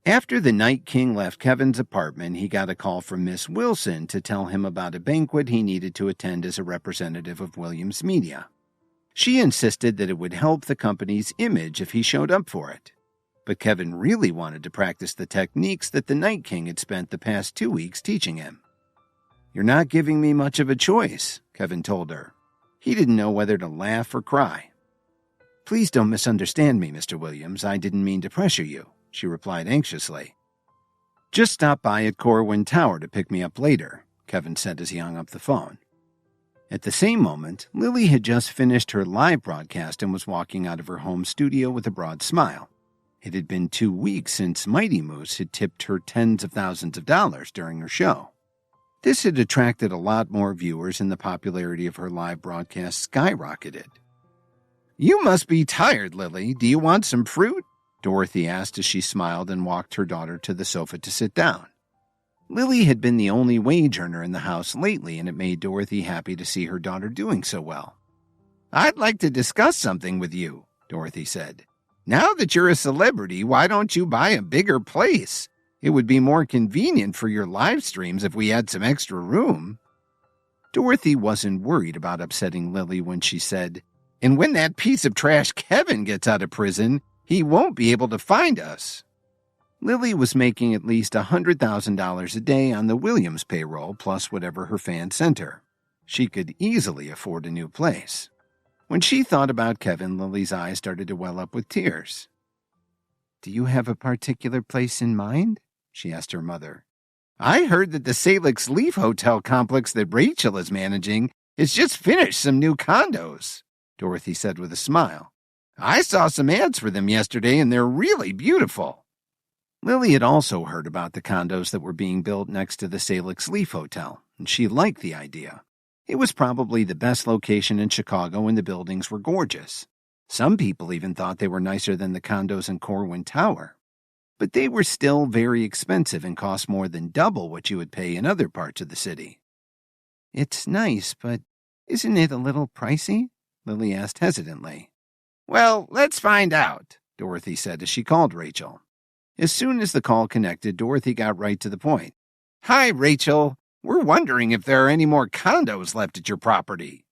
After the Night King left Kevin's apartment, he got a call from Miss Wilson to tell him about a banquet he needed to attend as a representative of Williams Media. She insisted that it would help the company's image if he showed up for it. But Kevin really wanted to practice the techniques that the Night King had spent the past 2 weeks teaching him. "You're not giving me much of a choice," Kevin told her. He didn't know whether to laugh or cry. "Please don't misunderstand me, Mr. Williams. I didn't mean to pressure you," she replied anxiously. "Just stop by at Corwin Tower to pick me up later," Kevin said as he hung up the phone. At the same moment, Lily had just finished her live broadcast and was walking out of her home studio with a broad smile. It had been 2 weeks since Mighty Moose had tipped her tens of thousands of dollars during her show. This had attracted a lot more viewers, and the popularity of her live broadcast skyrocketed. "You must be tired, Lily. Do you want some fruit?" Dorothy asked as she smiled and walked her daughter to the sofa to sit down. Lily had been the only wage earner in the house lately, and it made Dorothy happy to see her daughter doing so well. "I'd like to discuss something with you," Dorothy said. "Now that you're a celebrity, why don't you buy a bigger place? It would be more convenient for your live streams if we had some extra room." Dorothy wasn't worried about upsetting Lily when she said, "And when that piece of trash Kevin gets out of prison, he won't be able to find us." Lily was making at least $100,000 a day on the Williams payroll, plus whatever her fans sent her. She could easily afford a new place. When she thought about Kevin, Lily's eyes started to well up with tears. "Do you have a particular place in mind?" she asked her mother. "I heard that the Salix Leaf Hotel complex that Rachel is managing has just finished some new condos," Dorothy said with a smile. "I saw some ads for them yesterday, and they're really beautiful." Lily had also heard about the condos that were being built next to the Salix Leaf Hotel, and she liked the idea. It was probably the best location in Chicago, and the buildings were gorgeous. Some people even thought they were nicer than the condos in Corwin Tower. But they were still very expensive and cost more than double what you would pay in other parts of the city. "It's nice, but isn't it a little pricey?" Lily asked hesitantly. "Well, let's find out," Dorothy said as she called Rachel. As soon as the call connected, Dorothy got right to the point. "Hi, Rachel. We're wondering if there are any more condos left at your property."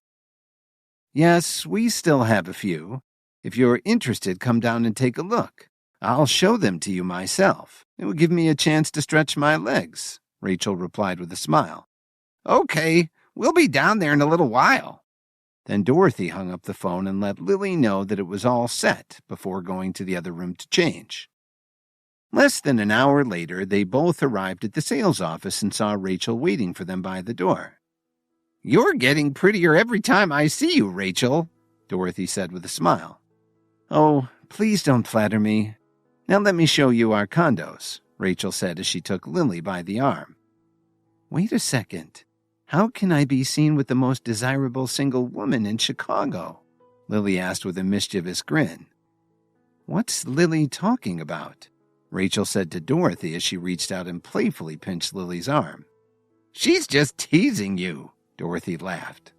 "Yes, we still have a few. If you're interested, come down and take a look. I'll show them to you myself. It will give me a chance to stretch my legs," Rachel replied with a smile. "Okay, we'll be down there in a little while." Then Dorothy hung up the phone and let Lily know that it was all set before going to the other room to change. Less than an hour later, they both arrived at the sales office and saw Rachel waiting for them by the door. "You're getting prettier every time I see you, Rachel," Dorothy said with a smile. "Oh, please don't flatter me. Now let me show you our condos," Rachel said as she took Lily by the arm. "Wait a second. How can I be seen with the most desirable single woman in Chicago?" Lily asked with a mischievous grin. "What's Lily talking about?" Rachel said to Dorothy as she reached out and playfully pinched Lily's arm. "She's just teasing you," Dorothy laughed.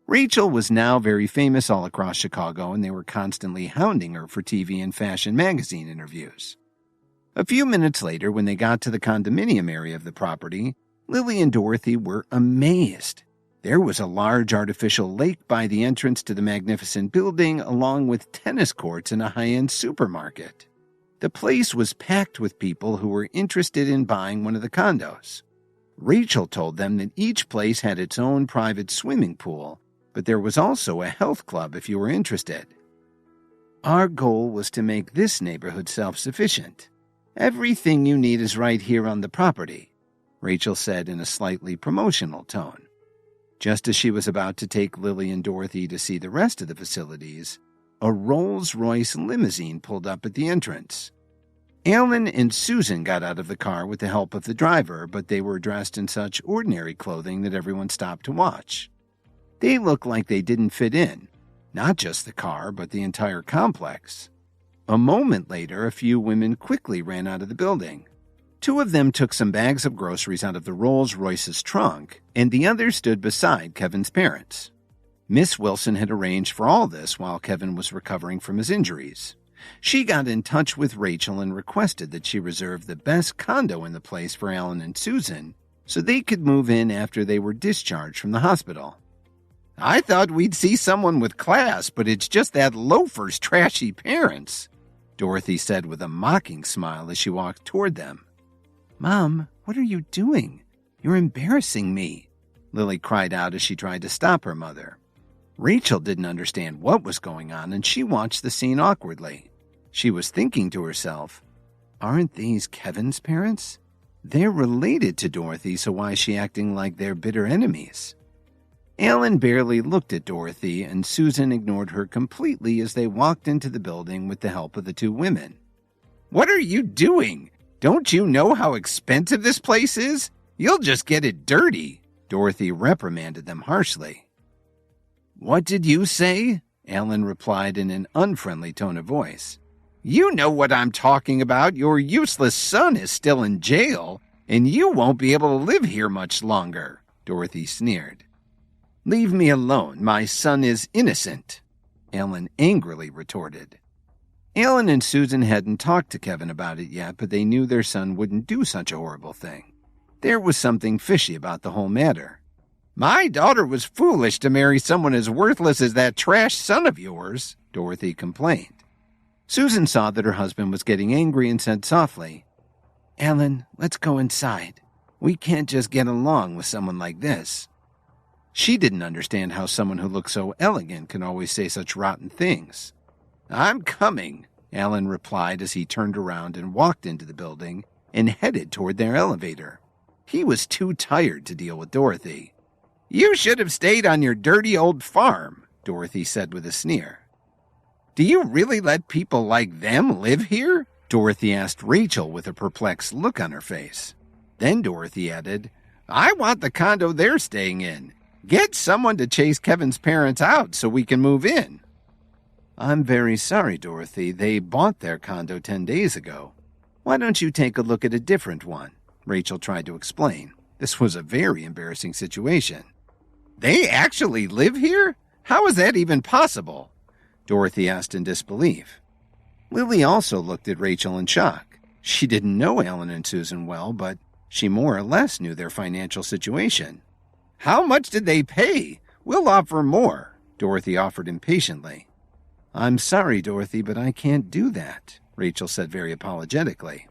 Rachel was now very famous all across Chicago, and they were constantly hounding her for TV and fashion magazine interviews. A few minutes later, when they got to the condominium area of the property, Lily and Dorothy were amazed. There was a large artificial lake by the entrance to the magnificent building, along with tennis courts and a high-end supermarket. The place was packed with people who were interested in buying one of the condos. Rachel told them that each place had its own private swimming pool, but there was also a health club if you were interested. "Our goal was to make this neighborhood self-sufficient. Everything you need is right here on the property," Rachel said in a slightly promotional tone. Just as she was about to take Lily and Dorothy to see the rest of the facilities, a Rolls-Royce limousine pulled up at the entrance. Alan and Susan got out of the car with the help of the driver, but they were dressed in such ordinary clothing that everyone stopped to watch. They looked like they didn't fit in, not just the car, but the entire complex. A moment later, a few women quickly ran out of the building. Two of them took some bags of groceries out of the Rolls-Royce's trunk, and the other stood beside Kevin's parents. Miss Wilson had arranged for all this while Kevin was recovering from his injuries. She got in touch with Rachel and requested that she reserve the best condo in the place for Alan and Susan so they could move in after they were discharged from the hospital. "I thought we'd see someone with class, but it's just that loafer's trashy parents," Dorothy said with a mocking smile as she walked toward them. "Mom, what are you doing? You're embarrassing me," Lily cried out as she tried to stop her mother. Rachel didn't understand what was going on, and she watched the scene awkwardly. She was thinking to herself, "Aren't these Kevin's parents? They're related to Dorothy, so why is she acting like they're bitter enemies?" Alan barely looked at Dorothy, and Susan ignored her completely as they walked into the building with the help of the two women. "What are you doing? Don't you know how expensive this place is? You'll just get it dirty," Dorothy reprimanded them harshly. "What did you say?" Alan replied in an unfriendly tone of voice. "You know what I'm talking about. Your useless son is still in jail, and you won't be able to live here much longer," Dorothy sneered. "Leave me alone. My son is innocent," Alan angrily retorted. Alan and Susan hadn't talked to Kevin about it yet, but they knew their son wouldn't do such a horrible thing. There was something fishy about the whole matter. "My daughter was foolish to marry someone as worthless as that trash son of yours," Dorothy complained. Susan saw that her husband was getting angry and said softly, "Alan, let's go inside. We can't just get along with someone like this." She didn't understand how someone who looked so elegant can always say such rotten things. "I'm coming," Alan replied as he turned around and walked into the building and headed toward their elevator. He was too tired to deal with Dorothy. "You should have stayed on your dirty old farm," Dorothy said with a sneer. "Do you really let people like them live here?" Dorothy asked Rachel with a perplexed look on her face. Then Dorothy added, "I want the condo they're staying in. Get someone to chase Kevin's parents out so we can move in." "I'm very sorry, Dorothy. They bought their condo 10 days ago. Why don't you take a look at a different one?" Rachel tried to explain. This was a very embarrassing situation. "They actually live here? How is that even possible?" Dorothy asked in disbelief. Lily also looked at Rachel in shock. She didn't know Alan and Susan well, but she more or less knew their financial situation. "How much did they pay? We'll offer more," Dorothy offered impatiently. "I'm sorry, Dorothy, but I can't do that," Rachel said very apologetically.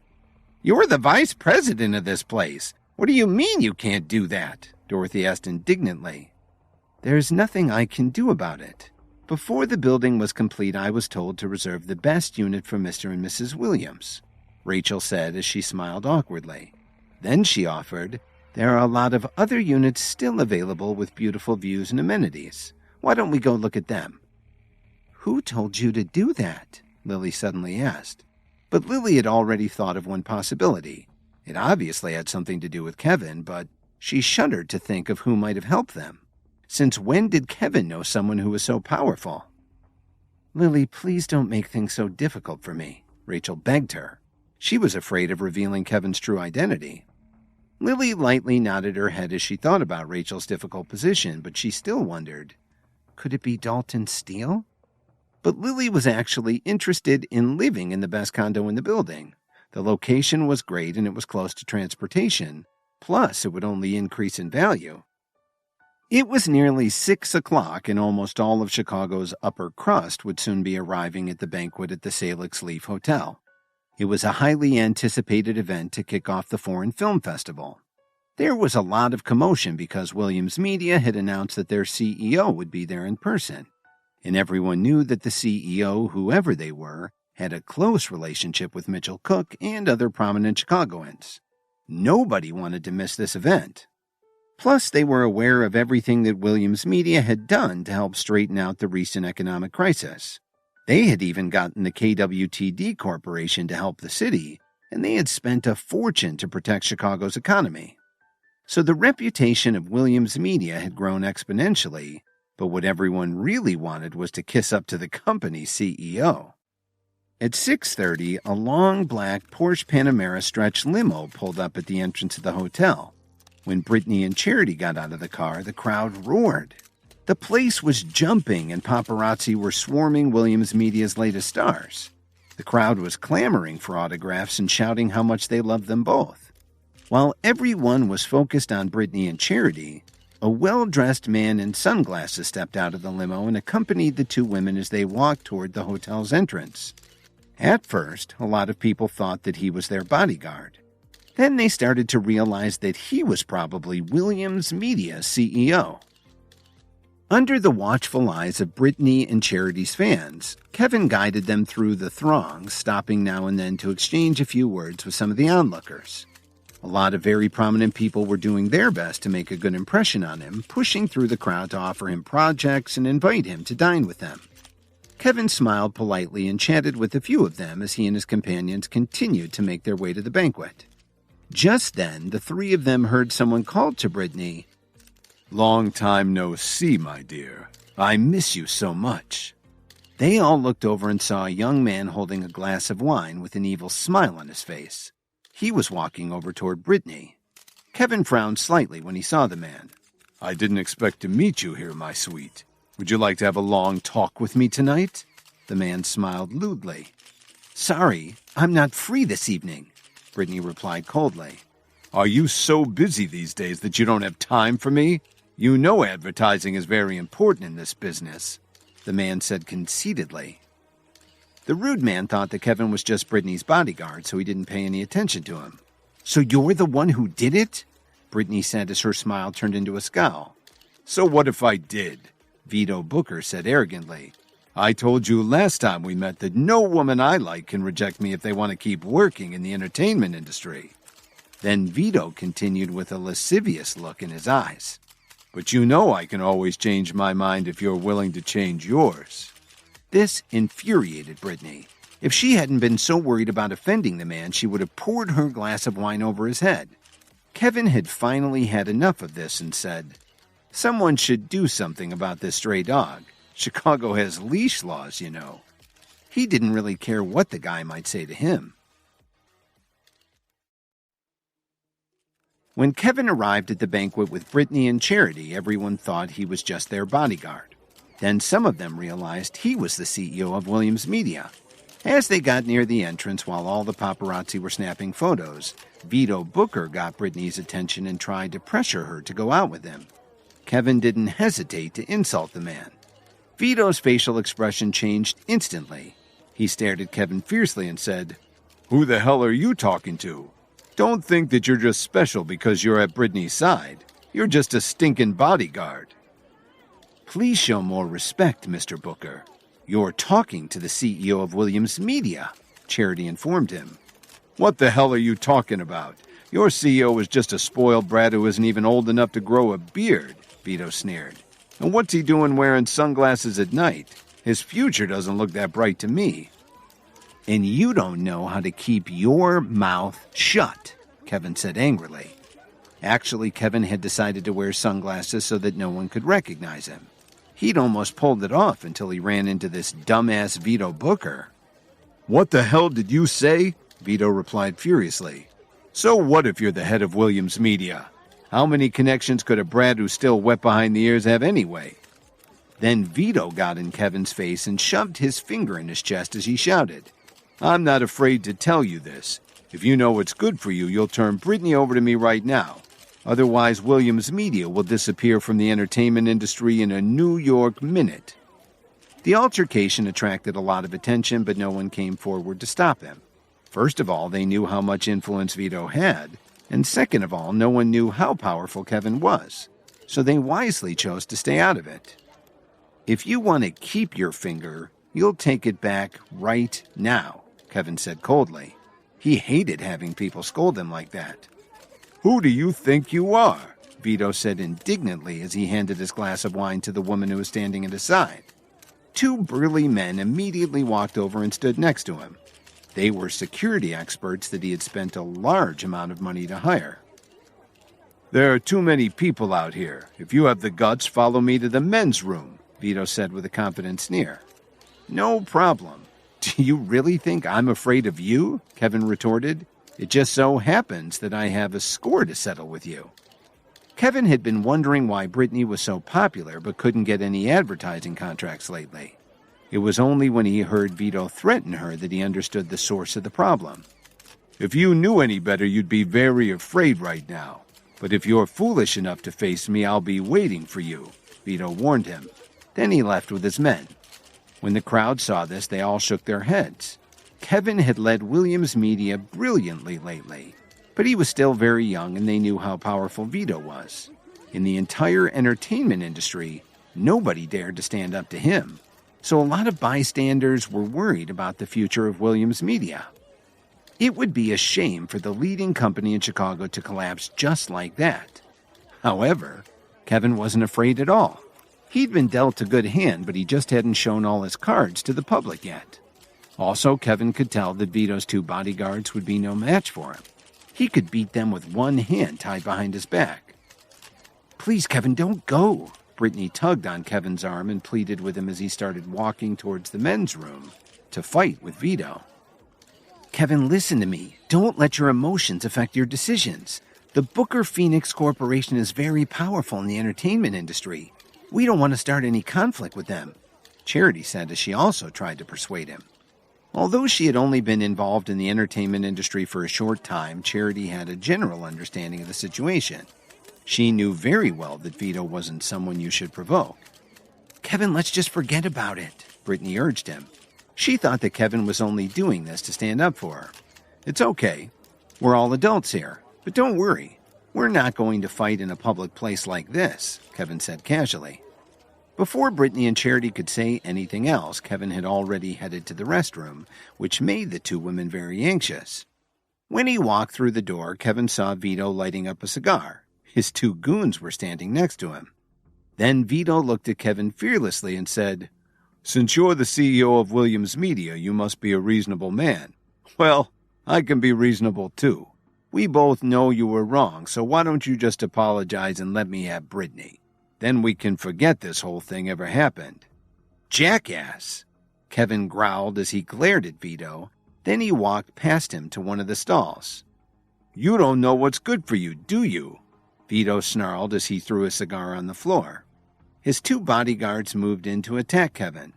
"You're the vice president of this place. What do you mean you can't do that?" Dorothy asked indignantly. "There's nothing I can do about it. Before the building was complete, I was told to reserve the best unit for Mr. and Mrs. Williams," Rachel said as she smiled awkwardly. Then she offered, "There are a lot of other units still available with beautiful views and amenities. Why don't we go look at them?" "Who told you to do that?" Lily suddenly asked. But Lily had already thought of one possibility. It obviously had something to do with Kevin, but she shuddered to think of who might have helped them. Since when did Kevin know someone who was so powerful? "Lily, please don't make things so difficult for me," Rachel begged her. She was afraid of revealing Kevin's true identity. Lily lightly nodded her head as she thought about Rachel's difficult position, but she still wondered, could it be Dalton Steele? But Lily was actually interested in living in the best condo in the building. The location was great and it was close to transportation, plus it would only increase in value. It was nearly 6 o'clock, and almost all of Chicago's upper crust would soon be arriving at the banquet at the Salix Leaf Hotel. It was a highly anticipated event to kick off the Foreign Film Festival. There was a lot of commotion because Williams Media had announced that their CEO would be there in person, and everyone knew that the CEO, whoever they were, had a close relationship with Mitchell Cook and other prominent Chicagoans. Nobody wanted to miss this event. Plus, they were aware of everything that Williams Media had done to help straighten out the recent economic crisis. They had even gotten the KWTD Corporation to help the city, and they had spent a fortune to protect Chicago's economy. So the reputation of Williams Media had grown exponentially, but what everyone really wanted was to kiss up to the company's CEO. At 6:30, a long black Porsche Panamera stretch limo pulled up at the entrance of the hotel. When Brittany and Charity got out of the car, the crowd roared. The place was jumping, and paparazzi were swarming Williams Media's latest stars. The crowd was clamoring for autographs and shouting how much they loved them both. While everyone was focused on Britney and Charity, a well-dressed man in sunglasses stepped out of the limo and accompanied the two women as they walked toward the hotel's entrance. At first, a lot of people thought that he was their bodyguard. Then they started to realize that he was probably Williams Media's CEO. Under the watchful eyes of Britney and Charity's fans, Kevin guided them through the throng, stopping now and then to exchange a few words with some of the onlookers. A lot of very prominent people were doing their best to make a good impression on him, pushing through the crowd to offer him projects and invite him to dine with them. Kevin smiled politely and chatted with a few of them as he and his companions continued to make their way to the banquet. Just then, the three of them heard someone call to Britney, "Long time no see, my dear. I miss you so much." They all looked over and saw a young man holding a glass of wine with an evil smile on his face. He was walking over toward Britney. Kevin frowned slightly when he saw the man. "I didn't expect to meet you here, my sweet. Would you like to have a long talk with me tonight?" The man smiled lewdly. "Sorry, I'm not free this evening," Britney replied coldly. "Are you so busy these days that you don't have time for me? You know advertising is very important in this business," the man said conceitedly. The rude man thought that Kevin was just Britney's bodyguard, so he didn't pay any attention to him. "So you're the one who did it?" Britney said as her smile turned into a scowl. "So what if I did?" Vito Booker said arrogantly. "I told you last time we met that no woman I like can reject me if they want to keep working in the entertainment industry." Then Vito continued with a lascivious look in his eyes. "But you know I can always change my mind if you're willing to change yours." This infuriated Britney. If she hadn't been so worried about offending the man, she would have poured her glass of wine over his head. Kevin had finally had enough of this and said, "Someone should do something about this stray dog. Chicago has leash laws, you know." He didn't really care what the guy might say to him. When Kevin arrived at the banquet with Britney and Charity, everyone thought he was just their bodyguard. Then some of them realized he was the CEO of Williams Media. As they got near the entrance while all the paparazzi were snapping photos, Vito Booker got Britney's attention and tried to pressure her to go out with him. Kevin didn't hesitate to insult the man. Vito's facial expression changed instantly. He stared at Kevin fiercely and said, "Who the hell are you talking to? Don't think that you're just special because you're at Britney's side. You're just a stinking bodyguard." "Please show more respect, Mr. Booker. You're talking to the CEO of Williams Media," Charity informed him. "What the hell are you talking about? Your CEO is just a spoiled brat who isn't even old enough to grow a beard," Vito sneered. "And what's he doing wearing sunglasses at night? His future doesn't look that bright to me." "And you don't know how to keep your mouth shut," Kevin said angrily. Actually, Kevin had decided to wear sunglasses so that no one could recognize him. He'd almost pulled it off until he ran into this dumbass Vito Booker. "What the hell did you say?" Vito replied furiously. "So what if you're the head of Williams Media? How many connections could a brat who's still wet behind the ears have anyway?" Then Vito got in Kevin's face and shoved his finger in his chest as he shouted, "I'm not afraid to tell you this. If you know what's good for you, you'll turn Britney over to me right now. Otherwise, Williams Media will disappear from the entertainment industry in a New York minute." The altercation attracted a lot of attention, but no one came forward to stop him. First of all, they knew how much influence Vito had, and second of all, no one knew how powerful Kevin was, so they wisely chose to stay out of it. "If you want to keep your finger, you'll take it back right now," Kevin said coldly. He hated having people scold him like that. "Who do you think you are?" Vito said indignantly as he handed his glass of wine to the woman who was standing at his side. Two burly men immediately walked over and stood next to him. They were security experts that he had spent a large amount of money to hire. "There are too many people out here. If you have the guts, follow me to the men's room," Vito said with a confident sneer. "No problem. Do you really think I'm afraid of you?" Kevin retorted. "It just so happens that I have a score to settle with you." Kevin had been wondering why Britney was so popular but couldn't get any advertising contracts lately. It was only when he heard Vito threaten her that he understood the source of the problem. "If you knew any better, you'd be very afraid right now. But if you're foolish enough to face me, I'll be waiting for you," Vito warned him. Then he left with his men. When the crowd saw this, they all shook their heads. Kevin had led Williams Media brilliantly lately, but he was still very young and they knew how powerful Vito was. In the entire entertainment industry, nobody dared to stand up to him, so a lot of bystanders were worried about the future of Williams Media. It would be a shame for the leading company in Chicago to collapse just like that. However, Kevin wasn't afraid at all. He'd been dealt a good hand, but he just hadn't shown all his cards to the public yet. Also, Kevin could tell that Vito's 2 bodyguards would be no match for him. He could beat them with one hand tied behind his back. "Please, Kevin, don't go." Brittany tugged on Kevin's arm and pleaded with him as he started walking towards the men's room to fight with Vito. "Kevin, listen to me. Don't let your emotions affect your decisions. The Booker Phoenix Corporation is very powerful in the entertainment industry. We don't want to start any conflict with them," Charity said as she also tried to persuade him. Although she had only been involved in the entertainment industry for a short time, Charity had a general understanding of the situation. She knew very well that Vito wasn't someone you should provoke. "Kevin, let's just forget about it," Brittany urged him. She thought that Kevin was only doing this to stand up for her. "It's okay. We're all adults here. But don't worry. We're not going to fight in a public place like this," Kevin said casually. Before Brittany and Charity could say anything else, Kevin had already headed to the restroom, which made the 2 women very anxious. When he walked through the door, Kevin saw Vito lighting up a cigar. His 2 goons were standing next to him. Then Vito looked at Kevin fearlessly and said, "Since you're the CEO of Williams Media, you must be a reasonable man. Well, I can be reasonable too. We both know you were wrong, so why don't you just apologize and let me have Brittany? Then we can forget this whole thing ever happened." "Jackass!" Kevin growled as he glared at Vito. Then he walked past him to one of the stalls. "You don't know what's good for you, do you?" Vito snarled as he threw a cigar on the floor. His 2 bodyguards moved in to attack Kevin.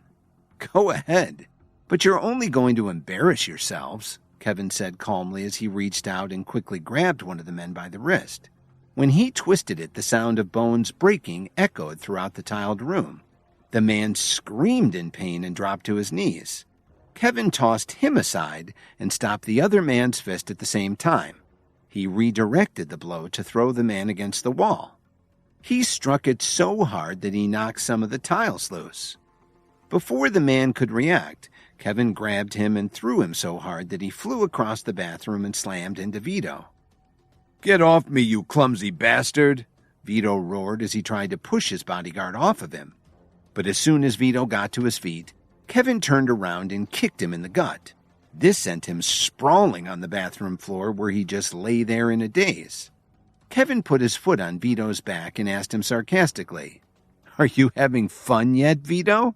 "Go ahead, but you're only going to embarrass yourselves," Kevin said calmly as he reached out and quickly grabbed one of the men by the wrist. When he twisted it, the sound of bones breaking echoed throughout the tiled room. The man screamed in pain and dropped to his knees. Kevin tossed him aside and stopped the other man's fist at the same time. He redirected the blow to throw the man against the wall. He struck it so hard that he knocked some of the tiles loose. Before the man could react, Kevin grabbed him and threw him so hard that he flew across the bathroom and slammed into Vito. "Get off me, you clumsy bastard!" Vito roared as he tried to push his bodyguard off of him. But as soon as Vito got to his feet, Kevin turned around and kicked him in the gut. This sent him sprawling on the bathroom floor where he just lay there in a daze. Kevin put his foot on Vito's back and asked him sarcastically, "Are you having fun yet, Vito?"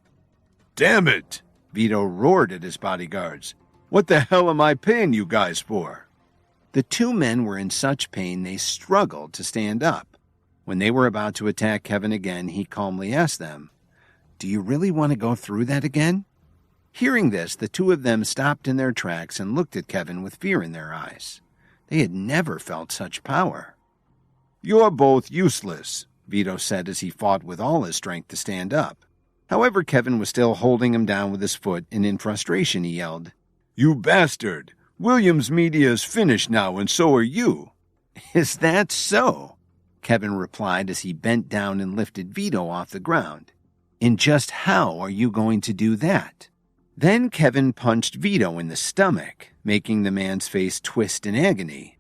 "Damn it!" Vito roared at his bodyguards. "What the hell am I paying you guys for?" The 2 men were in such pain they struggled to stand up. When they were about to attack Kevin again, he calmly asked them, "Do you really want to go through that again?" Hearing this, the 2 of them stopped in their tracks and looked at Kevin with fear in their eyes. They had never felt such power. "You're both useless," Vito said as he fought with all his strength to stand up. However, Kevin was still holding him down with his foot, and in frustration he yelled, "You bastard! Williams Media is finished now, and so are you." "Is that so?" Kevin replied as he bent down and lifted Vito off the ground. "And just how are you going to do that?" Then Kevin punched Vito in the stomach, making the man's face twist in agony.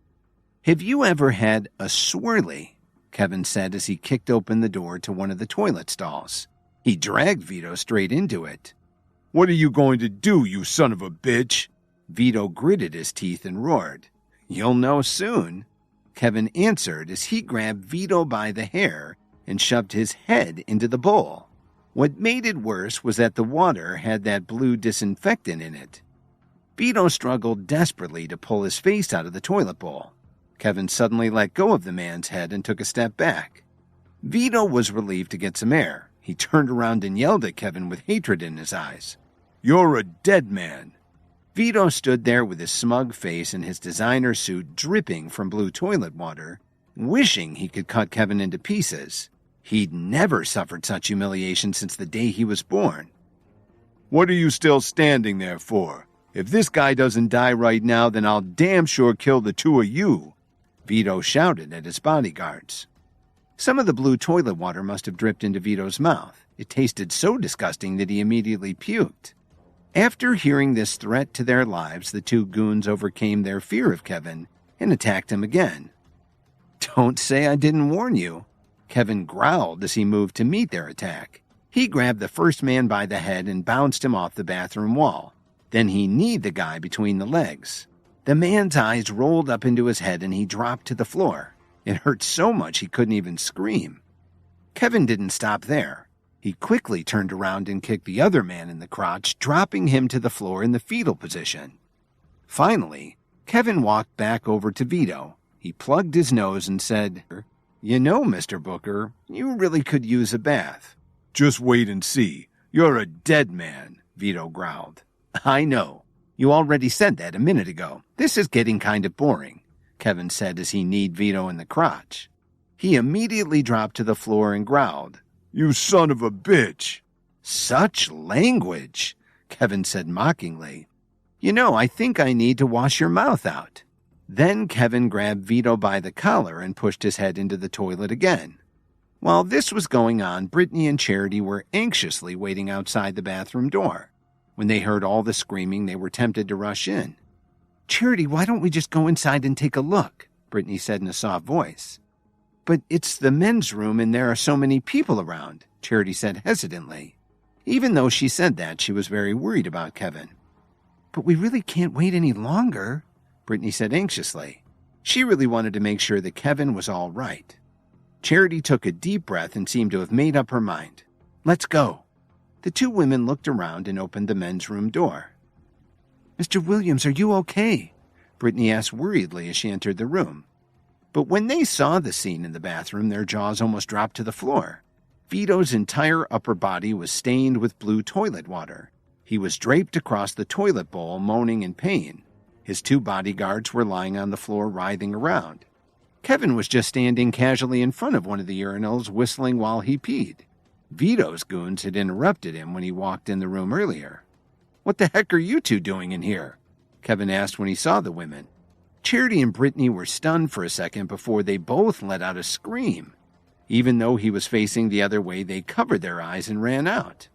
"Have you ever had a swirly?" Kevin said as he kicked open the door to one of the toilet stalls. He dragged Vito straight into it. "What are you going to do, you son of a bitch?" Vito gritted his teeth and roared. "You'll know soon," Kevin answered as he grabbed Vito by the hair and shoved his head into the bowl. What made it worse was that the water had that blue disinfectant in it. Vito struggled desperately to pull his face out of the toilet bowl. Kevin suddenly let go of the man's head and took a step back. Vito was relieved to get some air. He turned around and yelled at Kevin with hatred in his eyes. You're a dead man." Vito stood there with his smug face and his designer suit dripping from blue toilet water, wishing he could cut Kevin into pieces. He'd never suffered such humiliation since the day he was born. "What are you still standing there for? If this guy doesn't die right now, then I'll damn sure kill the two of you," Vito shouted at his bodyguards. Some of the blue toilet water must have dripped into Vito's mouth. It tasted so disgusting that he immediately puked. After hearing this threat to their lives, the two goons overcame their fear of Kevin and attacked him again. "Don't say I didn't warn you," Kevin growled as he moved to meet their attack. He grabbed the first man by the head and bounced him off the bathroom wall. Then he kneed the guy between the legs. The man's eyes rolled up into his head and he dropped to the floor. It hurt so much he couldn't even scream. Kevin didn't stop there. He quickly turned around and kicked the other man in the crotch, dropping him to the floor in the fetal position. Finally, Kevin walked back over to Vito. He plugged his nose and said, "You know, Mr. Booker, you really could use a bath." "Just wait and see. You're a dead man," Vito growled. "I know. You already said that a minute ago. This is getting kind of boring," Kevin said as he kneed Vito in the crotch. He immediately dropped to the floor and growled, "You son of a bitch!" "Such language," Kevin said mockingly. "You know, I think I need to wash your mouth out." Then Kevin grabbed Vito by the collar and pushed his head into the toilet again. While this was going on, Brittany and Charity were anxiously waiting outside the bathroom door. When they heard all the screaming, they were tempted to rush in. "Charity, why don't we just go inside and take a look?" Brittany said in a soft voice. "But it's the men's room and there are so many people around," Charity said hesitantly. Even though she said that, she was very worried about Kevin. "But we really can't wait any longer," Brittany said anxiously. She really wanted to make sure that Kevin was all right. Charity took a deep breath and seemed to have made up her mind. "Let's go." The two women looked around and opened the men's room door. "Mr. Williams, are you okay?" Brittany asked worriedly as she entered the room. But when they saw the scene in the bathroom, their jaws almost dropped to the floor. Vito's entire upper body was stained with blue toilet water. He was draped across the toilet bowl, moaning in pain. His two bodyguards were lying on the floor, writhing around. Kevin was just standing casually in front of one of the urinals, whistling while he peed. Vito's goons had interrupted him when he walked in the room earlier. "What the heck are you two doing in here?" Kevin asked when he saw the women. Charity and Brittany were stunned for a second before they both let out a scream. Even though he was facing the other way, they covered their eyes and ran out.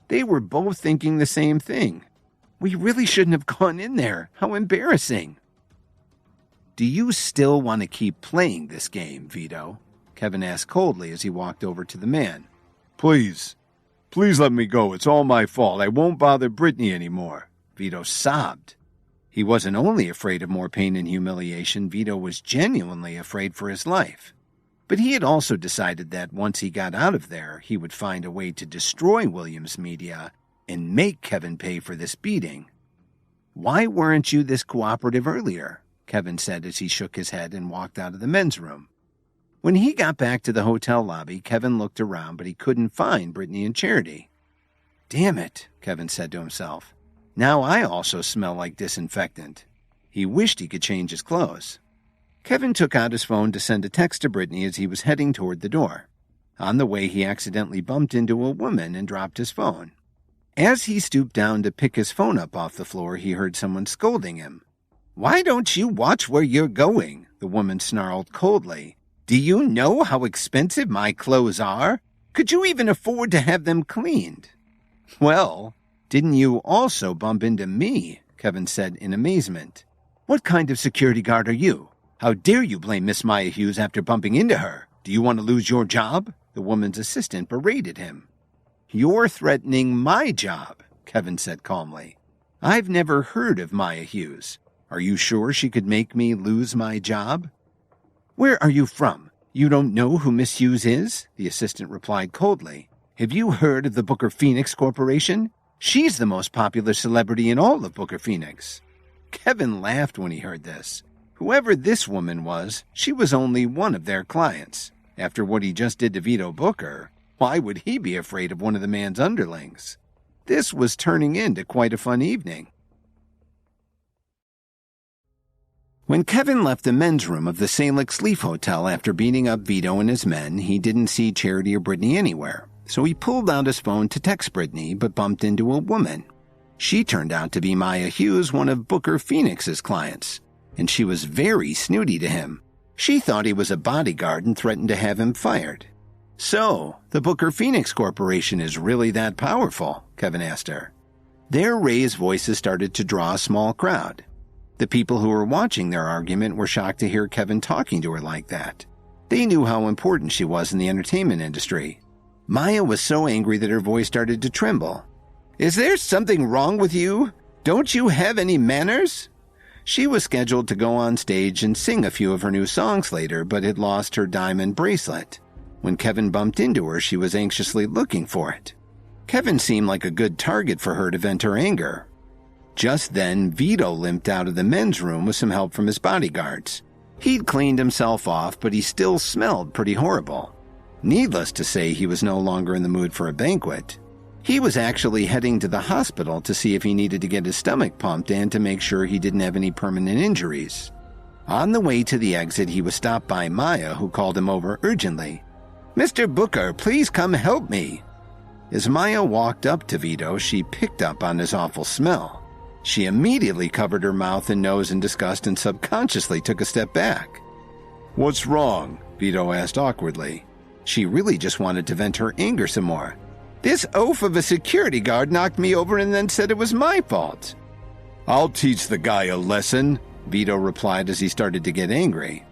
They were both thinking the same thing. "We really shouldn't have gone in there. How embarrassing." "Do you still want to keep playing this game, Vito?" Kevin asked coldly as he walked over to the man. Please let me go. It's all my fault. I won't bother Brittany anymore," Vito sobbed. He wasn't only afraid of more pain and humiliation, Vito was genuinely afraid for his life. But he had also decided that once he got out of there, he would find a way to destroy Williams Media and make Kevin pay for this beating. "Why weren't you this cooperative earlier?" Kevin said as he shook his head and walked out of the men's room. When he got back to the hotel lobby, Kevin looked around, but he couldn't find Brittany and Charity. "Damn it," Kevin said to himself. "Now I also smell like disinfectant." He wished he could change his clothes. Kevin took out his phone to send a text to Brittany as he was heading toward the door. On the way, he accidentally bumped into a woman and dropped his phone. As he stooped down to pick his phone up off the floor, he heard someone scolding him. "Why don't you watch where you're going?" the woman snarled coldly. "Do you know how expensive my clothes are? Could you even afford to have them cleaned?" "Well, didn't you also bump into me?" Kevin said in amazement. "What kind of security guard are you? How dare you blame Miss Maya Hughes after bumping into her? Do you want to lose your job?" The woman's assistant berated him. "You're threatening my job," Kevin said calmly. "I've never heard of Maya Hughes. Are you sure she could make me lose my job?" "Where are you from? You don't know who Miss Hughes is?" the assistant replied coldly. "Have you heard of the Booker Phoenix Corporation? She's the most popular celebrity in all of Booker Phoenix." Kevin laughed when he heard this. Whoever this woman was, she was only one of their clients. After what he just did to Vito Booker, why would he be afraid of one of the man's underlings? This was turning into quite a fun evening. When Kevin left the men's room of the Salix Leaf Hotel after beating up Vito and his men, he didn't see Charity or Brittany anywhere, so he pulled out his phone to text Brittany but bumped into a woman. She turned out to be Maya Hughes, one of Booker Phoenix's clients, and she was very snooty to him. She thought he was a bodyguard and threatened to have him fired. "So, the Booker Phoenix Corporation is really that powerful?" Kevin asked her. Their raised voices started to draw a small crowd. The people who were watching their argument were shocked to hear Kevin talking to her like that. They knew how important she was in the entertainment industry. Maya was so angry that her voice started to tremble. "Is there something wrong with you? Don't you have any manners?" She was scheduled to go on stage and sing a few of her new songs later, but had lost her diamond bracelet. When Kevin bumped into her, she was anxiously looking for it. Kevin seemed like a good target for her to vent her anger. Just then, Vito limped out of the men's room with some help from his bodyguards. He'd cleaned himself off, but he still smelled pretty horrible. Needless to say, he was no longer in the mood for a banquet. He was actually heading to the hospital to see if he needed to get his stomach pumped and to make sure he didn't have any permanent injuries. On the way to the exit, he was stopped by Maya, who called him over urgently. "Mr. Booker, please come help me." As Maya walked up to Vito, she picked up on his awful smell. She immediately covered her mouth and nose in disgust and subconsciously took a step back. "What's wrong?" Vito asked awkwardly. She really just wanted to vent her anger some more. "This oaf of a security guard knocked me over and then said it was my fault." "I'll teach the guy a lesson," Vito replied as he started to get angry.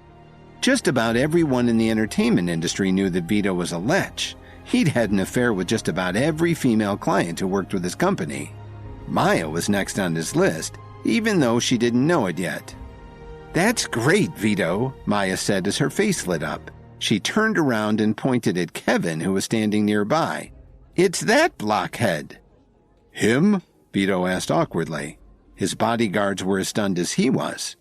Just about everyone in the entertainment industry knew that Vito was a lech. He'd had an affair with just about every female client who worked with his company. Maya was next on his list, even though she didn't know it yet. "That's great, Vito," Maya said as her face lit up. She turned around and pointed at Kevin, who was standing nearby. "It's that blockhead." "Him?" Vito asked awkwardly. His bodyguards were as stunned as he was.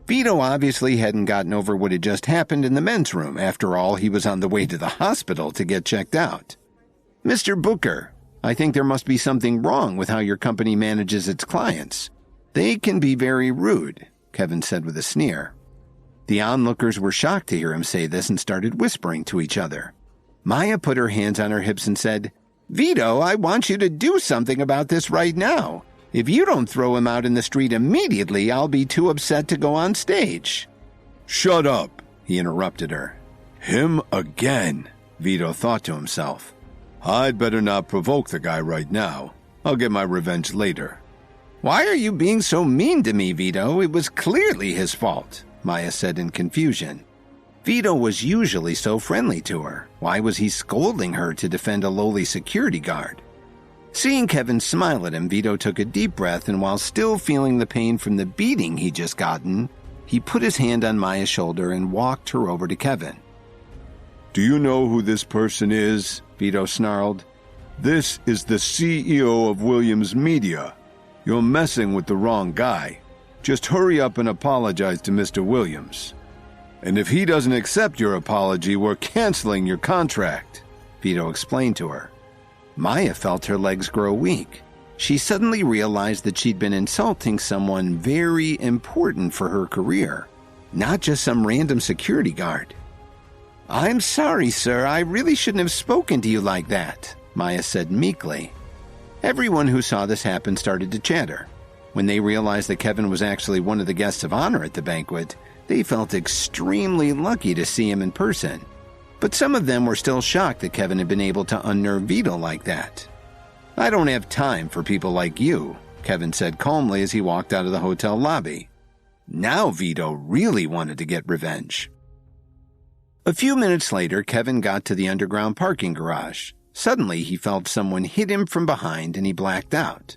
Vito obviously hadn't gotten over what had just happened in the men's room. After all, he was on the way to the hospital to get checked out. "Mr. Booker, I think there must be something wrong with how your company manages its clients. They can be very rude," Kevin said with a sneer. The onlookers were shocked to hear him say this and started whispering to each other. Maya put her hands on her hips and said, "Vito, I want you to do something about this right now. If you don't throw him out in the street immediately, I'll be too upset to go on stage." "Shut up," he interrupted her. "Him again," Vito thought to himself. "I'd better not provoke the guy right now. I'll get my revenge later." "Why are you being so mean to me, Vito? It was clearly his fault," Maya said in confusion. Vito was usually so friendly to her. Why was he scolding her to defend a lowly security guard? Seeing Kevin smile at him, Vito took a deep breath, and while still feeling the pain from the beating he'd just gotten, he put his hand on Maya's shoulder and walked her over to Kevin. "Do you know who this person is?" Vito snarled. "This is the CEO of Williams Media. You're messing with the wrong guy. Just hurry up and apologize to Mr. Williams. And if he doesn't accept your apology, we're canceling your contract," Vito explained to her. Maya felt her legs grow weak. She suddenly realized that she'd been insulting someone very important for her career, not just some random security guard. "I'm sorry, sir. I really shouldn't have spoken to you like that," Maya said meekly. Everyone who saw this happen started to chatter. When they realized that Kevin was actually one of the guests of honor at the banquet, they felt extremely lucky to see him in person. But some of them were still shocked that Kevin had been able to unnerve Vito like that. "I don't have time for people like you," Kevin said calmly as he walked out of the hotel lobby. Now Vito really wanted to get revenge. A few minutes later, Kevin got to the underground parking garage. Suddenly, he felt someone hit him from behind and he blacked out.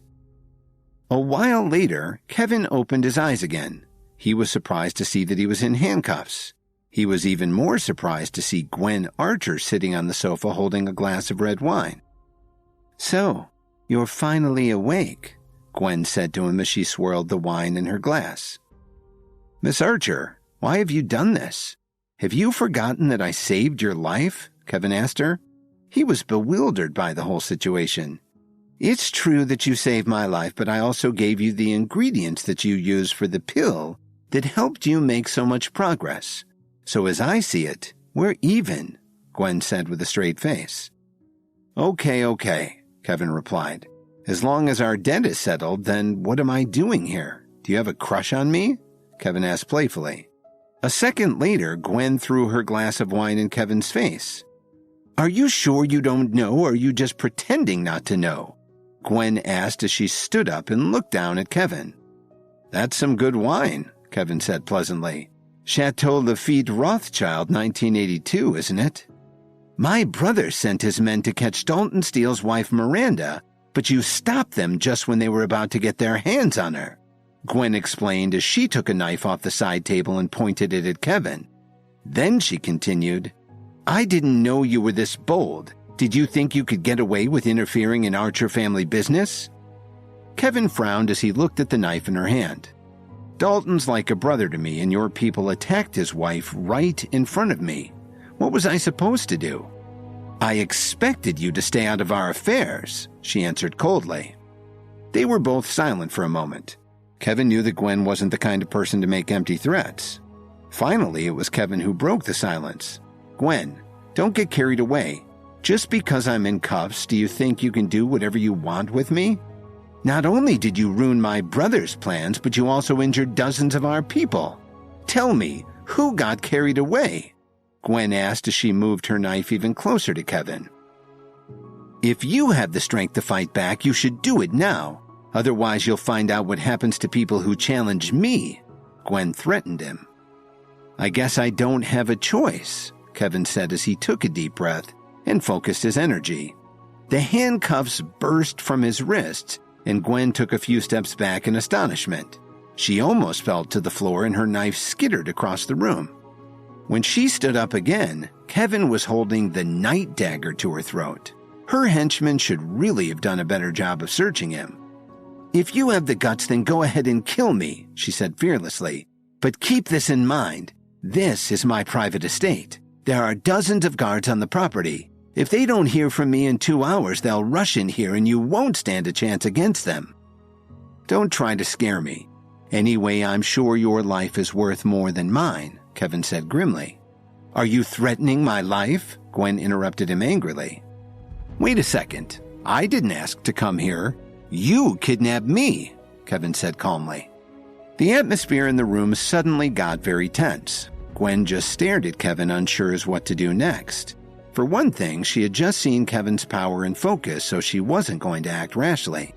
A while later, Kevin opened his eyes again. He was surprised to see that he was in handcuffs. He was even more surprised to see Gwen Archer sitting on the sofa holding a glass of red wine. "So, you're finally awake," Gwen said to him as she swirled the wine in her glass. "Miss Archer, why have you done this? Have you forgotten that I saved your life?" Kevin asked her. He was bewildered by the whole situation. It's true that you saved my life, but I also gave you the ingredients that you used for the pill that helped you make so much progress. So as I see it, we're even, Gwen said with a straight face. Okay, Kevin replied. As long as our debt is settled, then what am I doing here? Do you have a crush on me? Kevin asked playfully. A second later, Gwen threw her glass of wine in Kevin's face. Are you sure you don't know, or are you just pretending not to know? Gwen asked as she stood up and looked down at Kevin. That's some good wine, Kevin said pleasantly. Chateau Lafite Rothschild 1982, isn't it? My brother sent his men to catch Dalton Steele's wife Miranda, but you stopped them just when they were about to get their hands on her, Gwen explained as she took a knife off the side table and pointed it at Kevin. Then she continued, I didn't know you were this bold. Did you think you could get away with interfering in Archer family business? Kevin frowned as he looked at the knife in her hand. Dalton's like a brother to me, and your people attacked his wife right in front of me. What was I supposed to do? I expected you to stay out of our affairs, she answered coldly. They were both silent for a moment. Kevin knew that Gwen wasn't the kind of person to make empty threats. Finally, it was Kevin who broke the silence. Gwen, don't get carried away. Just because I'm in cuffs, do you think you can do whatever you want with me? Not only did you ruin my brother's plans, but you also injured dozens of our people. Tell me, who got carried away? Gwen asked as she moved her knife even closer to Kevin. If you have the strength to fight back, you should do it now. Otherwise, you'll find out what happens to people who challenge me, Gwen threatened him. I guess I don't have a choice, Kevin said as he took a deep breath and focused his energy. The handcuffs burst from his wrists, and Gwen took a few steps back in astonishment. She almost fell to the floor and her knife skittered across the room. When she stood up again, Kevin was holding the night dagger to her throat. Her henchmen should really have done a better job of searching him. If you have the guts, then go ahead and kill me, she said fearlessly. But keep this in mind. This is my private estate. There are dozens of guards on the property. If they don't hear from me in 2 hours, they'll rush in here and you won't stand a chance against them. Don't try to scare me. Anyway, I'm sure your life is worth more than mine, Kevin said grimly. Are you threatening my life? Gwen interrupted him angrily. Wait a second. I didn't ask to come here. You kidnapped me, Kevin said calmly. The atmosphere in the room suddenly got very tense. Gwen just stared at Kevin, unsure as what to do next. For one thing, she had just seen Kevin's power and focus, so she wasn't going to act rashly.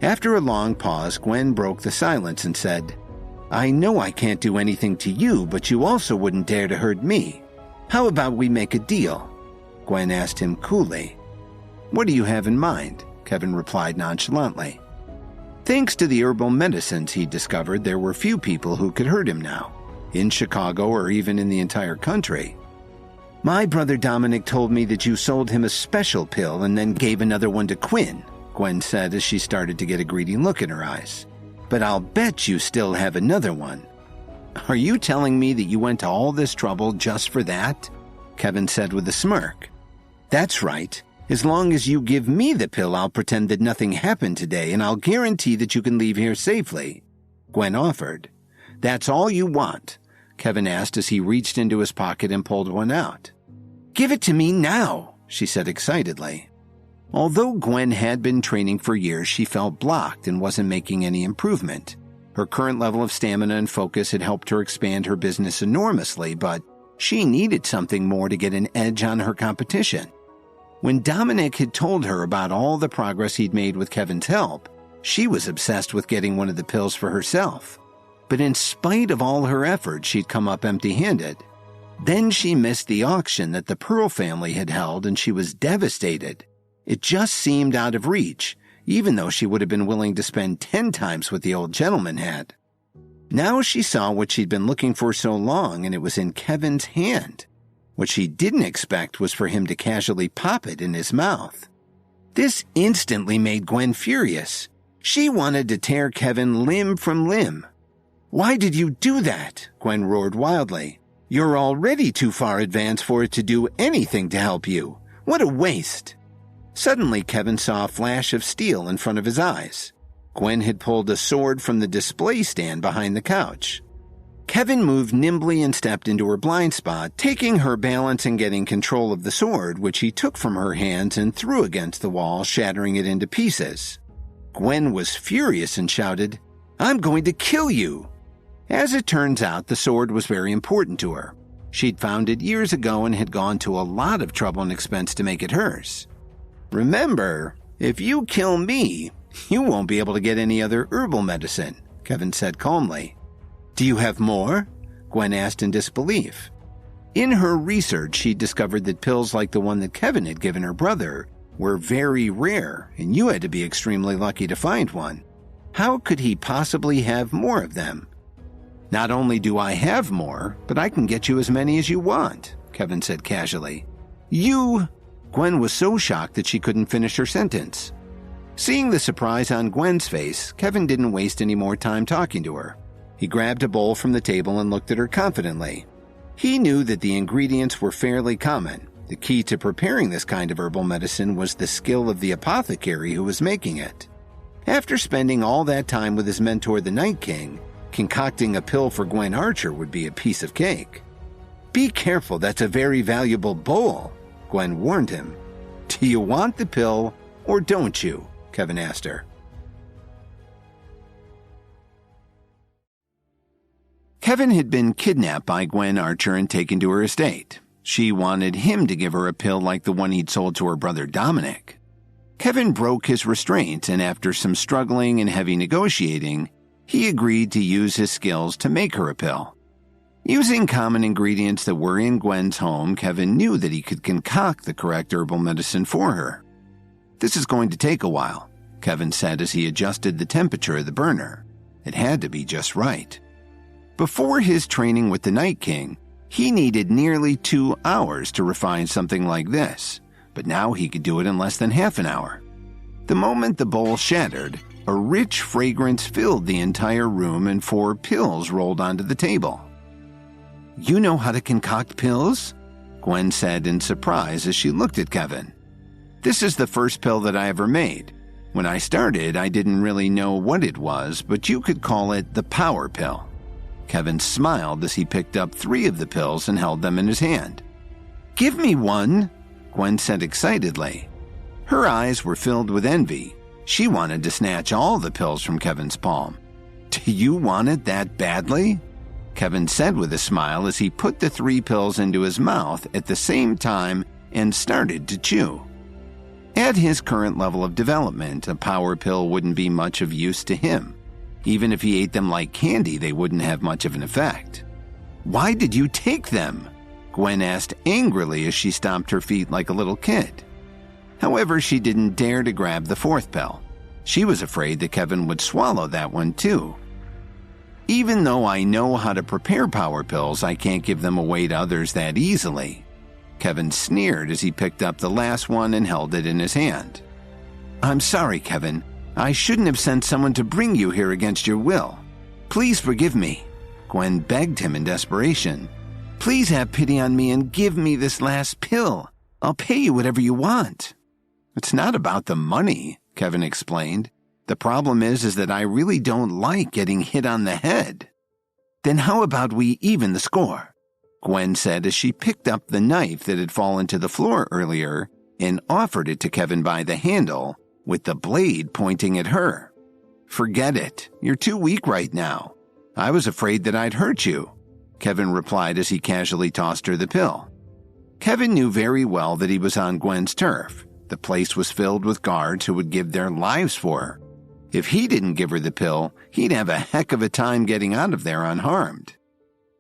After a long pause, Gwen broke the silence and said, I know I can't do anything to you, but you also wouldn't dare to hurt me. How about we make a deal? Gwen asked him coolly. What do you have in mind? Kevin replied nonchalantly. Thanks to the herbal medicines he discovered, there were few people who could hurt him now, in Chicago or even in the entire country. My brother Dominic told me that you sold him a special pill and then gave another one to Quinn, Gwen said as she started to get a greedy look in her eyes. But I'll bet you still have another one. Are you telling me that you went to all this trouble just for that? Kevin said with a smirk. That's right. As long as you give me the pill, I'll pretend that nothing happened today, and I'll guarantee that you can leave here safely, Gwen offered. That's all you want? Kevin asked as he reached into his pocket and pulled one out. Give it to me now, she said excitedly. Although Gwen had been training for years, she felt blocked and wasn't making any improvement. Her current level of stamina and focus had helped her expand her business enormously, but she needed something more to get an edge on her competition. When Dominic had told her about all the progress he'd made with Kevin's help, she was obsessed with getting one of the pills for herself. But in spite of all her efforts, she'd come up empty-handed. Then she missed the auction that the Pearl family had held, and she was devastated. It just seemed out of reach, even though she would have been willing to spend 10 times what the old gentleman had. Now she saw what she'd been looking for so long, and it was in Kevin's hand. What she didn't expect was for him to casually pop it in his mouth. This instantly made Gwen furious. She wanted to tear Kevin limb from limb. Why did you do that? Gwen roared wildly. You're already too far advanced for it to do anything to help you. What a waste. Suddenly, Kevin saw a flash of steel in front of his eyes. Gwen had pulled a sword from the display stand behind the couch. Kevin moved nimbly and stepped into her blind spot, taking her balance and getting control of the sword, which he took from her hands and threw against the wall, shattering it into pieces. Gwen was furious and shouted, "I'm going to kill you!" As it turns out, the sword was very important to her. She'd found it years ago and had gone to a lot of trouble and expense to make it hers. "Remember, if you kill me, you won't be able to get any other herbal medicine," Kevin said calmly. "Do you have more?" Gwen asked in disbelief. In her research, she discovered that pills like the one that Kevin had given her brother were very rare, and you had to be extremely lucky to find one. How could he possibly have more of them? "Not only do I have more, but I can get you as many as you want," Kevin said casually. "You—" Gwen was so shocked that she couldn't finish her sentence. Seeing the surprise on Gwen's face, Kevin didn't waste any more time talking to her. He grabbed a bowl from the table and looked at her confidently. He knew that the ingredients were fairly common. The key to preparing this kind of herbal medicine was the skill of the apothecary who was making it. After spending all that time with his mentor, the Night King, concocting a pill for Gwen Archer would be a piece of cake. "Be careful, that's a very valuable bowl," Gwen warned him. "Do you want the pill or don't you?" Kevin asked her. Kevin had been kidnapped by Gwen Archer and taken to her estate. She wanted him to give her a pill like the one he'd sold to her brother Dominic. Kevin broke his restraint, and after some struggling and heavy negotiating, he agreed to use his skills to make her a pill. Using common ingredients that were in Gwen's home, Kevin knew that he could concoct the correct herbal medicine for her. "This is going to take a while," Kevin said as he adjusted the temperature of the burner. It had to be just right. Before his training with the Night King, he needed nearly 2 hours to refine something like this, but now he could do it in less than half an hour. The moment the bowl shattered, a rich fragrance filled the entire room and 4 pills rolled onto the table. "You know how to concoct pills?" Gwen said in surprise as she looked at Kevin. "This is the first pill that I ever made. When I started, I didn't really know what it was, but you could call it the power pill." Kevin smiled as he picked up 3 of the pills and held them in his hand. "Give me one," Gwen said excitedly. Her eyes were filled with envy. She wanted to snatch all the pills from Kevin's palm. "Do you want it that badly?" Kevin said with a smile as he put the 3 pills into his mouth at the same time and started to chew. At his current level of development, a power pill wouldn't be much of use to him. Even if he ate them like candy, they wouldn't have much of an effect. "Why did you take them?" Gwen asked angrily as she stomped her feet like a little kid. However, she didn't dare to grab the 4th pill. She was afraid that Kevin would swallow that one too. "Even though I know how to prepare power pills, I can't give them away to others that easily." Kevin sneered as he picked up the last one and held it in his hand. "I'm sorry, Kevin. I shouldn't have sent someone to bring you here against your will. Please forgive me," Gwen begged him in desperation. "Please have pity on me and give me this last pill. I'll pay you whatever you want." "It's not about the money," Kevin explained. "The problem is that I really don't like getting hit on the head." "Then how about we even the score?" Gwen said as she picked up the knife that had fallen to the floor earlier and offered it to Kevin by the handle, with the blade pointing at her. "Forget it. You're too weak right now. I was afraid that I'd hurt you," Kevin replied as he casually tossed her the pill. Kevin knew very well that he was on Gwen's turf. The place was filled with guards who would give their lives for her. If he didn't give her the pill, he'd have a heck of a time getting out of there unharmed.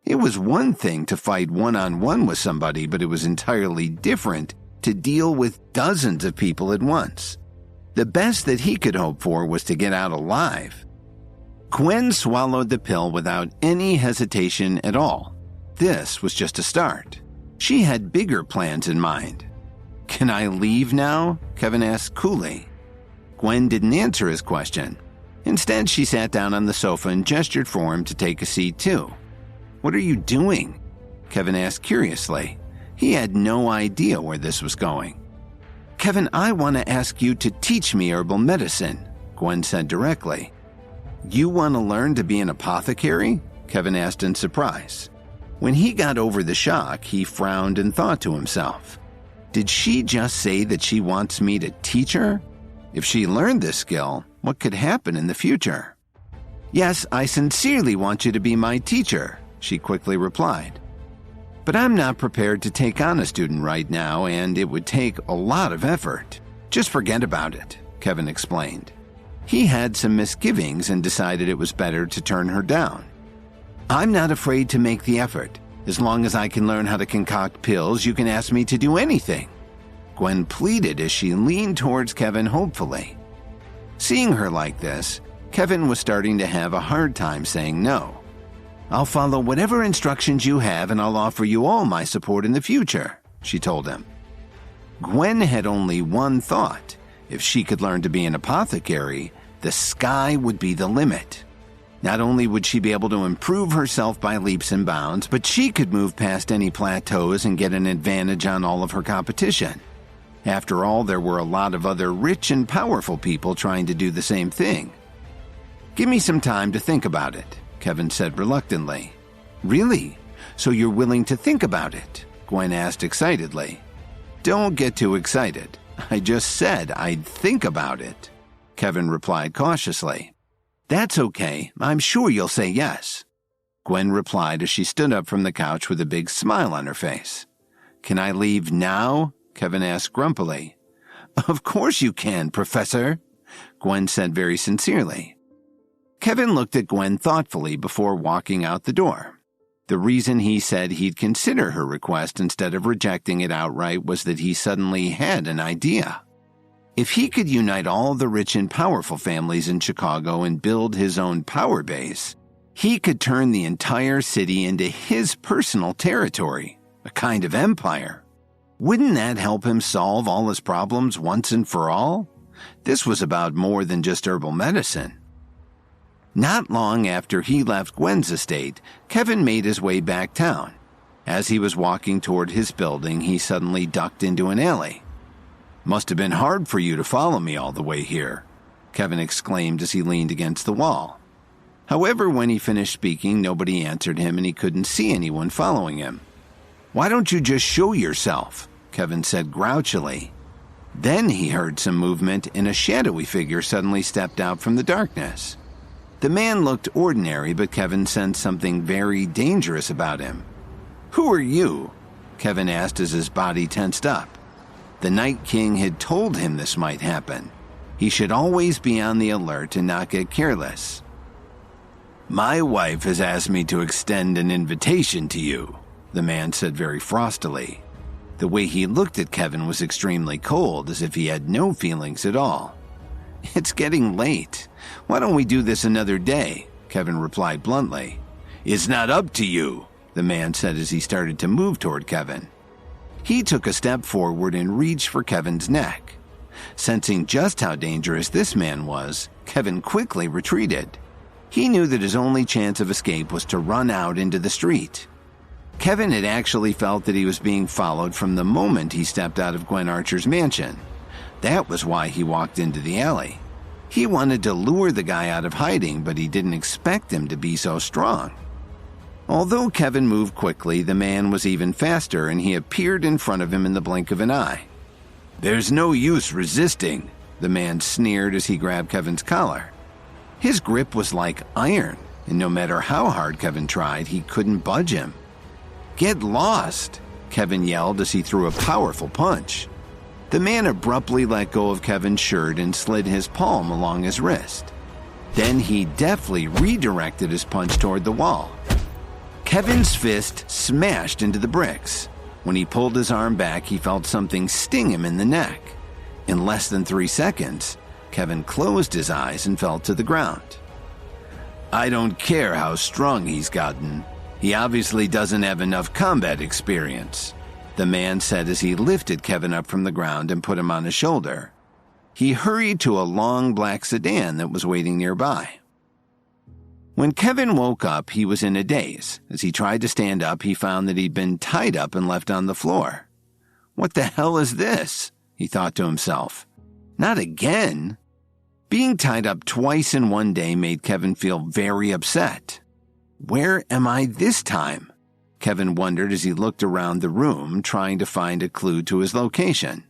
It was one thing to fight one-on-one with somebody, but it was entirely different to deal with dozens of people at once. The best that he could hope for was to get out alive. Gwen swallowed the pill without any hesitation at all. This was just a start. She had bigger plans in mind. "Can I leave now?" Kevin asked coolly. Gwen didn't answer his question. Instead, she sat down on the sofa and gestured for him to take a seat too. "What are you doing?" Kevin asked curiously. He had no idea where this was going. Kevin, I want to ask you to teach me herbal medicine, Gwen said directly. You want to learn to be an apothecary? Kevin asked in surprise. When he got over the shock, he frowned and thought to himself, did she just say that she wants me to teach her? If she learned this skill, what could happen in the future? Yes, I sincerely want you to be my teacher, she quickly replied. But I'm not prepared to take on a student right now, and it would take a lot of effort. Just forget about it, Kevin explained. He had some misgivings and decided it was better to turn her down. I'm not afraid to make the effort. As long as I can learn how to concoct pills, you can ask me to do anything. Gwen pleaded as she leaned towards Kevin hopefully. Seeing her like this, Kevin was starting to have a hard time saying no. I'll follow whatever instructions you have and I'll offer you all my support in the future, she told him. Gwen had only one thought. If she could learn to be an apothecary, the sky would be the limit. Not only would she be able to improve herself by leaps and bounds, but she could move past any plateaus and get an advantage on all of her competition. After all, there were a lot of other rich and powerful people trying to do the same thing. Give me some time to think about it, Kevin said reluctantly. Really? So you're willing to think about it? Gwen asked excitedly. Don't get too excited. I just said I'd think about it, Kevin replied cautiously. That's okay. I'm sure you'll say yes, Gwen replied as she stood up from the couch with a big smile on her face. Can I leave now? Kevin asked grumpily. Of course you can, Professor, Gwen said very sincerely. Kevin looked at Gwen thoughtfully before walking out the door. The reason he said he'd consider her request instead of rejecting it outright was that he suddenly had an idea. If he could unite all the rich and powerful families in Chicago and build his own power base, he could turn the entire city into his personal territory, a kind of empire. Wouldn't that help him solve all his problems once and for all? This was about more than just herbal medicine. Not long after he left Gwen's estate, Kevin made his way back town. As he was walking toward his building, he suddenly ducked into an alley. Must have been hard for you to follow me all the way here, Kevin exclaimed as he leaned against the wall. However, when he finished speaking, nobody answered him and he couldn't see anyone following him. Why don't you just show yourself? Kevin said grouchily. Then he heard some movement and a shadowy figure suddenly stepped out from the darkness. The man looked ordinary, but Kevin sensed something very dangerous about him. Who are you? Kevin asked as his body tensed up. The Night King had told him this might happen. He should always be on the alert and not get careless. My wife has asked me to extend an invitation to you, the man said very frostily. The way he looked at Kevin was extremely cold, as if he had no feelings at all. It's getting late. Why don't we do this another day? Kevin replied bluntly. It's not up to you, the man said as he started to move toward Kevin. He took a step forward and reached for Kevin's neck. Sensing just how dangerous this man was, Kevin quickly retreated. He knew that his only chance of escape was to run out into the street. Kevin had actually felt that he was being followed from the moment he stepped out of Gwen Archer's mansion. That was why he walked into the alley. He wanted to lure the guy out of hiding, but he didn't expect him to be so strong. Although Kevin moved quickly, the man was even faster, and he appeared in front of him in the blink of an eye. There's no use resisting, the man sneered as he grabbed Kevin's collar. His grip was like iron, and no matter how hard Kevin tried, he couldn't budge him. Get lost, Kevin yelled as he threw a powerful punch. The man abruptly let go of Kevin's shirt and slid his palm along his wrist. Then he deftly redirected his punch toward the wall. Kevin's fist smashed into the bricks. When he pulled his arm back, he felt something sting him in the neck. In less than 3 seconds, Kevin closed his eyes and fell to the ground. I don't care how strong he's gotten. He obviously doesn't have enough combat experience, the man said as he lifted Kevin up from the ground and put him on his shoulder. He hurried to a long black sedan that was waiting nearby. When Kevin woke up, he was in a daze. As he tried to stand up, he found that he'd been tied up and left on the floor. What the hell is this? he thought to himself. Not again. Being tied up twice in one day made Kevin feel very upset. Where am I this time? Kevin wondered as he looked around the room, trying to find a clue to his location.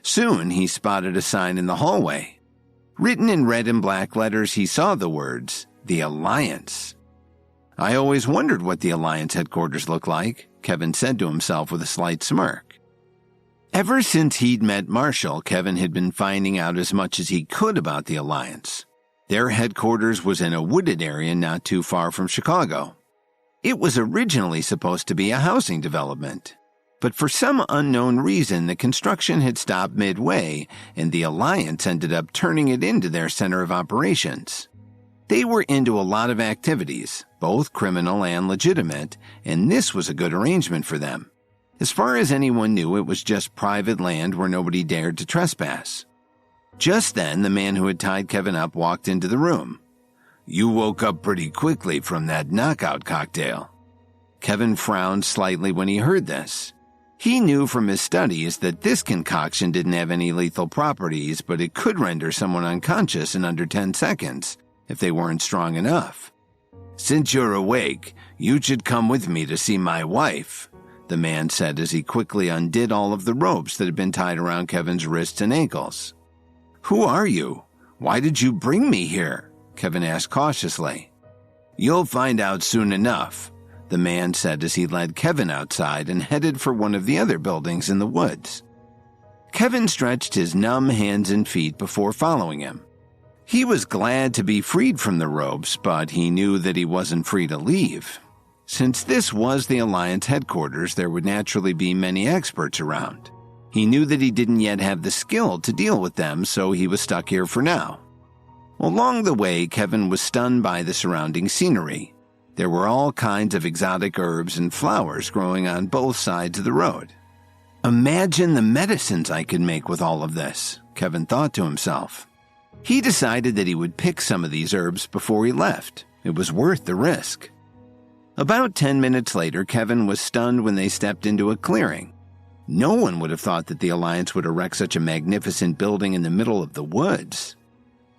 Soon he spotted a sign in the hallway. Written in red and black letters, he saw the words, "The Alliance." I always wondered what the Alliance headquarters looked like, Kevin said to himself with a slight smirk. Ever since he'd met Marshall, Kevin had been finding out as much as he could about the Alliance. Their headquarters was in a wooded area not too far from Chicago. It was originally supposed to be a housing development, but for some unknown reason, the construction had stopped midway, and the Alliance ended up turning it into their center of operations. They were into a lot of activities, both criminal and legitimate, and this was a good arrangement for them. As far as anyone knew, it was just private land where nobody dared to trespass. Just then, the man who had tied Kevin up walked into the room. "You woke up pretty quickly from that knockout cocktail." Kevin frowned slightly when he heard this. He knew from his studies that this concoction didn't have any lethal properties, but it could render someone unconscious in under 10 seconds if they weren't strong enough. "Since you're awake, you should come with me to see my wife," the man said as he quickly undid all of the ropes that had been tied around Kevin's wrists and ankles. "Who are you? Why did you bring me here?" Kevin asked cautiously. "You'll find out soon enough," the man said as he led Kevin outside and headed for one of the other buildings in the woods. Kevin stretched his numb hands and feet before following him. He was glad to be freed from the ropes, but he knew that he wasn't free to leave. Since this was the Alliance headquarters, there would naturally be many experts around. He knew that he didn't yet have the skill to deal with them, so he was stuck here for now. Along the way, Kevin was stunned by the surrounding scenery. There were all kinds of exotic herbs and flowers growing on both sides of the road. Imagine the medicines I could make with all of this, Kevin thought to himself. He decided that he would pick some of these herbs before he left. It was worth the risk. About 10 minutes later, Kevin was stunned when they stepped into a clearing. No one would have thought that the Alliance would erect such a magnificent building in the middle of the woods.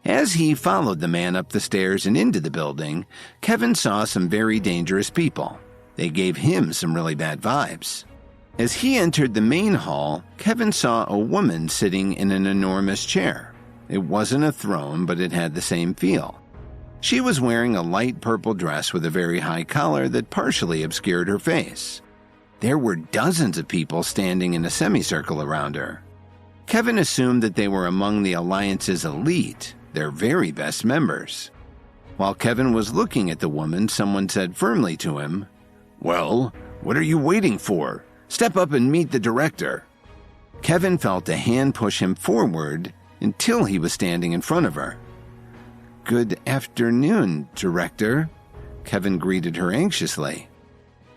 As he followed the man up the stairs and into the building, Kevin saw some very dangerous people. They gave him some really bad vibes. As he entered the main hall, Kevin saw a woman sitting in an enormous chair. It wasn't a throne, but it had the same feel. She was wearing a light purple dress with a very high collar that partially obscured her face. There were dozens of people standing in a semicircle around her. Kevin assumed that they were among the Alliance's elite, their very best members. While Kevin was looking at the woman, someone said firmly to him, "Well, what are you waiting for? Step up and meet the director." Kevin felt a hand push him forward until he was standing in front of her. "Good afternoon, Director," Kevin greeted her anxiously.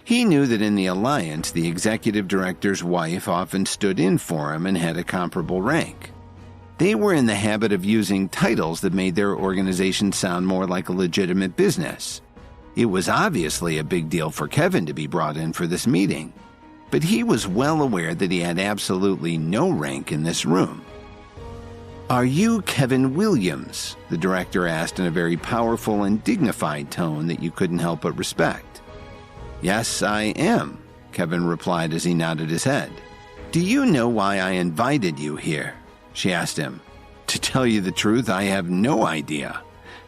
He knew that in the Alliance, the executive director's wife often stood in for him and had a comparable rank. They were in the habit of using titles that made their organization sound more like a legitimate business. It was obviously a big deal for Kevin to be brought in for this meeting, but he was well aware that he had absolutely no rank in this room. "Are you Kevin Williams?" the director asked in a very powerful and dignified tone that you couldn't help but respect. "Yes, I am," Kevin replied as he nodded his head. "Do you know why I invited you here?" she asked him. "To tell you the truth, I have no idea,"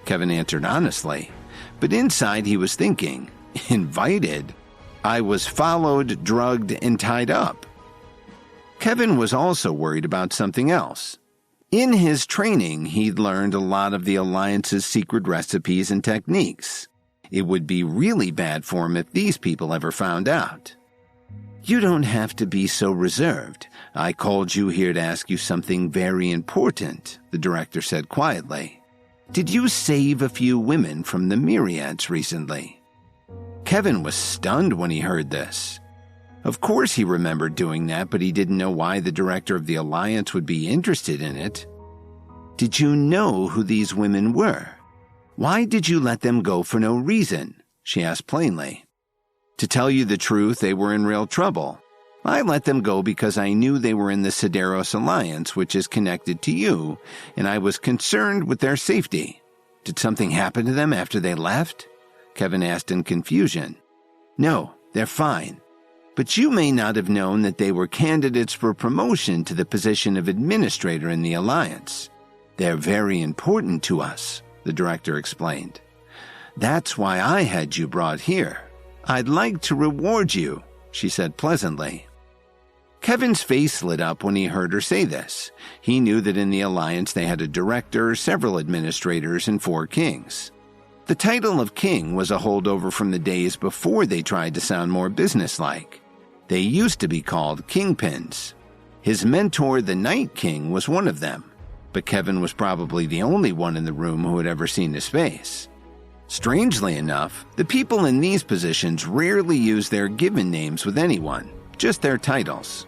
Kevin answered honestly. But inside he was thinking, invited? I was followed, drugged, and tied up. Kevin was also worried about something else. In his training, he'd learned a lot of the Alliance's secret recipes and techniques. It would be really bad for him if these people ever found out. "You don't have to be so reserved. I called you here to ask you something very important," the director said quietly. "Did you save a few women from the myriads recently?" Kevin was stunned when he heard this. Of course he remembered doing that, but he didn't know why the director of the Alliance would be interested in it. "Did you know who these women were? Why did you let them go for no reason?" she asked plainly. "To tell you the truth, they were in real trouble. I let them go because I knew they were in the Sideros Alliance, which is connected to you, and I was concerned with their safety. Did something happen to them after they left? Kevin asked in confusion. No, they're fine. But you may not have known that they were candidates for promotion to the position of administrator in the Alliance. They're very important to us, the director explained. That's why I had you brought here. I'd like to reward you, she said pleasantly. Kevin's face lit up when he heard her say this. He knew that in the Alliance they had a director, several administrators, and 4 kings. The title of king was a holdover from the days before they tried to sound more businesslike. They used to be called kingpins. His mentor, the Night King, was one of them, but Kevin was probably the only one in the room who had ever seen his face. Strangely enough, the people in these positions rarely use their given names with anyone, just their titles.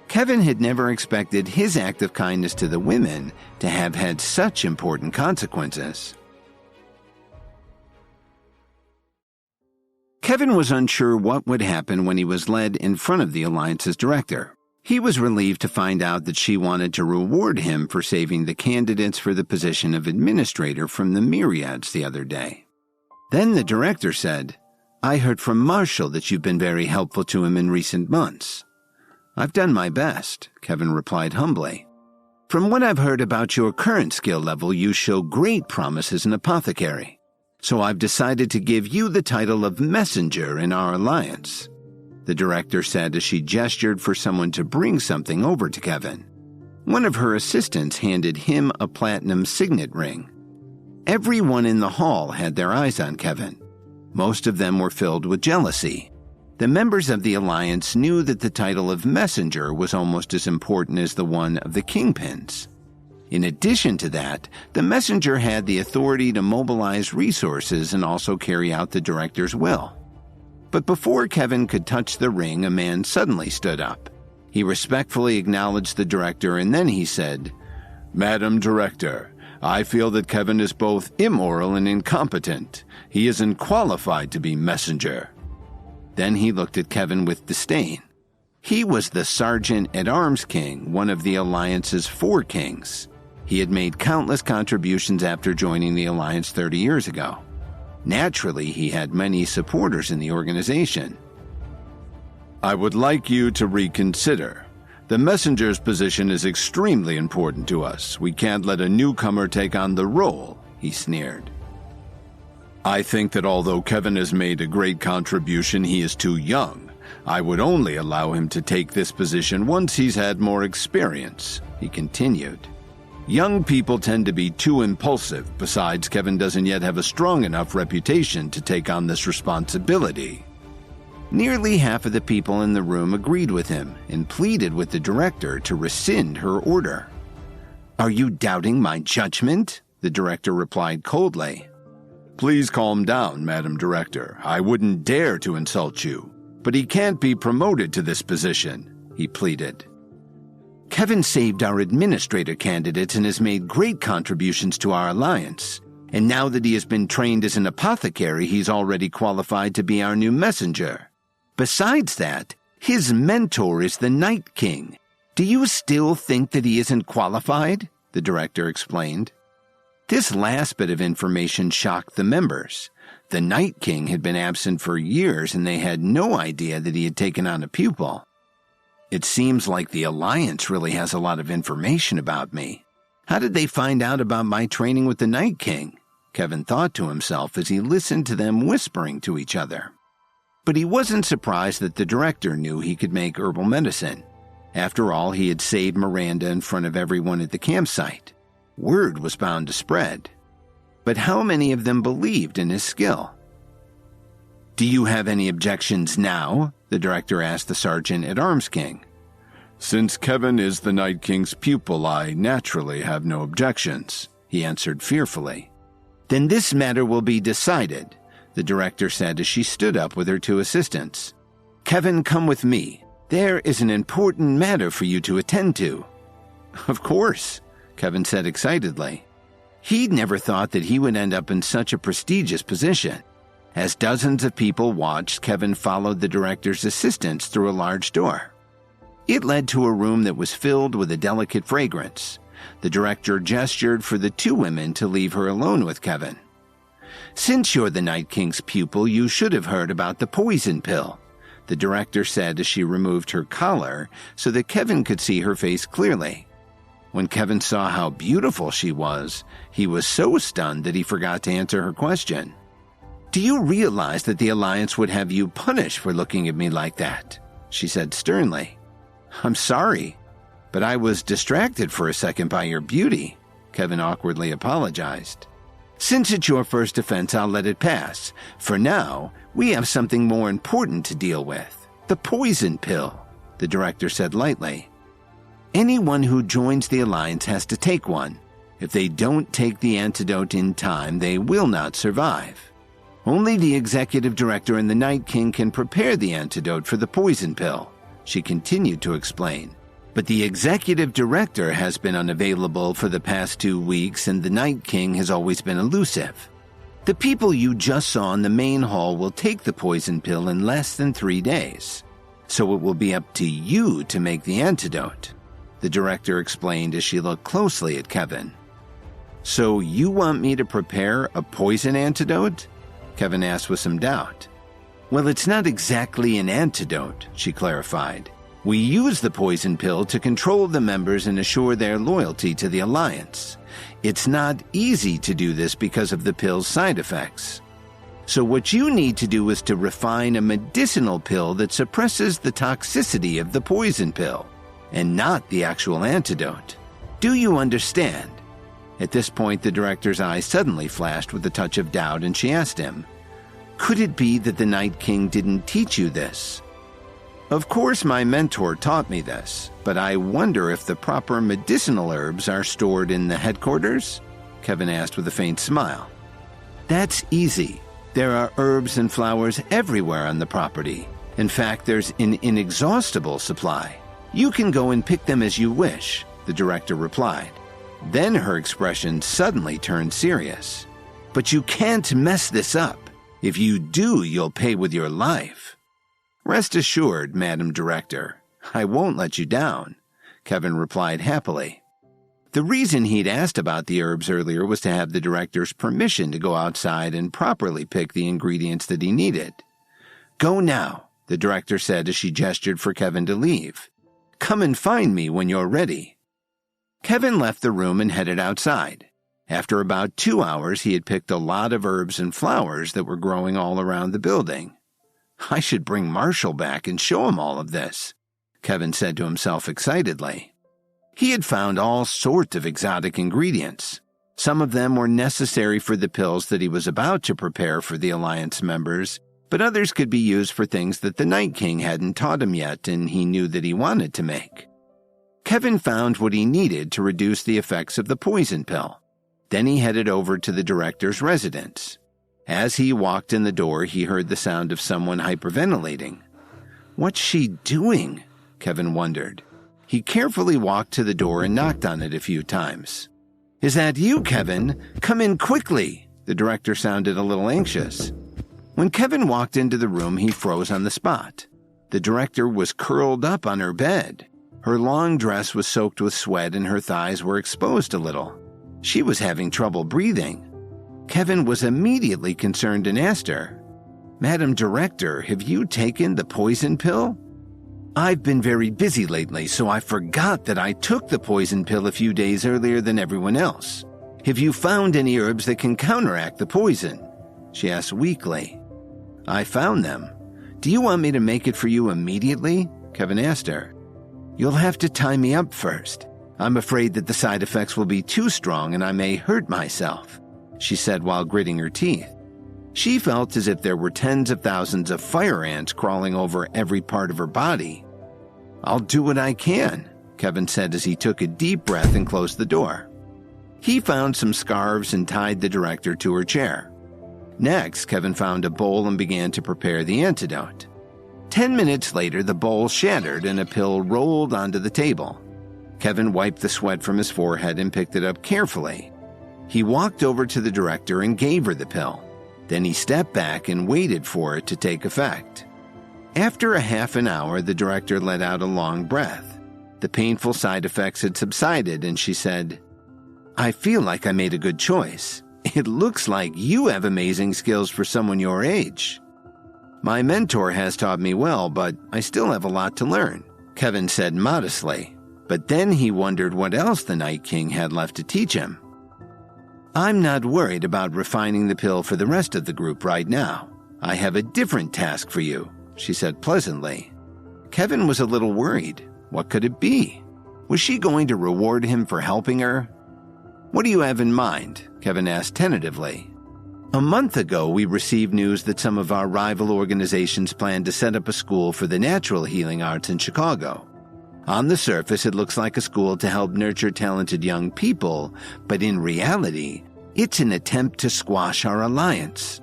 Kevin had never expected his act of kindness to the women to have had such important consequences. Kevin was unsure what would happen when he was led in front of the Alliance's director. He was relieved to find out that she wanted to reward him for saving the candidates for the position of administrator from the myriads the other day. Then the director said, I heard from Marshall that you've been very helpful to him in recent months. I've done my best, Kevin replied humbly. From what I've heard about your current skill level, you show great promise as an apothecary. So I've decided to give you the title of messenger in our alliance, the director said as she gestured for someone to bring something over to Kevin. One of her assistants handed him a platinum signet ring. Everyone in the hall had their eyes on Kevin. Most of them were filled with jealousy. The members of the Alliance knew that the title of messenger was almost as important as the one of the kingpins. In addition to that, the messenger had the authority to mobilize resources and also carry out the director's will. But before Kevin could touch the ring, a man suddenly stood up. He respectfully acknowledged the director and then he said, Madam Director, I feel that Kevin is both immoral and incompetent. He isn't qualified to be messenger. Then he looked at Kevin with disdain. He was the Sergeant-at-Arms King, one of the Alliance's 4 kings. He had made countless contributions after joining the Alliance 30 years ago. Naturally, he had many supporters in the organization. I would like you to reconsider. The messenger's position is extremely important to us. We can't let a newcomer take on the role, he sneered. I think that although Kevin has made a great contribution, he is too young. I would only allow him to take this position once he's had more experience, he continued. Young people tend to be too impulsive. Besides, Kevin doesn't yet have a strong enough reputation to take on this responsibility. Nearly half of the people in the room agreed with him and pleaded with the director to rescind her order. Are you doubting my judgment? The director replied coldly. Please calm down, Madam Director. I wouldn't dare to insult you. But he can't be promoted to this position, he pleaded. Kevin saved our administrator candidates and has made great contributions to our alliance. And now that he has been trained as an apothecary, he's already qualified to be our new messenger. Besides that, his mentor is the Night King. Do you still think that he isn't qualified? The director explained. This last bit of information shocked the members. The Night King had been absent for years and they had no idea that he had taken on a pupil. It seems like the Alliance really has a lot of information about me. How did they find out about my training with the Night King? Kevin thought to himself as he listened to them whispering to each other. But he wasn't surprised that the director knew he could make herbal medicine. After all, he had saved Miranda in front of everyone at the campsite. Word was bound to spread. But how many of them believed in his skill? Do you have any objections now? The director asked the Sergeant-at-Arms King. Since Kevin is the Night King's pupil, I naturally have no objections, he answered fearfully. Then this matter will be decided, the director said as she stood up with her 2 assistants. Kevin, come with me. There is an important matter for you to attend to. Of course, Kevin said excitedly. He'd never thought that he would end up in such a prestigious position. As dozens of people watched, Kevin followed the director's assistants through a large door. It led to a room that was filled with a delicate fragrance. The director gestured for the two women to leave her alone with Kevin. "Since you're the Night King's pupil, you should have heard about the poison pill," the director said as she removed her collar so that Kevin could see her face clearly. When Kevin saw how beautiful she was, he was so stunned that he forgot to answer her question. "Do you realize that the Alliance would have you punished for looking at me like that?" she said sternly. "I'm sorry, but I was distracted for a second by your beauty," Kevin awkwardly apologized. "Since it's your first offense, I'll let it pass. For now, we have something more important to deal with. The poison pill," the director said lightly. "Anyone who joins the Alliance has to take one. If they don't take the antidote in time, they will not survive. Only the executive director and the Night King can prepare the antidote for the poison pill," she continued to explain. "But the executive director has been unavailable for the past 2 weeks, and the Night King has always been elusive. The people you just saw in the main hall will take the poison pill in less than 3 days. So it will be up to you to make the antidote," the director explained as she looked closely at Kevin. "So you want me to prepare a poison antidote?" Kevin asked with some doubt. "Well, it's not exactly an antidote," she clarified. "We use the poison pill to control the members and assure their loyalty to the Alliance. It's not easy to do this because of the pill's side effects. So what you need to do is to refine a medicinal pill that suppresses the toxicity of the poison pill, and not the actual antidote. Do you understand?" At this point, the director's eyes suddenly flashed with a touch of doubt, and she asked him, "Could it be that the Night King didn't teach you this?" "Of course my mentor taught me this, but I wonder if the proper medicinal herbs are stored in the headquarters?" Kevin asked with a faint smile. "That's easy. There are herbs and flowers everywhere on the property. In fact, there's an inexhaustible supply. You can go and pick them as you wish," the director replied. Then her expression suddenly turned serious. "But you can't mess this up. If you do, you'll pay with your life." "Rest assured, Madam Director, I won't let you down," Kevin replied happily. The reason he'd asked about the herbs earlier was to have the director's permission to go outside and properly pick the ingredients that he needed. "Go now," the director said as she gestured for Kevin to leave. "Come and find me when you're ready." Kevin left the room and headed outside. After about 2 hours, he had picked a lot of herbs and flowers that were growing all around the building. "I should bring Marshall back and show him all of this," Kevin said to himself excitedly. He had found all sorts of exotic ingredients. Some of them were necessary for the pills that he was about to prepare for the Alliance members, but others could be used for things that the Night King hadn't taught him yet and he knew that he wanted to make. Kevin found what he needed to reduce the effects of the poison pill. Then he headed over to the director's residence. As he walked in the door, he heard the sound of someone hyperventilating. "What's she doing?" Kevin wondered. He carefully walked to the door and knocked on it a few times. "Is that you, Kevin? Come in quickly," the director sounded a little anxious. When Kevin walked into the room, he froze on the spot. The director was curled up on her bed. Her long dress was soaked with sweat and her thighs were exposed a little. She was having trouble breathing. Kevin was immediately concerned and asked her, "Madam Director, have you taken the poison pill?" "I've been very busy lately, so I forgot that I took the poison pill a few days earlier than everyone else. Have you found any herbs that can counteract the poison?" she asked weakly. "I found them. Do you want me to make it for you immediately?" Kevin asked her. "You'll have to tie me up first. I'm afraid that the side effects will be too strong and I may hurt myself," she said while gritting her teeth. She felt as if there were tens of thousands of fire ants crawling over every part of her body. "I'll do what I can," Kevin said as he took a deep breath and closed the door. He found some scarves and tied the director to her chair. Next, Kevin found a bowl and began to prepare the antidote. 10 minutes later, the bowl shattered and a pill rolled onto the table. Kevin wiped the sweat from his forehead and picked it up carefully. He walked over to the director and gave her the pill. Then he stepped back and waited for it to take effect. After a half an hour, the director let out a long breath. The painful side effects had subsided, and she said, "I feel like I made a good choice. It looks like you have amazing skills for someone your age." "My mentor has taught me well, but I still have a lot to learn," Kevin said modestly. But then he wondered what else the Night King had left to teach him. "I'm not worried about refining the pill for the rest of the group right now. I have a different task for you," she said pleasantly. Kevin was a little worried. What could it be? Was she going to reward him for helping her? "What do you have in mind?" Kevin asked tentatively. "A month ago, we received news that some of our rival organizations plan to set up a school for the natural healing arts in Chicago. On the surface, it looks like a school to help nurture talented young people, but in reality, it's an attempt to squash our alliance."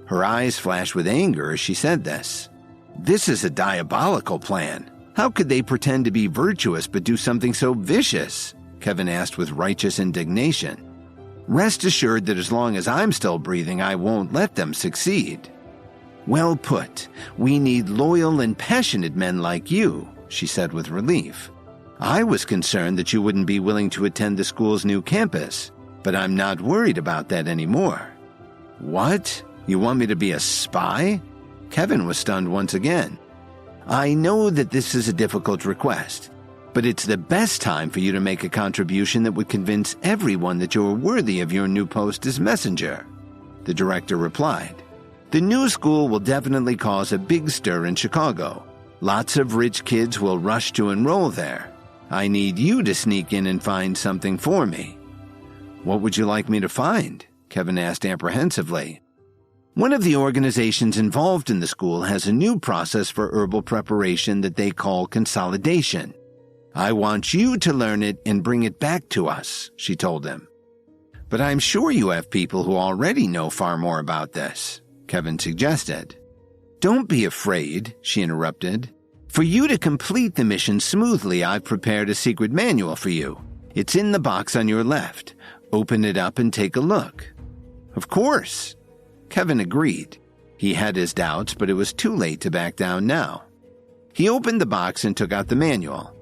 Her eyes flashed with anger as she said this. "This is a diabolical plan. How could they pretend to be virtuous but do something so vicious?" Kevin asked with righteous indignation. "Rest assured that as long as I'm still breathing, I won't let them succeed." "Well put. We need loyal and passionate men like you," she said with relief. "I was concerned that you wouldn't be willing to attend the school's new campus, but I'm not worried about that anymore." "What? You want me to be a spy?" Kevin was stunned once again. "I know that this is a difficult request, but it's the best time for you to make a contribution that would convince everyone that you're worthy of your new post as messenger," the director replied. "The new school will definitely cause a big stir in Chicago. Lots of rich kids will rush to enroll there. I need you to sneak in and find something for me." "What would you like me to find?" Kevin asked apprehensively. "One of the organizations involved in the school has a new process for herbal preparation that they call consolidation. I want you to learn it and bring it back to us," she told him. "But I'm sure you have people who already know far more about this," Kevin suggested. "Don't be afraid," she interrupted. "For you to complete the mission smoothly, I've prepared a secret manual for you. It's in the box on your left. Open it up and take a look." "Of course." Kevin agreed. He had his doubts, but it was too late to back down now. He opened the box and took out the manual.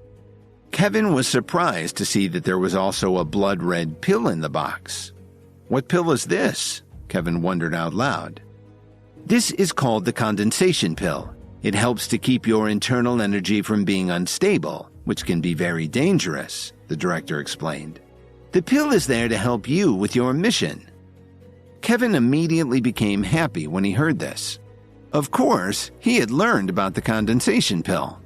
Kevin was surprised to see that there was also a blood-red pill in the box. "What pill is this?" Kevin wondered out loud. "This is called the condensation pill. It helps to keep your internal energy from being unstable, which can be very dangerous," the director explained. "The pill is there to help you with your mission." Kevin immediately became happy when he heard this. Of course, he had learned about the condensation pill.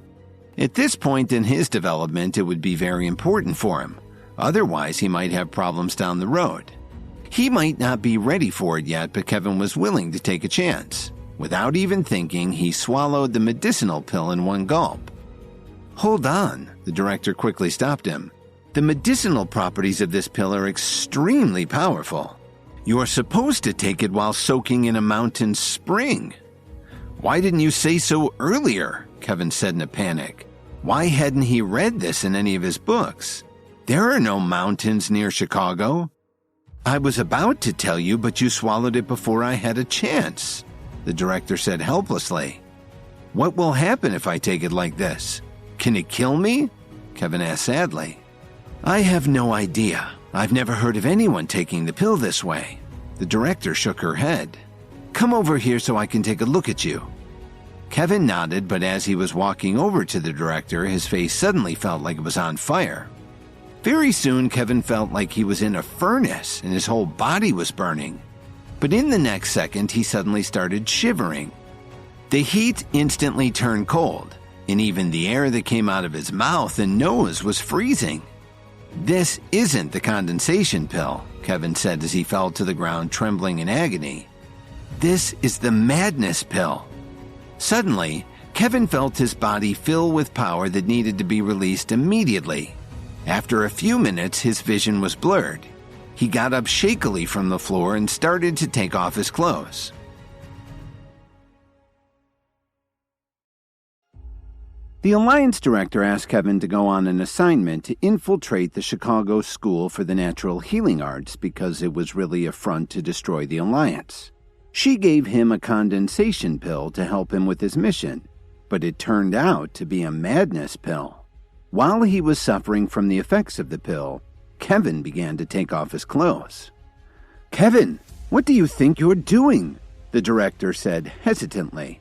At this point in his development, it would be very important for him. Otherwise, he might have problems down the road. He might not be ready for it yet, but Kevin was willing to take a chance. Without even thinking, he swallowed the medicinal pill in one gulp. "Hold on," the director quickly stopped him. "The medicinal properties of this pill are extremely powerful. You are supposed to take it while soaking in a mountain spring." "Why didn't you say so earlier?" Kevin said in a panic. Why hadn't he read this in any of his books? There are no mountains near Chicago. "I was about to tell you, but you swallowed it before I had a chance," the director said helplessly. "What will happen if I take it like this? Can it kill me?" Kevin asked sadly. "I have no idea. I've never heard of anyone taking the pill this way." The director shook her head. "Come over here so I can take a look at you." Kevin nodded, but as he was walking over to the director, his face suddenly felt like it was on fire. Very soon, Kevin felt like he was in a furnace and his whole body was burning. But in the next second, he suddenly started shivering. The heat instantly turned cold, and even the air that came out of his mouth and nose was freezing. "This isn't the condensation pill," Kevin said as he fell to the ground trembling in agony. "This is the madness pill." Suddenly, Kevin felt his body fill with power that needed to be released immediately. After a few minutes, his vision was blurred. He got up shakily from the floor and started to take off his clothes. The Alliance director asked Kevin to go on an assignment to infiltrate the Chicago School for the Natural Healing Arts because it was really a front to destroy the Alliance. She gave him a condensation pill to help him with his mission, but it turned out to be a madness pill. While he was suffering from the effects of the pill, Kevin began to take off his clothes. "Kevin, what do you think you're doing?" the director said hesitantly.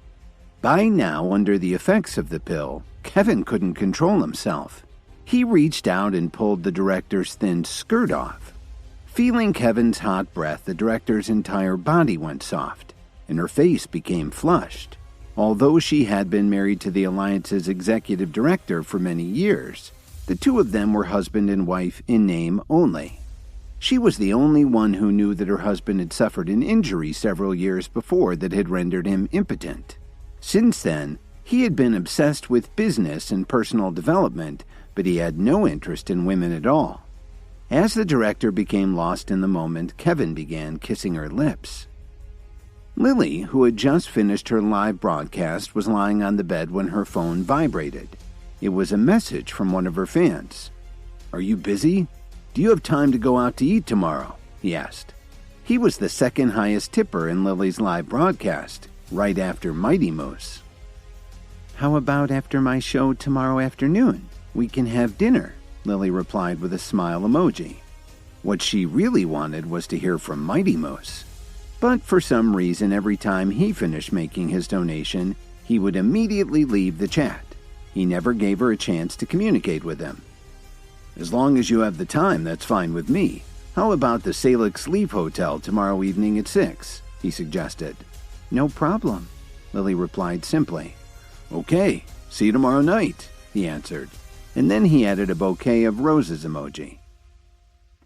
By now, under the effects of the pill, Kevin couldn't control himself. He reached out and pulled the director's thin skirt off. Feeling Kevin's hot breath, the director's entire body went soft, and her face became flushed. Although she had been married to the Alliance's executive director for many years, the two of them were husband and wife in name only. She was the only one who knew that her husband had suffered an injury several years before that had rendered him impotent. Since then, he had been obsessed with business and personal development, but he had no interest in women at all. As the director became lost in the moment, Kevin began kissing her lips. Lily, who had just finished her live broadcast, was lying on the bed when her phone vibrated. It was a message from one of her fans. "Are you busy? Do you have time to go out to eat tomorrow?" he asked. He was the second highest tipper in Lily's live broadcast, right after Mighty Moose. "How about after my show tomorrow afternoon? We can have dinner," Lily replied with a smile emoji. What she really wanted was to hear from Mighty Moose. But for some reason, every time he finished making his donation, he would immediately leave the chat. He never gave her a chance to communicate with him. "As long as you have the time, that's fine with me. How about the Salix Leaf Hotel tomorrow evening at 6? He suggested. "No problem," Lily replied simply. "Okay, see you tomorrow night," he answered. And then he added a bouquet of roses emoji.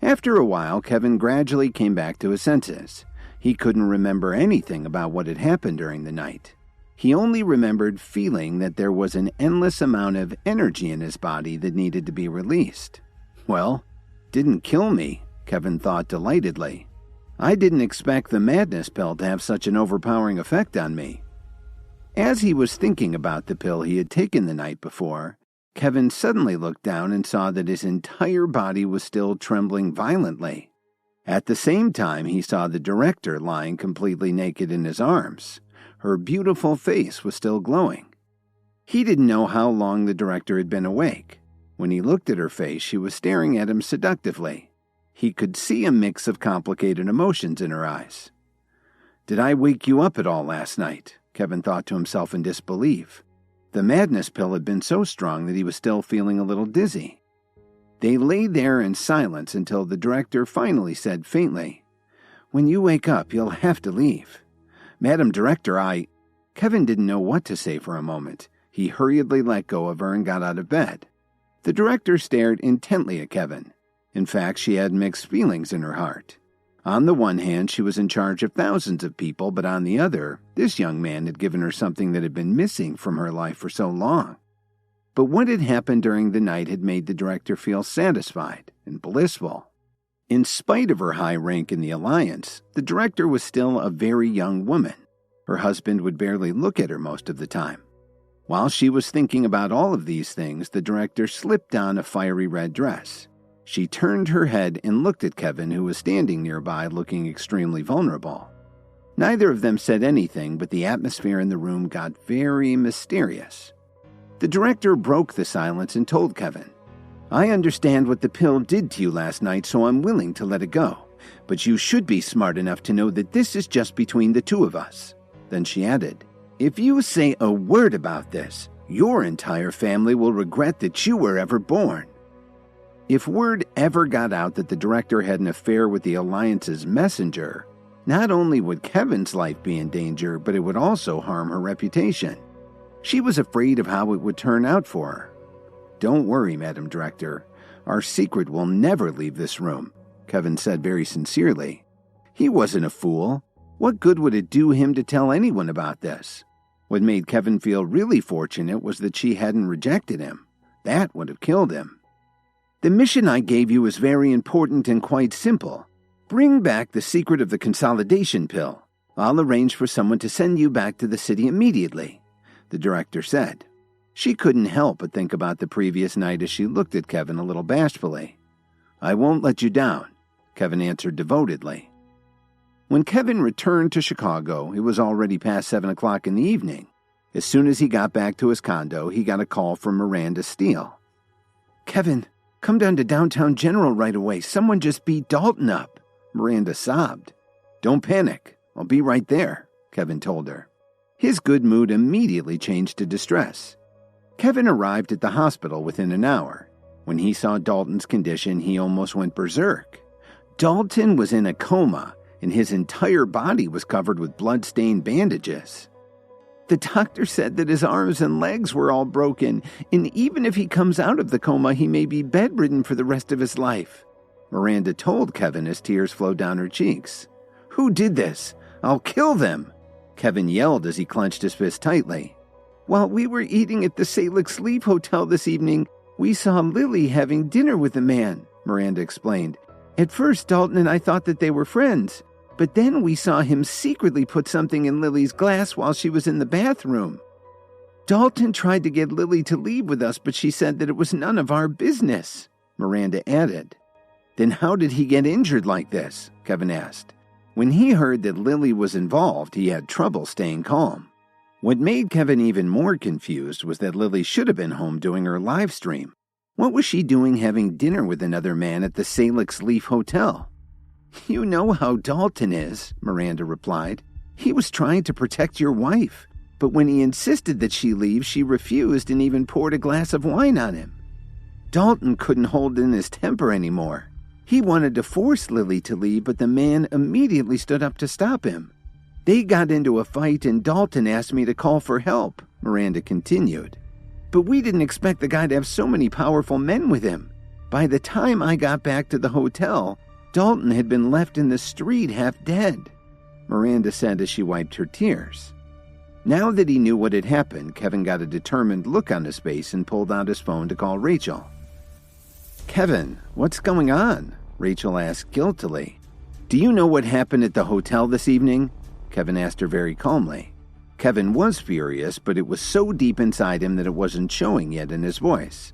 After a while, Kevin gradually came back to his senses. He couldn't remember anything about what had happened during the night. He only remembered feeling that there was an endless amount of energy in his body that needed to be released. Well, didn't kill me, Kevin thought delightedly. I didn't expect the madness pill to have such an overpowering effect on me. As he was thinking about the pill he had taken the night before, Kevin suddenly looked down and saw that his entire body was still trembling violently. At the same time, he saw the director lying completely naked in his arms. Her beautiful face was still glowing. He didn't know how long the director had been awake. When he looked at her face, she was staring at him seductively. He could see a mix of complicated emotions in her eyes. "Did I wake you up at all last night?" Kevin thought to himself in disbelief. The madness pill had been so strong that he was still feeling a little dizzy. They lay there in silence until the director finally said faintly, "When you wake up, you'll have to leave." "Madam Director, Kevin didn't know what to say for a moment. He hurriedly let go of her and got out of bed. The director stared intently at Kevin. In fact, she had mixed feelings in her heart. On the one hand, she was in charge of thousands of people, but on the other, this young man had given her something that had been missing from her life for so long. But what had happened during the night had made the director feel satisfied and blissful. In spite of her high rank in the Alliance, the director was still a very young woman. Her husband would barely look at her most of the time. While she was thinking about all of these things, the director slipped on a fiery red dress. She turned her head and looked at Kevin, who was standing nearby looking extremely vulnerable. Neither of them said anything, but the atmosphere in the room got very mysterious. The director broke the silence and told Kevin, "I understand what the pill did to you last night, so I'm willing to let it go. But you should be smart enough to know that this is just between the two of us." Then she added, "If you say a word about this, your entire family will regret that you were ever born." If word ever got out that the director had an affair with the Alliance's messenger, not only would Kevin's life be in danger, but it would also harm her reputation. She was afraid of how it would turn out for her. "Don't worry, Madam Director. Our secret will never leave this room," Kevin said very sincerely. He wasn't a fool. What good would it do him to tell anyone about this? What made Kevin feel really fortunate was that she hadn't rejected him. That would have killed him. "The mission I gave you is very important and quite simple. Bring back the secret of the consolidation pill. I'll arrange for someone to send you back to the city immediately," the director said. She couldn't help but think about the previous night as she looked at Kevin a little bashfully. "I won't let you down," Kevin answered devotedly. When Kevin returned to Chicago, it was already past 7 o'clock in the evening. As soon as he got back to his condo, he got a call from Miranda Steele. "Kevin, come down to downtown General right away. Someone just beat Dalton up," Miranda sobbed. "Don't panic. I'll be right there," Kevin told her. His good mood immediately changed to distress. Kevin arrived at the hospital within an hour. When he saw Dalton's condition, he almost went berserk. Dalton was in a coma, and his entire body was covered with blood-stained bandages. "The doctor said that his arms and legs were all broken, and even if he comes out of the coma, he may be bedridden for the rest of his life," Miranda told Kevin as tears flowed down her cheeks. "Who did this? I'll kill them," Kevin yelled as he clenched his fist tightly. "While we were eating at the Salix Leaf Hotel this evening, we saw Lily having dinner with a man," Miranda explained. "At first, Dalton and I thought that they were friends, but then we saw him secretly put something in Lily's glass while she was in the bathroom. Dalton tried to get Lily to leave with us, but she said that it was none of our business," Miranda added. "Then how did he get injured like this?" Kevin asked. When he heard that Lily was involved, he had trouble staying calm. What made Kevin even more confused was that Lily should have been home doing her live stream. What was she doing having dinner with another man at the Salix Leaf Hotel? "You know how Dalton is," Miranda replied. "He was trying to protect your wife, but when he insisted that she leave, she refused and even poured a glass of wine on him. Dalton couldn't hold in his temper anymore. He wanted to force Lily to leave, but the man immediately stood up to stop him. They got into a fight and Dalton asked me to call for help," Miranda continued. "But we didn't expect the guy to have so many powerful men with him. By the time I got back to the hotel, Dalton had been left in the street half dead," Miranda said as she wiped her tears. Now that he knew what had happened, Kevin got a determined look on his face and pulled out his phone to call Rachel. "Kevin, what's going on?" Rachel asked guiltily. "Do you know what happened at the hotel this evening?" Kevin asked her very calmly. Kevin was furious, but it was so deep inside him that it wasn't showing yet in his voice.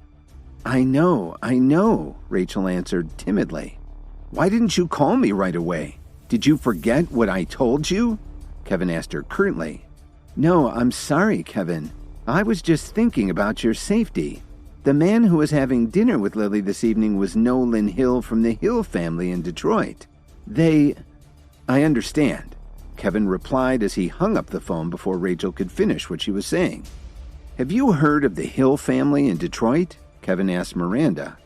I know, Rachel answered timidly. "Why didn't you call me right away? Did you forget what I told you?" Kevin asked her curtly. "No, I'm sorry, Kevin. I was just thinking about your safety. The man who was having dinner with Lily this evening was Nolan Hill from the Hill family in Detroit. I understand," Kevin replied as he hung up the phone before Rachel could finish what she was saying. "Have you heard of the Hill family in Detroit?" Kevin asked Miranda.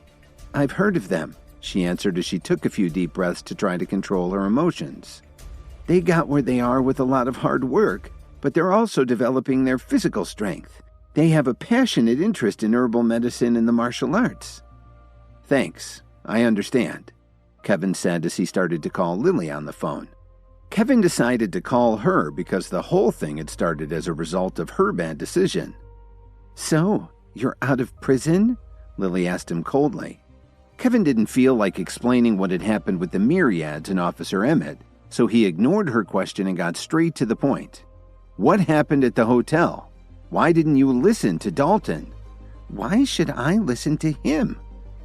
"I've heard of them," she answered as she took a few deep breaths to try to control her emotions. "They got where they are with a lot of hard work, but they're also developing their physical strength. They have a passionate interest in herbal medicine and the martial arts." "Thanks, I understand," Kevin said as he started to call Lily on the phone. Kevin decided to call her because the whole thing had started as a result of her bad decision. "So, you're out of prison?" Lily asked him coldly. Kevin didn't feel like explaining what had happened with the Myriads and Officer Emmett, so he ignored her question and got straight to the point. "What happened at the hotel? Why didn't you listen to Dalton?" "Why should I listen to him?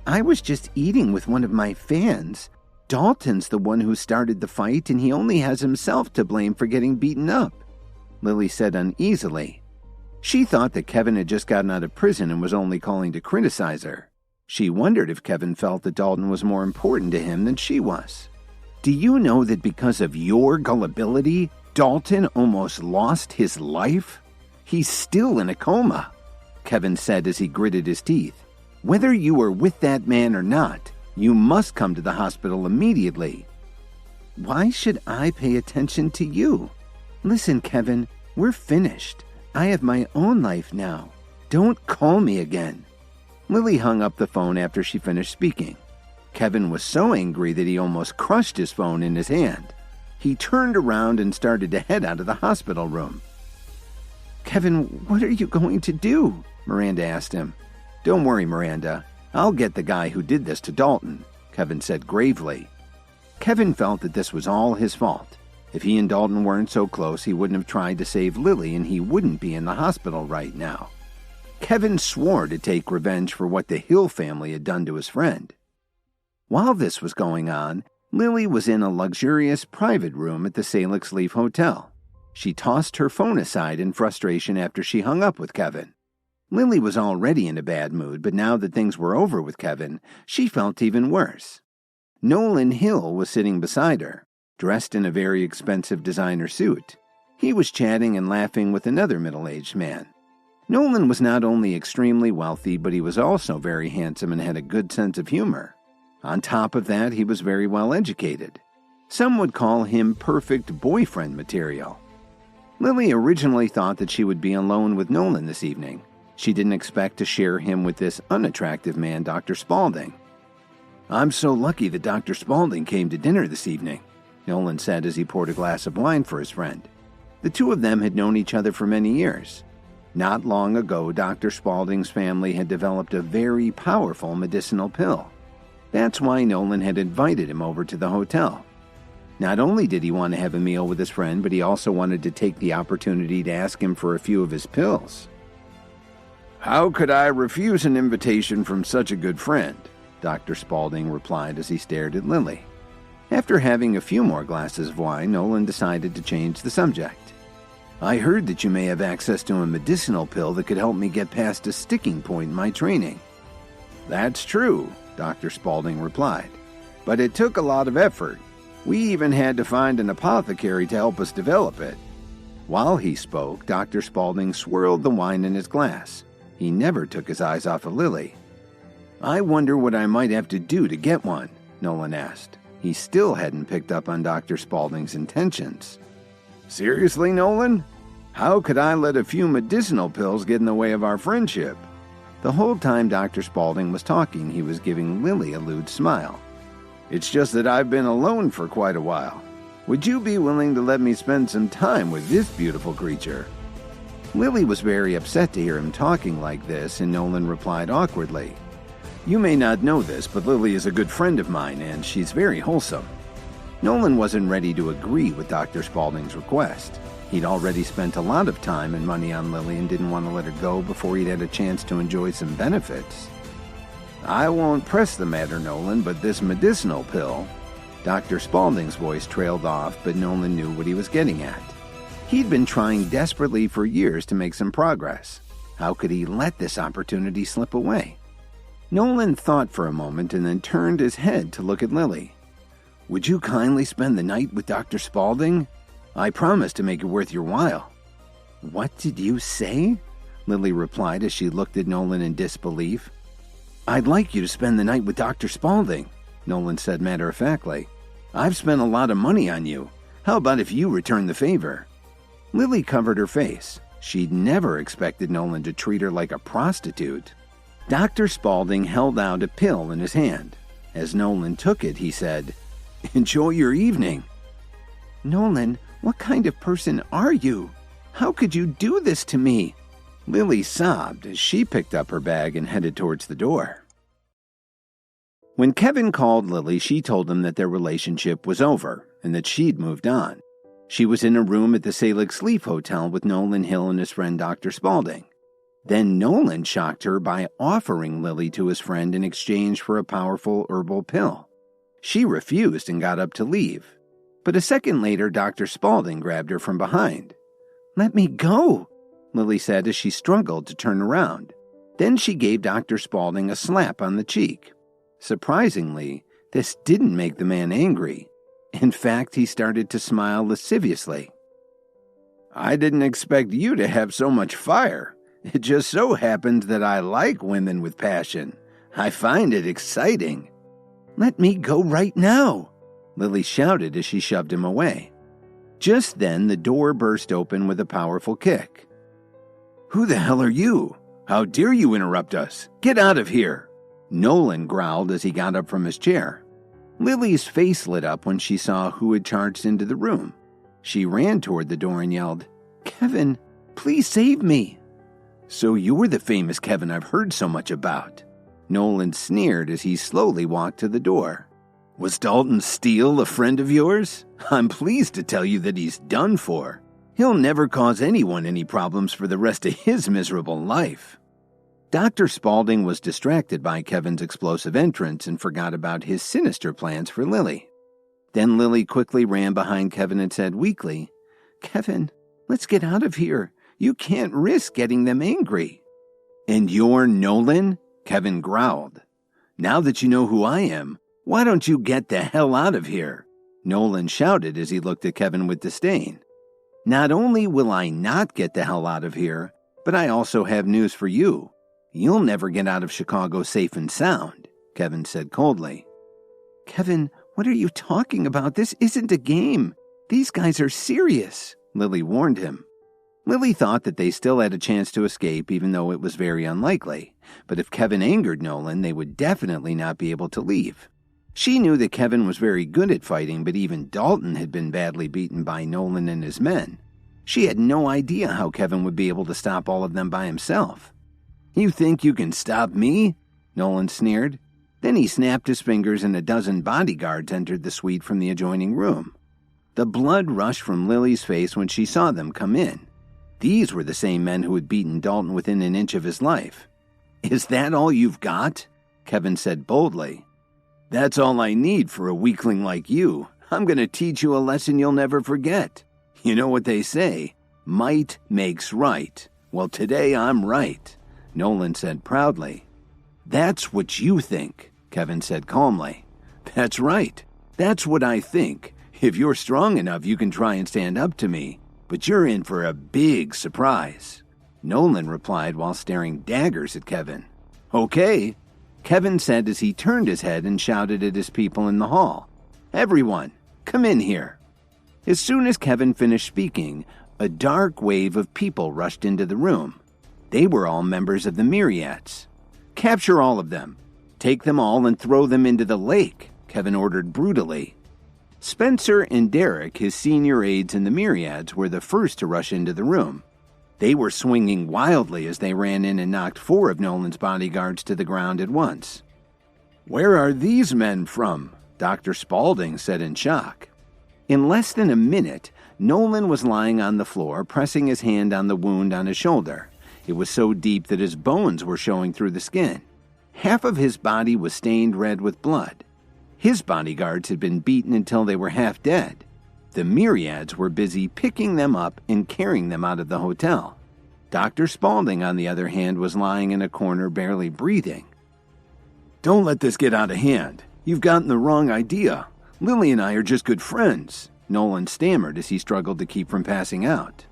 I was just eating with one of my fans. Dalton's the one who started the fight, and he only has himself to blame for getting beaten up," Lily said uneasily. She thought that Kevin had just gotten out of prison and was only calling to criticize her. She wondered if Kevin felt that Dalton was more important to him than she was. "Do you know that because of your gullibility, Dalton almost lost his life? He's still in a coma," Kevin said as he gritted his teeth. "Whether you are with that man or not, you must come to the hospital immediately." "Why should I pay attention to you? Listen, Kevin, we're finished. I have my own life now. Don't call me again." Lily hung up the phone after she finished speaking. Kevin was so angry that he almost crushed his phone in his hand. He turned around and started to head out of the hospital room. "Kevin, what are you going to do?" Miranda asked him. "Don't worry, Miranda. I'll get the guy who did this to Dalton," Kevin said gravely. Kevin felt that this was all his fault. If he and Dalton weren't so close, he wouldn't have tried to save Lily and he wouldn't be in the hospital right now. Kevin swore to take revenge for what the Hill family had done to his friend. While this was going on, Lily was in a luxurious private room at the Salix Leaf Hotel. She tossed her phone aside in frustration after she hung up with Kevin. Lily was already in a bad mood, but now that things were over with Kevin, she felt even worse. Nolan Hill was sitting beside her, dressed in a very expensive designer suit. He was chatting and laughing with another middle-aged man. Nolan was not only extremely wealthy, but he was also very handsome and had a good sense of humor. On top of that, he was very well educated. Some would call him perfect boyfriend material. Lily originally thought that she would be alone with Nolan this evening. She didn't expect to share him with this unattractive man, Dr. Spaulding. "I'm so lucky that Dr. Spaulding came to dinner this evening," Nolan said as he poured a glass of wine for his friend. The two of them had known each other for many years. Not long ago, Dr. Spaulding's family had developed a very powerful medicinal pill. That's why Nolan had invited him over to the hotel. Not only did he want to have a meal with his friend, but he also wanted to take the opportunity to ask him for a few of his pills. "How could I refuse an invitation from such a good friend?" Dr. Spaulding replied as he stared at Lily. After having a few more glasses of wine, Nolan decided to change the subject. "I heard that you may have access to a medicinal pill that could help me get past a sticking point in my training." "That's true," Dr. Spaulding replied, "but it took a lot of effort. We even had to find an apothecary to help us develop it." While he spoke, Dr. Spaulding swirled the wine in his glass. He never took his eyes off of Lily. "I wonder what I might have to do to get one," Nolan asked. He still hadn't picked up on Dr. Spaulding's intentions. "Seriously, Nolan? How could I let a few medicinal pills get in the way of our friendship?" The whole time Dr. Spaulding was talking, he was giving Lily a lewd smile. "It's just that I've been alone for quite a while. Would you be willing to let me spend some time with this beautiful creature?" Lily was very upset to hear him talking like this, and Nolan replied awkwardly, "You may not know this, but Lily is a good friend of mine, and she's very wholesome." Nolan wasn't ready to agree with Dr. Spaulding's request. He'd already spent a lot of time and money on Lily and didn't want to let her go before he'd had a chance to enjoy some benefits. "I won't press the matter, Nolan, but this medicinal pill..." Dr. Spaulding's voice trailed off, but Nolan knew what he was getting at. He'd been trying desperately for years to make some progress. How could he let this opportunity slip away? Nolan thought for a moment and then turned his head to look at Lily. "Would you kindly spend the night with Dr. Spaulding? I promise to make it worth your while." "What did you say?" Lily replied as she looked at Nolan in disbelief. "I'd like you to spend the night with Dr. Spaulding," Nolan said matter-of-factly. "I've spent a lot of money on you. How about if you return the favor?" Lily covered her face. She'd never expected Nolan to treat her like a prostitute. Dr. Spaulding held out a pill in his hand. As Nolan took it, he said, "Enjoy your evening." "Nolan, what kind of person are you? How could you do this to me?" Lily sobbed as she picked up her bag and headed towards the door. When Kevin called Lily, she told him that their relationship was over and that she'd moved on. She was in a room at the Salix Leaf Hotel with Nolan Hill and his friend Dr. Spaulding. Then Nolan shocked her by offering Lily to his friend in exchange for a powerful herbal pill. She refused and got up to leave. But a second later, Dr. Spaulding grabbed her from behind. "Let me go," Lily said as she struggled to turn around. Then she gave Dr. Spaulding a slap on the cheek. Surprisingly, this didn't make the man angry. In fact, he started to smile lasciviously. "I didn't expect you to have so much fire. It just so happens that I like women with passion. I find it exciting." "Let me go right now," Lily shouted as she shoved him away. Just then, the door burst open with a powerful kick. "Who the hell are you? How dare you interrupt us? Get out of here!" Nolan growled as he got up from his chair. Lily's face lit up when she saw who had charged into the room. She ran toward the door and yelled, "Kevin, please save me." "So you're the famous Kevin I've heard so much about." Nolan sneered as he slowly walked to the door. "Was Dalton Steele a friend of yours? I'm pleased to tell you that he's done for. He'll never cause anyone any problems for the rest of his miserable life." Dr. Spaulding was distracted by Kevin's explosive entrance and forgot about his sinister plans for Lily. Then Lily quickly ran behind Kevin and said weakly, "Kevin, Let's get out of here. You can't risk getting them angry." "And you're Nolan?" Kevin growled. "Now that you know who I am, why don't you get the hell out of here?" Nolan shouted as he looked at Kevin with disdain. "Not only will I not get the hell out of here, but I also have news for you. You'll never get out of Chicago safe and sound," Kevin said coldly. "Kevin, what are you talking about? This isn't a game. These guys are serious," Lily warned him. Lily thought that they still had a chance to escape, even though it was very unlikely. But if Kevin angered Nolan, they would definitely not be able to leave. She knew that Kevin was very good at fighting, but even Dalton had been badly beaten by Nolan and his men. She had no idea how Kevin would be able to stop all of them by himself. "You think you can stop me?" Nolan sneered. Then he snapped his fingers and a dozen bodyguards entered the suite from the adjoining room. The blood rushed from Lily's face when she saw them come in. These were the same men who had beaten Dalton within an inch of his life. "Is that all you've got?" Kevin said boldly. "That's all I need for a weakling like you. I'm going to teach you a lesson you'll never forget. You know what they say, might makes right. Well, today I'm right," Nolan said proudly. "That's what you think," Kevin said calmly. "That's right. That's what I think. If you're strong enough, you can try and stand up to me. But you're in for a big surprise," Nolan replied while staring daggers at Kevin. "Okay," Kevin said as he turned his head and shouted at his people in the hall. "Everyone, come in here." As soon as Kevin finished speaking, a dark wave of people rushed into the room. They were all members of the Myriads. "Capture all of them. Take them all and throw them into the lake," Kevin ordered brutally. Spencer and Derek, his senior aides in the Myriads, were the first to rush into the room. They were swinging wildly as they ran in and knocked 4 of Nolan's bodyguards to the ground at once. "Where are these men from?" Dr. Spaulding said in shock. In less than a minute, Nolan was lying on the floor, pressing his hand on the wound on his shoulder. It was so deep that his bones were showing through the skin. Half of his body was stained red with blood. His bodyguards had been beaten until they were half dead. The Myriads were busy picking them up and carrying them out of the hotel. Dr. Spaulding, on the other hand, was lying in a corner barely breathing. "Don't let this get out of hand. You've gotten the wrong idea. Lily and I are just good friends," Nolan stammered as he struggled to keep from passing out.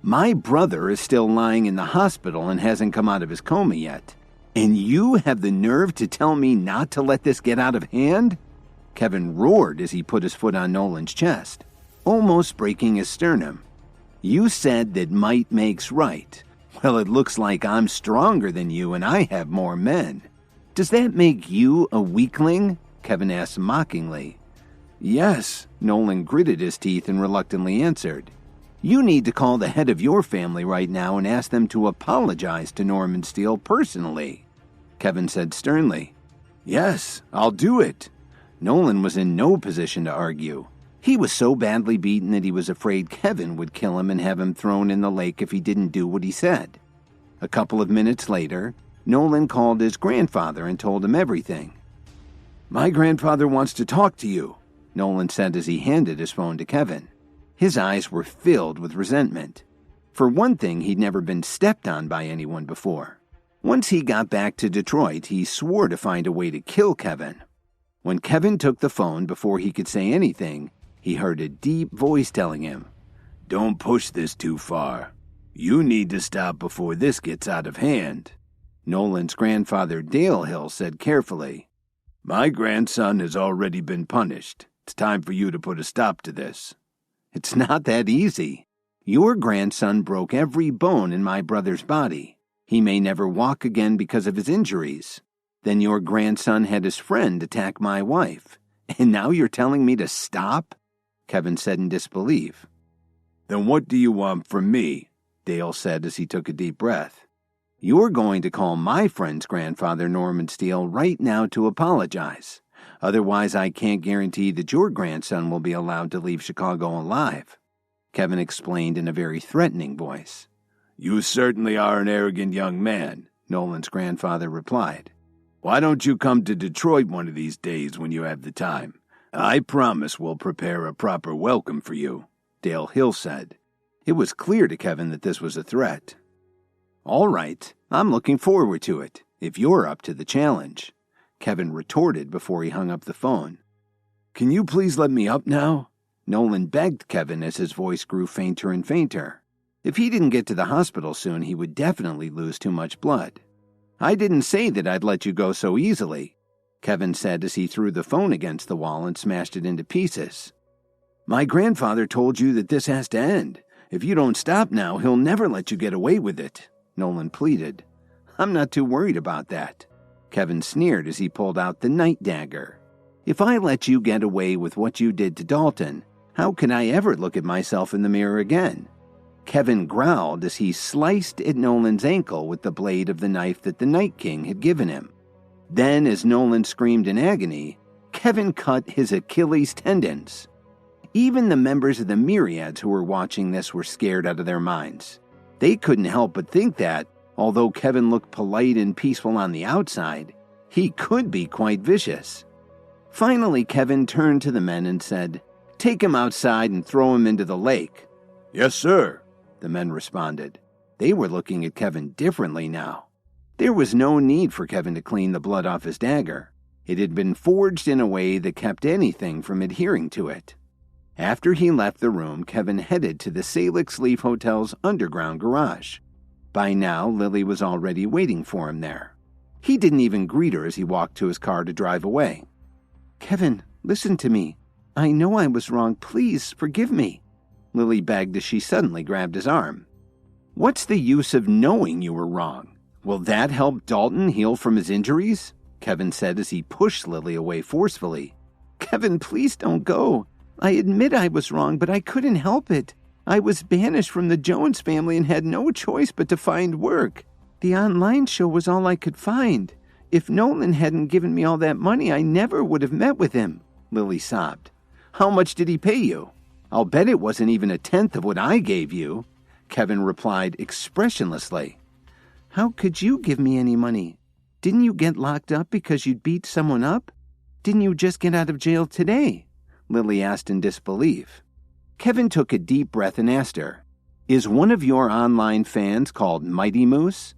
"My brother is still lying in the hospital and hasn't come out of his coma yet. And you have the nerve to tell me not to let this get out of hand?" Kevin roared as he put his foot on Nolan's chest, almost breaking his sternum. "You said that might makes right. Well, it looks like I'm stronger than you and I have more men. Does that make you a weakling?" Kevin asked mockingly. "Yes," Nolan gritted his teeth and reluctantly answered. "You need to call the head of your family right now and ask them to apologize to Norman Steele personally," Kevin said sternly. "Yes, I'll do it." Nolan was in no position to argue. He was so badly beaten that he was afraid Kevin would kill him and have him thrown in the lake if he didn't do what he said. A couple of minutes later, Nolan called his grandfather and told him everything. "My grandfather wants to talk to you," Nolan said as he handed his phone to Kevin. His eyes were filled with resentment. For one thing, he'd never been stepped on by anyone before. Once he got back to Detroit, he swore to find a way to kill Kevin. When Kevin took the phone, before he could say anything, he heard a deep voice telling him, "Don't push this too far. You need to stop before this gets out of hand." Nolan's grandfather, Dale Hill, said carefully, "My grandson has already been punished. It's time for you to put a stop to this." "It's not that easy. Your grandson broke every bone in my brother's body. He may never walk again because of his injuries. Then your grandson had his friend attack my wife. And now you're telling me to stop?" Kevin said in disbelief. "Then what do you want from me?" Dale said as he took a deep breath. "You're going to call my friend's grandfather, Norman Steele, right now to apologize. Otherwise, I can't guarantee that your grandson will be allowed to leave Chicago alive," Kevin explained in a very threatening voice. "You certainly are an arrogant young man," Nolan's grandfather replied. "Why don't you come to Detroit one of these days when you have the time? I promise we'll prepare a proper welcome for you," Dale Hill said. It was clear to Kevin that this was a threat. "All right, I'm looking forward to it, if you're up to the challenge," Kevin retorted before he hung up the phone. "Can you please let me up now?" Nolan begged Kevin as his voice grew fainter and fainter. If he didn't get to the hospital soon, he would definitely lose too much blood. "I didn't say that I'd let you go so easily," Kevin said as he threw the phone against the wall and smashed it into pieces. "My grandfather told you that this has to end. If you don't stop now, he'll never let you get away with it," Nolan pleaded. "I'm not too worried about that," Kevin sneered as he pulled out the night dagger. "If I let you get away with what you did to Dalton, how can I ever look at myself in the mirror again?" Kevin growled as he sliced at Nolan's ankle with the blade of the knife that the Night King had given him. Then, as Nolan screamed in agony, Kevin cut his Achilles tendons. Even the members of the myriads who were watching this were scared out of their minds. They couldn't help but think that, although Kevin looked polite and peaceful on the outside, he could be quite vicious. Finally, Kevin turned to the men and said, "Take him outside and throw him into the lake." "Yes, sir," the men responded. They were looking at Kevin differently now. There was no need for Kevin to clean the blood off his dagger. It had been forged in a way that kept anything from adhering to it. After he left the room, Kevin headed to the Salix Leaf Hotel's underground garage. By now, Lily was already waiting for him there. He didn't even greet her as he walked to his car to drive away. "Kevin, listen to me. I know I was wrong. Please forgive me," Lily begged as she suddenly grabbed his arm. "What's the use of knowing you were wrong? Will that help Dalton heal from his injuries?" Kevin said as he pushed Lily away forcefully. "Kevin, please don't go. I admit I was wrong, but I couldn't help it. I was banished from the Jones family and had no choice but to find work. The online show was all I could find. If Nolan hadn't given me all that money, I never would have met with him," Lily sobbed. "How much did he pay you?" "I'll bet it wasn't even a tenth of what I gave you," Kevin replied expressionlessly. "How could you give me any money? Didn't you get locked up because you'd beat someone up? Didn't you just get out of jail today?" Lily asked in disbelief. Kevin took a deep breath and asked her, "Is one of your online fans called Mighty Moose?"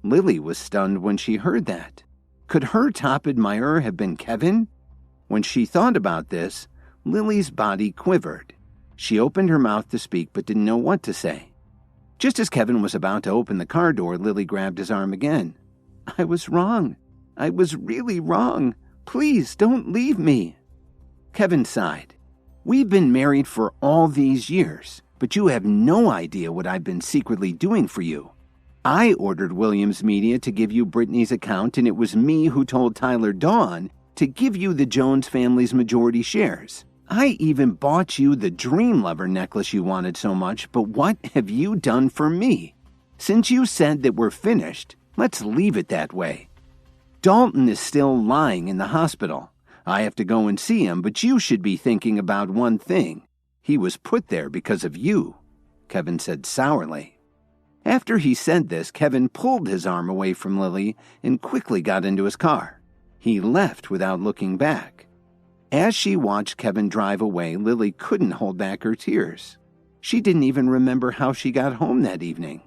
Lily was stunned when she heard that. Could her top admirer have been Kevin? When she thought about this, Lily's body quivered. She opened her mouth to speak but didn't know what to say. Just as Kevin was about to open the car door, Lily grabbed his arm again. "I was wrong. I was really wrong. Please don't leave me." Kevin sighed. "We've been married for all these years, but you have no idea what I've been secretly doing for you. I ordered Williams Media to give you Brittany's account, and it was me who told Tyler Dawn to give you the Jones family's majority shares. I even bought you the Dream Lover necklace you wanted so much, but what have you done for me? Since you said that we're finished, let's leave it that way. Dalton is still lying in the hospital. I have to go and see him, but you should be thinking about one thing. He was put there because of you," Kevin said sourly. After he said this, Kevin pulled his arm away from Lily and quickly got into his car. He left without looking back. As she watched Kevin drive away, Lily couldn't hold back her tears. She didn't even remember how she got home that evening.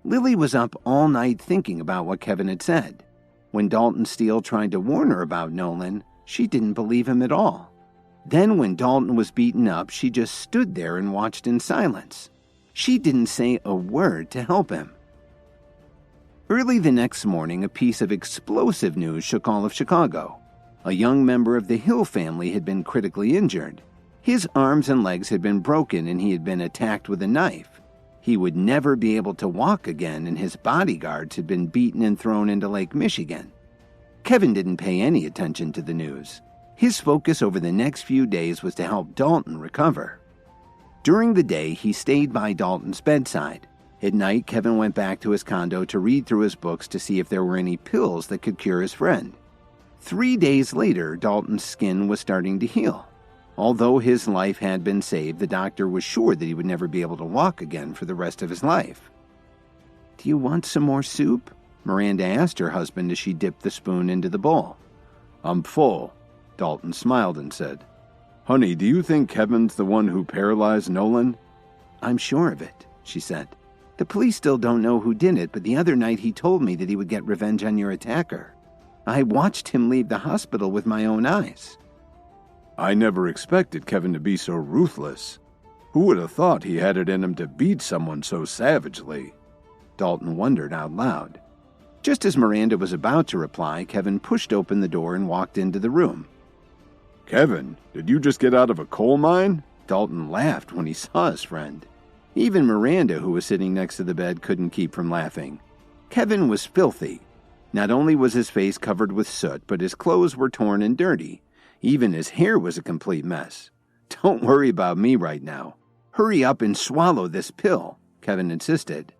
Lily was up all night thinking about what Kevin had said. When Dalton Steele tried to warn her about Nolan, she didn't believe him at all. Then when Dalton was beaten up, she just stood there and watched in silence. She didn't say a word to help him. Early the next morning, a piece of explosive news shook all of Chicago. A young member of the Hill family had been critically injured. His arms and legs had been broken and he had been attacked with a knife. He would never be able to walk again, and his bodyguards had been beaten and thrown into Lake Michigan. Kevin didn't pay any attention to the news. His focus over the next few days was to help Dalton recover. During the day, he stayed by Dalton's bedside. At night, Kevin went back to his condo to read through his books to see if there were any pills that could cure his friend. 3 days later, Dalton's skin was starting to heal. Although his life had been saved, the doctor was sure that he would never be able to walk again for the rest of his life. "Do you want some more soup?" Miranda asked her husband as she dipped the spoon into the bowl. "I'm full," Dalton smiled and said. "Honey, do you think Kevin's the one who paralyzed Nolan?" I'm sure of it, she said. The police still don't know who did it, but the other night he told me that he would get revenge on your attacker. I watched him leave the hospital with my own eyes. I never expected Kevin to be so ruthless. Who would have thought he had it in him to beat someone so savagely? Dalton wondered out loud. Just as Miranda was about to reply, Kevin pushed open the door and walked into the room. Kevin, did you just get out of a coal mine? Dalton laughed when he saw his friend. Even Miranda, who was sitting next to the bed, couldn't keep from laughing. Kevin was filthy. Not only was his face covered with soot, but his clothes were torn and dirty. Even his hair was a complete mess. Don't worry about me right now. Hurry up and swallow this pill, Kevin insisted.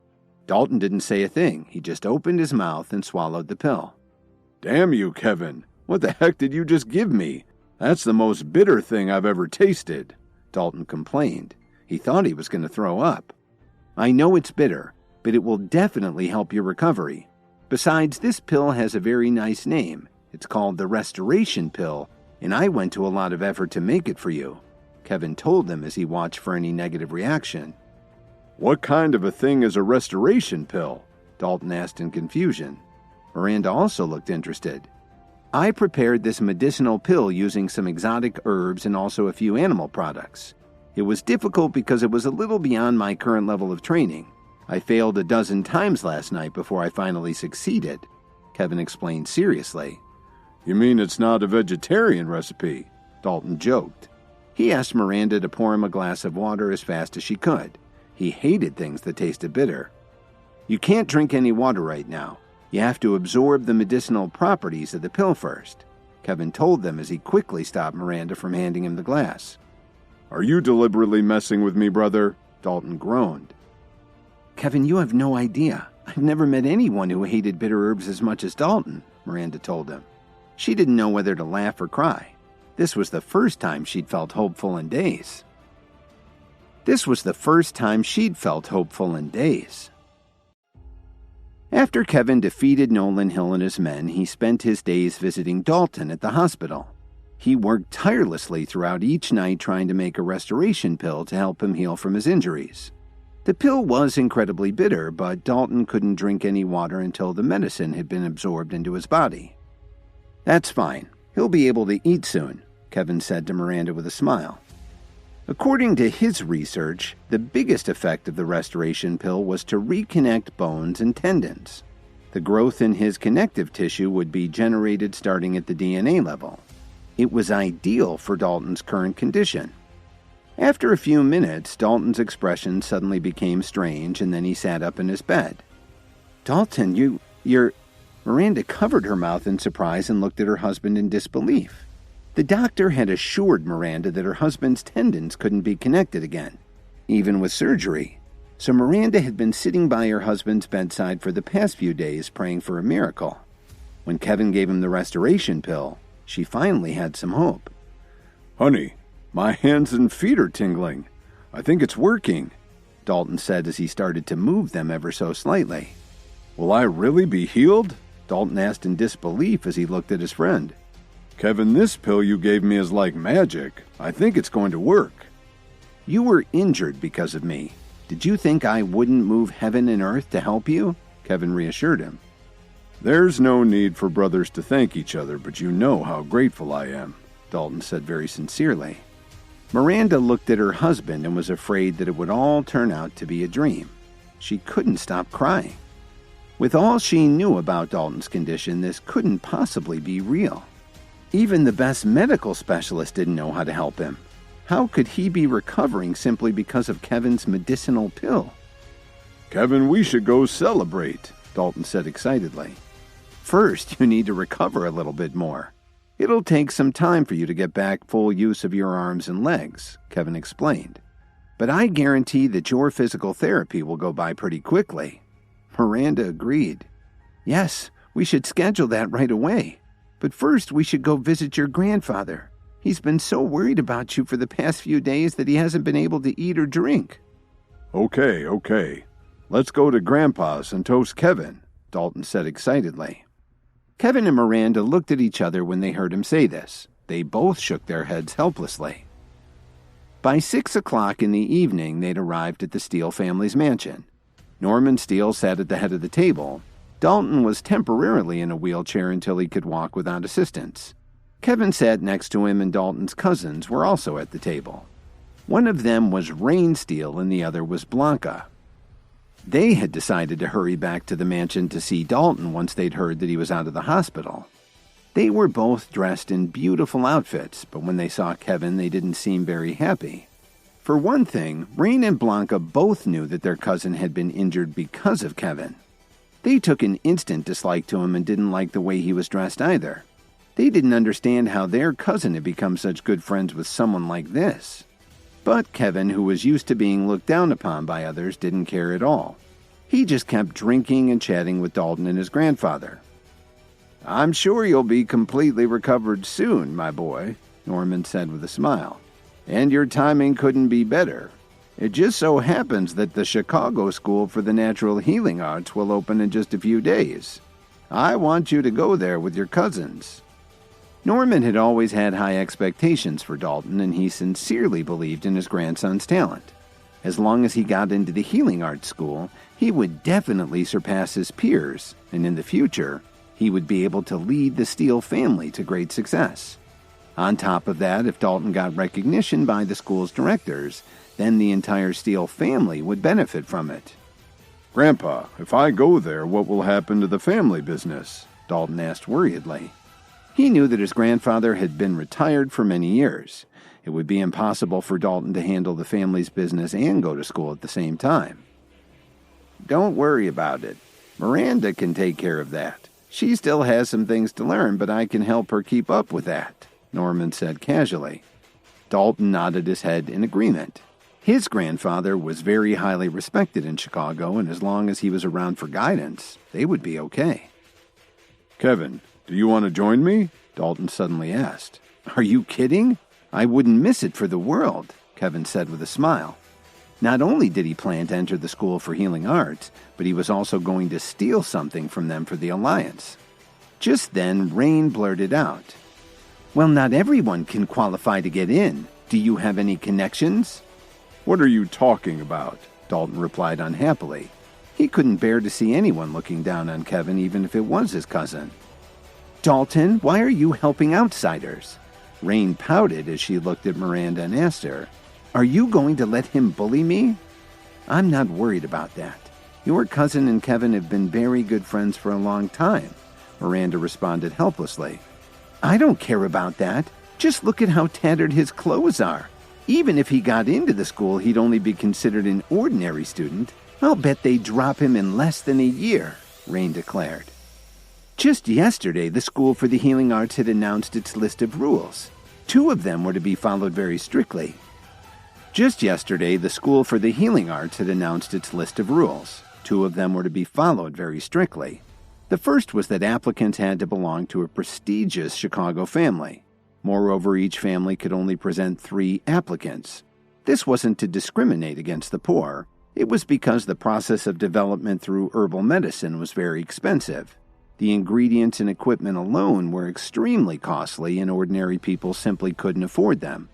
Dalton didn't say a thing. He just opened his mouth and swallowed the pill. Damn you, Kevin. What the heck did you just give me? That's the most bitter thing I've ever tasted, Dalton complained. He thought he was going to throw up. I know it's bitter, but it will definitely help your recovery. Besides, this pill has a very nice name. It's called the Restoration Pill, and I went to a lot of effort to make it for you, Kevin told them as he watched for any negative reaction. What kind of a thing is a restoration pill? Dalton asked in confusion. Miranda also looked interested. I prepared this medicinal pill using some exotic herbs and also a few animal products. It was difficult because it was a little beyond my current level of training. I failed a dozen times last night before I finally succeeded, Kevin explained seriously. You mean it's not a vegetarian recipe? Dalton joked. He asked Miranda to pour him a glass of water as fast as she could. He hated things that tasted bitter. You can't drink any water right now. You have to absorb the medicinal properties of the pill first, Kevin told them as he quickly stopped Miranda from handing him the glass. Are you deliberately messing with me, brother? Dalton groaned. Kevin, you have no idea. I've never met anyone who hated bitter herbs as much as Dalton, Miranda told him. She didn't know whether to laugh or cry. This was the first time she'd felt hopeful in days. After Kevin defeated Nolan Hill and his men, he spent his days visiting Dalton at the hospital. He worked tirelessly throughout each night trying to make a restoration pill to help him heal from his injuries. The pill was incredibly bitter, but Dalton couldn't drink any water until the medicine had been absorbed into his body. That's fine. He'll be able to eat soon, Kevin said to Miranda with a smile. According to his research, the biggest effect of the restoration pill was to reconnect bones and tendons. The growth in his connective tissue would be generated starting at the DNA level. It was ideal for Dalton's current condition. After a few minutes, Dalton's expression suddenly became strange, and then he sat up in his bed. Dalton, you're... Miranda covered her mouth in surprise and looked at her husband in disbelief. The doctor had assured Miranda that her husband's tendons couldn't be connected again, even with surgery. So Miranda had been sitting by her husband's bedside for the past few days praying for a miracle. When Kevin gave him the restoration pill, she finally had some hope. Honey, my hands and feet are tingling. I think it's working, Dalton said as he started to move them ever so slightly. Will I really be healed? Dalton asked in disbelief as he looked at his friend. Kevin, this pill you gave me is like magic. I think it's going to work. You were injured because of me. Did you think I wouldn't move heaven and earth to help you? Kevin reassured him. There's no need for brothers to thank each other, but you know how grateful I am, Dalton said very sincerely. Miranda looked at her husband and was afraid that it would all turn out to be a dream. She couldn't stop crying. With all she knew about Dalton's condition, this couldn't possibly be real. Even the best medical specialist didn't know how to help him. How could he be recovering simply because of Kevin's medicinal pill? Kevin, we should go celebrate, Dalton said excitedly. First, you need to recover a little bit more. It'll take some time for you to get back full use of your arms and legs, Kevin explained. But I guarantee that your physical therapy will go by pretty quickly. Miranda agreed. Yes, we should schedule that right away. But first, we should go visit your grandfather. He's been so worried about you for the past few days that he hasn't been able to eat or drink. Okay. Let's go to Grandpa's and toast Kevin, Dalton said excitedly. Kevin and Miranda looked at each other when they heard him say this. They both shook their heads helplessly. By 6 o'clock in the evening, they'd arrived at the Steele family's mansion. Norman Steele sat at the head of the table. Dalton was temporarily in a wheelchair until he could walk without assistance. Kevin sat next to him, and Dalton's cousins were also at the table. One of them was Rain Steele and the other was Blanca. They had decided to hurry back to the mansion to see Dalton once they'd heard that he was out of the hospital. They were both dressed in beautiful outfits, but when they saw Kevin, they didn't seem very happy. For one thing, Rain and Blanca both knew that their cousin had been injured because of Kevin. They took an instant dislike to him and didn't like the way he was dressed either. They didn't understand how their cousin had become such good friends with someone like this. But Kevin, who was used to being looked down upon by others, didn't care at all. He just kept drinking and chatting with Dalton and his grandfather. "I'm sure you'll be completely recovered soon, my boy," Norman said with a smile. "And your timing couldn't be better. It just so happens that the Chicago School for the Natural Healing Arts will open in just a few days. I want you to go there with your cousins." Norman had always had high expectations for Dalton, and he sincerely believed in his grandson's talent. As long as he got into the healing arts school, he would definitely surpass his peers, and in the future, he would be able to lead the Steele family to great success. On top of that, if Dalton got recognition by the school's directors, then the entire Steele family would benefit from it. "Grandpa, if I go there, what will happen to the family business?" Dalton asked worriedly. He knew that his grandfather had been retired for many years. It would be impossible for Dalton to handle the family's business and go to school at the same time. "Don't worry about it. Miranda can take care of that. She still has some things to learn, but I can help her keep up with that," Norman said casually. Dalton nodded his head in agreement. His grandfather was very highly respected in Chicago, and as long as he was around for guidance, they would be okay. "Kevin, do you want to join me?" Dalton suddenly asked. "Are you kidding? I wouldn't miss it for the world," Kevin said with a smile. Not only did he plan to enter the School for Healing Arts, but he was also going to steal something from them for the Alliance. Just then, Rain blurted out, "Well, not everyone can qualify to get in. Do you have any connections?" "What are you talking about?" Dalton replied unhappily. He couldn't bear to see anyone looking down on Kevin, even if it was his cousin. "Dalton, why are you helping outsiders?" Rain pouted as she looked at Miranda and asked her, "Are you going to let him bully me?" "I'm not worried about that. Your cousin and Kevin have been very good friends for a long time," Miranda responded helplessly. "I don't care about that. Just look at how tattered his clothes are. Even if he got into the school, he'd only be considered an ordinary student. I'll bet they'd drop him in less than a year," Rain declared. Just yesterday, the School for the Healing Arts had announced its list of rules. 2 of them were to be followed very strictly. Just yesterday, the School for the Healing Arts had announced its list of rules. 2 of them were to be followed very strictly. The first was that applicants had to belong to a prestigious Chicago family. Moreover, each family could only present 3 applicants. This wasn't to discriminate against the poor. It was because the process of development through herbal medicine was very expensive. The ingredients and equipment alone were extremely costly, and ordinary people simply couldn't afford them.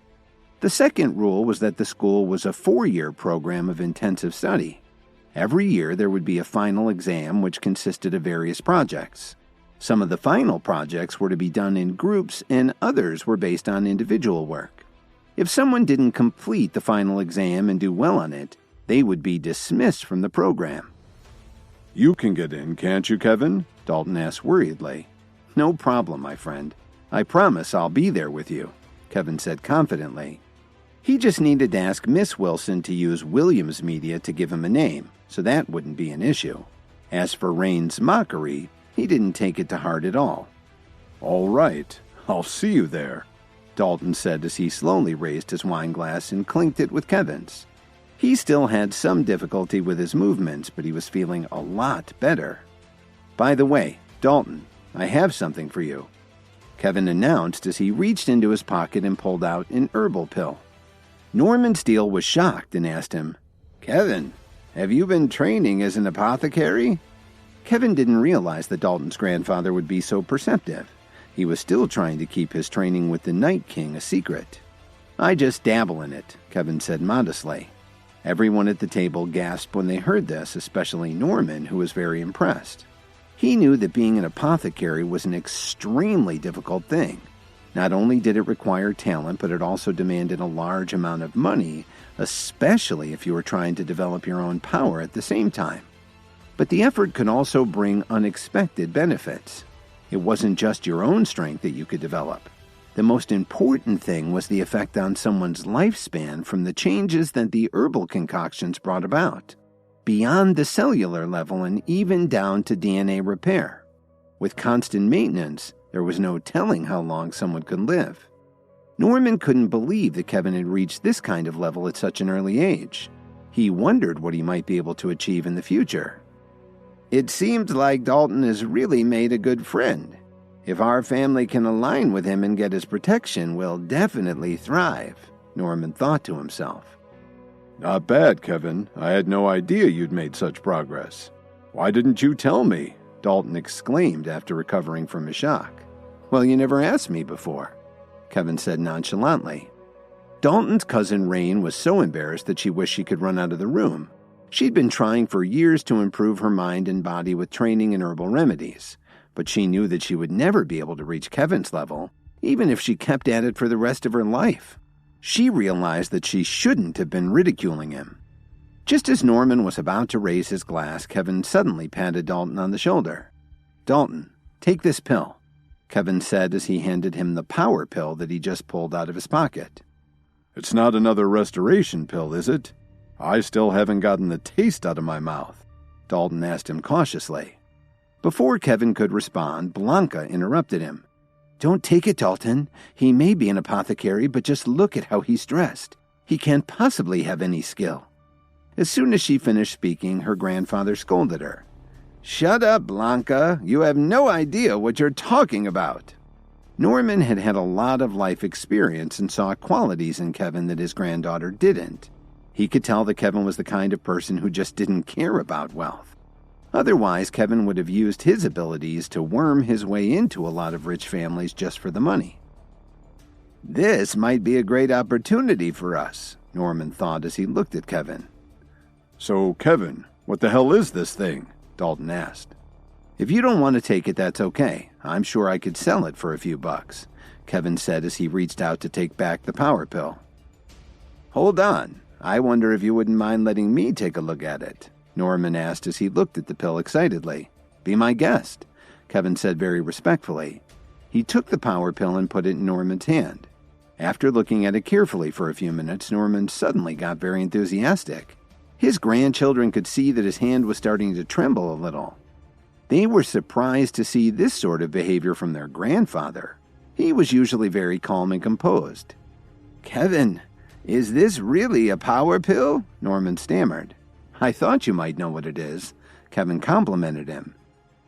The second rule was that the school was a 4-year program of intensive study. Every year there would be a final exam which consisted of various projects. Some of the final projects were to be done in groups, and others were based on individual work. If someone didn't complete the final exam and do well on it, they would be dismissed from the program. "You can get in, can't you, Kevin?" Dalton asked worriedly. "No problem, my friend. I promise I'll be there with you," Kevin said confidently. He just needed to ask Miss Wilson to use Williams Media to give him a name, so that wouldn't be an issue. As for Rain's mockery, he didn't take it to heart at all. "All right, I'll see you there," Dalton said as he slowly raised his wine glass and clinked it with Kevin's. He still had some difficulty with his movements, but he was feeling a lot better. "By the way, Dalton, I have something for you," Kevin announced as he reached into his pocket and pulled out an herbal pill. Norman Steele was shocked and asked him, "Kevin, have you been training as an apothecary?" Kevin didn't realize that Dalton's grandfather would be so perceptive. He was still trying to keep his training with the Night King a secret. I just dabble in it, Kevin said modestly. Everyone at the table gasped when they heard this, especially Norman, who was very impressed. He knew that being an apothecary was an extremely difficult thing. Not only did it require talent, but it also demanded a large amount of money, especially if you were trying to develop your own power at the same time. But the effort could also bring unexpected benefits. It wasn't just your own strength that you could develop. The most important thing was the effect on someone's lifespan from the changes that the herbal concoctions brought about, beyond the cellular level and even down to DNA repair. With constant maintenance, there was no telling how long someone could live. Norman couldn't believe that Kevin had reached this kind of level at such an early age. He wondered what he might be able to achieve in the future. It seems like Dalton has really made a good friend. If our family can align with him and get his protection, we'll definitely thrive, Norman thought to himself. Not bad, Kevin. I had no idea you'd made such progress. Why didn't you tell me? Dalton exclaimed after recovering from his shock. Well, you never asked me before, Kevin said nonchalantly. Dalton's cousin Rain was so embarrassed that she wished she could run out of the room. She'd been trying for years to improve her mind and body with training in herbal remedies, but she knew that she would never be able to reach Kevin's level, even if she kept at it for the rest of her life. She realized that she shouldn't have been ridiculing him. Just as Norman was about to raise his glass, Kevin suddenly patted Dalton on the shoulder. "Dalton, take this pill," Kevin said as he handed him the power pill that he just pulled out of his pocket. It's not another restoration pill, is it? I still haven't gotten the taste out of my mouth, Dalton asked him cautiously. Before Kevin could respond, Blanca interrupted him. "Don't take it, Dalton. He may be an apothecary, but just look at how he's dressed. He can't possibly have any skill." As soon as she finished speaking, her grandfather scolded her. "Shut up, Blanca. You have no idea what you're talking about." Norman had had a lot of life experience and saw qualities in Kevin that his granddaughter didn't. He could tell that Kevin was the kind of person who just didn't care about wealth. Otherwise, Kevin would have used his abilities to worm his way into a lot of rich families just for the money. "This might be a great opportunity for us," Norman thought as he looked at Kevin. "So, Kevin, what the hell is this thing?" Dalton asked. "If you don't want to take it, that's okay. I'm sure I could sell it for a few bucks," Kevin said as he reached out to take back the power pill. "Hold on. I wonder if you wouldn't mind letting me take a look at it," Norman asked as he looked at the pill excitedly. "Be my guest," Kevin said very respectfully. He took the power pill and put it in Norman's hand. After looking at it carefully for a few minutes, Norman suddenly got very enthusiastic. His grandchildren could see that his hand was starting to tremble a little. They were surprised to see this sort of behavior from their grandfather. He was usually very calm and composed. "Kevin, is this really a power pill?" Norman stammered. "I thought you might know what it is," Kevin complimented him.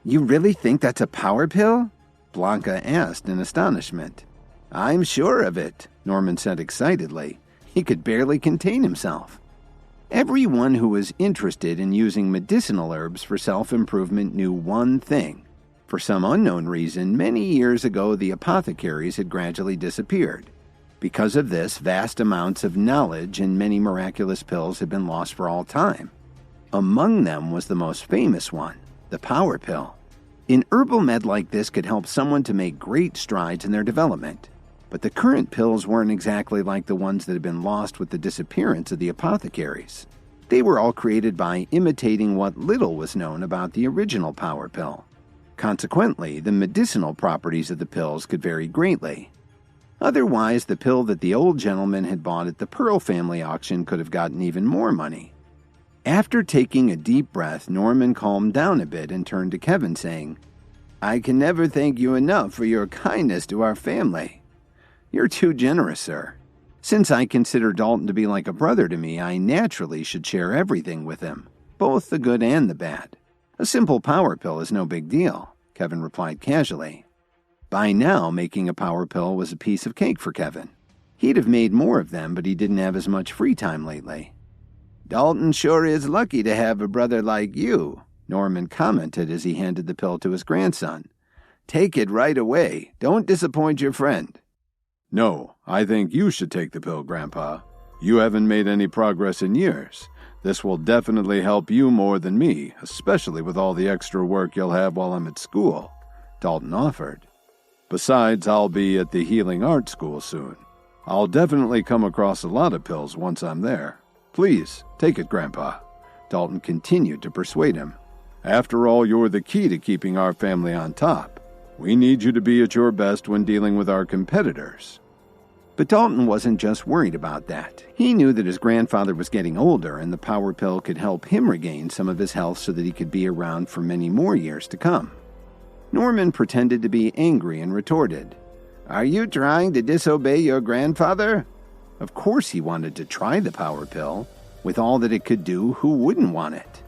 "You really think that's a power pill?" Blanca asked in astonishment. "I'm sure of it," Norman said excitedly. He could barely contain himself. Everyone who was interested in using medicinal herbs for self-improvement knew one thing. For some unknown reason, many years ago the apothecaries had gradually disappeared. Because of this, vast amounts of knowledge and many miraculous pills had been lost for all time. Among them was the most famous one, the power pill. An herbal med like this could help someone to make great strides in their development. But the current pills weren't exactly like the ones that had been lost with the disappearance of the apothecaries. They were all created by imitating what little was known about the original power pill. Consequently, the medicinal properties of the pills could vary greatly. Otherwise, the pill that the old gentleman had bought at the Pearl family auction could have gotten even more money. After taking a deep breath, Norman calmed down a bit and turned to Kevin, saying, "I can never thank you enough for your kindness to our family." "You're too generous, sir. Since I consider Dalton to be like a brother to me, I naturally should share everything with him, both the good and the bad. A simple power pill is no big deal," Kevin replied casually. By now, making a power pill was a piece of cake for Kevin. He'd have made more of them, but he didn't have as much free time lately. "Dalton sure is lucky to have a brother like you," Norman commented as he handed the pill to his grandson. "Take it right away. Don't disappoint your friend." No, I think you should take the pill, Grandpa. You haven't made any progress in years. This will definitely help you more than me, especially with all the extra work you'll have while I'm at school, Dalton offered. Besides, I'll be at the Healing Arts School soon. I'll definitely come across a lot of pills once I'm there. Please, take it, Grandpa. Dalton continued to persuade him. After all, you're the key to keeping our family on top. We need you to be at your best when dealing with our competitors. But Dalton wasn't just worried about that. He knew that his grandfather was getting older and the power pill could help him regain some of his health so that he could be around for many more years to come. Norman pretended to be angry and retorted, "Are you trying to disobey your grandfather?" Of course he wanted to try the power pill. With all that it could do, who wouldn't want it?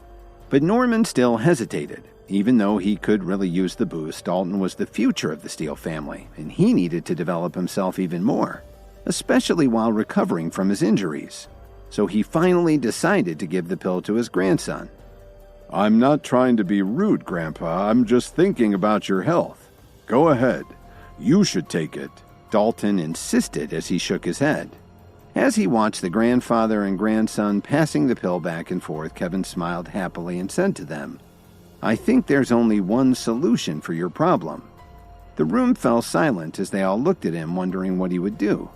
But Norman still hesitated. Even though he could really use the boost, Dalton was the future of the Steele family, and he needed to develop himself even more, especially while recovering from his injuries. So he finally decided to give the pill to his grandson. I'm not trying to be rude, Grandpa. I'm just thinking about your health. Go ahead. You should take it, Dalton insisted as he shook his head. As he watched the grandfather and grandson passing the pill back and forth, Kevin smiled happily and said to them, "I think there's only one solution for your problem." The room fell silent as they all looked at him, wondering what he would do.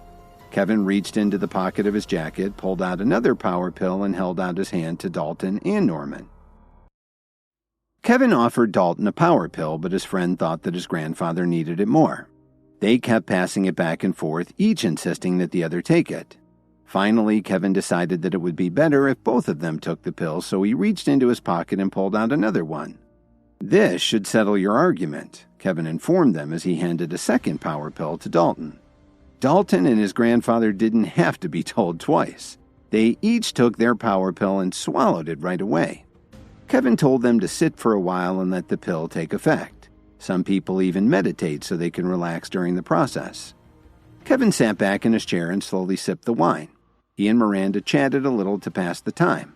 Kevin reached into the pocket of his jacket, pulled out another power pill, and held out his hand to Dalton and Norman. Kevin offered Dalton a power pill, but his friend thought that his grandfather needed it more. They kept passing it back and forth, each insisting that the other take it. Finally, Kevin decided that it would be better if both of them took the pill, so he reached into his pocket and pulled out another one. "This should settle your argument," Kevin informed them as he handed a second power pill to Dalton. Dalton and his grandfather didn't have to be told twice. They each took their power pill and swallowed it right away. Kevin told them to sit for a while and let the pill take effect. Some people even meditate so they can relax during the process. Kevin sat back in his chair and slowly sipped the wine. He and Miranda chatted a little to pass the time.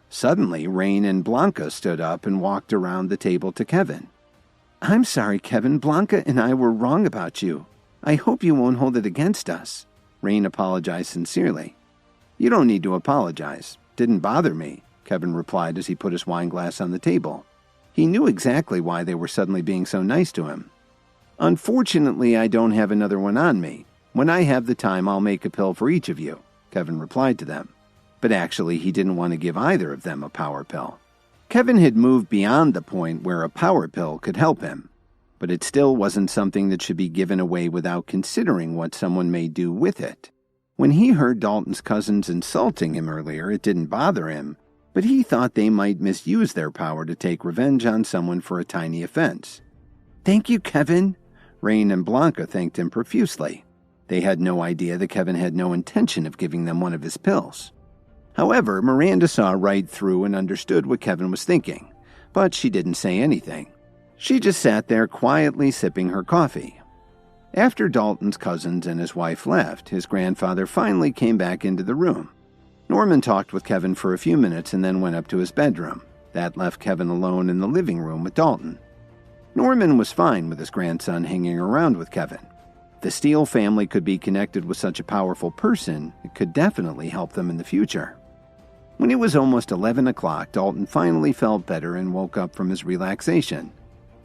Suddenly, Rain and Blanca stood up and walked around the table to Kevin. "I'm sorry, Kevin. Blanca and I were wrong about you. I hope you won't hold it against us." Rain apologized sincerely. "You don't need to apologize. Didn't bother me," Kevin replied as he put his wine glass on the table. He knew exactly why they were suddenly being so nice to him. "Unfortunately, I don't have another one on me. When I have the time, I'll make a pill for each of you," Kevin replied to them. But actually, he didn't want to give either of them a power pill. Kevin had moved beyond the point where a power pill could help him, but it still wasn't something that should be given away without considering what someone may do with it. When he heard Dalton's cousins insulting him earlier, it didn't bother him, but he thought they might misuse their power to take revenge on someone for a tiny offense. "Thank you, Kevin." Rain and Blanca thanked him profusely. They had no idea that Kevin had no intention of giving them one of his pills. However, Miranda saw right through and understood what Kevin was thinking, but she didn't say anything. She just sat there quietly sipping her coffee. After Dalton's cousins and his wife left, his grandfather finally came back into the room. Norman talked with Kevin for a few minutes and then went up to his bedroom. That left Kevin alone in the living room with Dalton. Norman was fine with his grandson hanging around with Kevin. The Steele family could be connected with such a powerful person, it could definitely help them in the future. When it was almost 11 o'clock, Dalton finally felt better and woke up from his relaxation.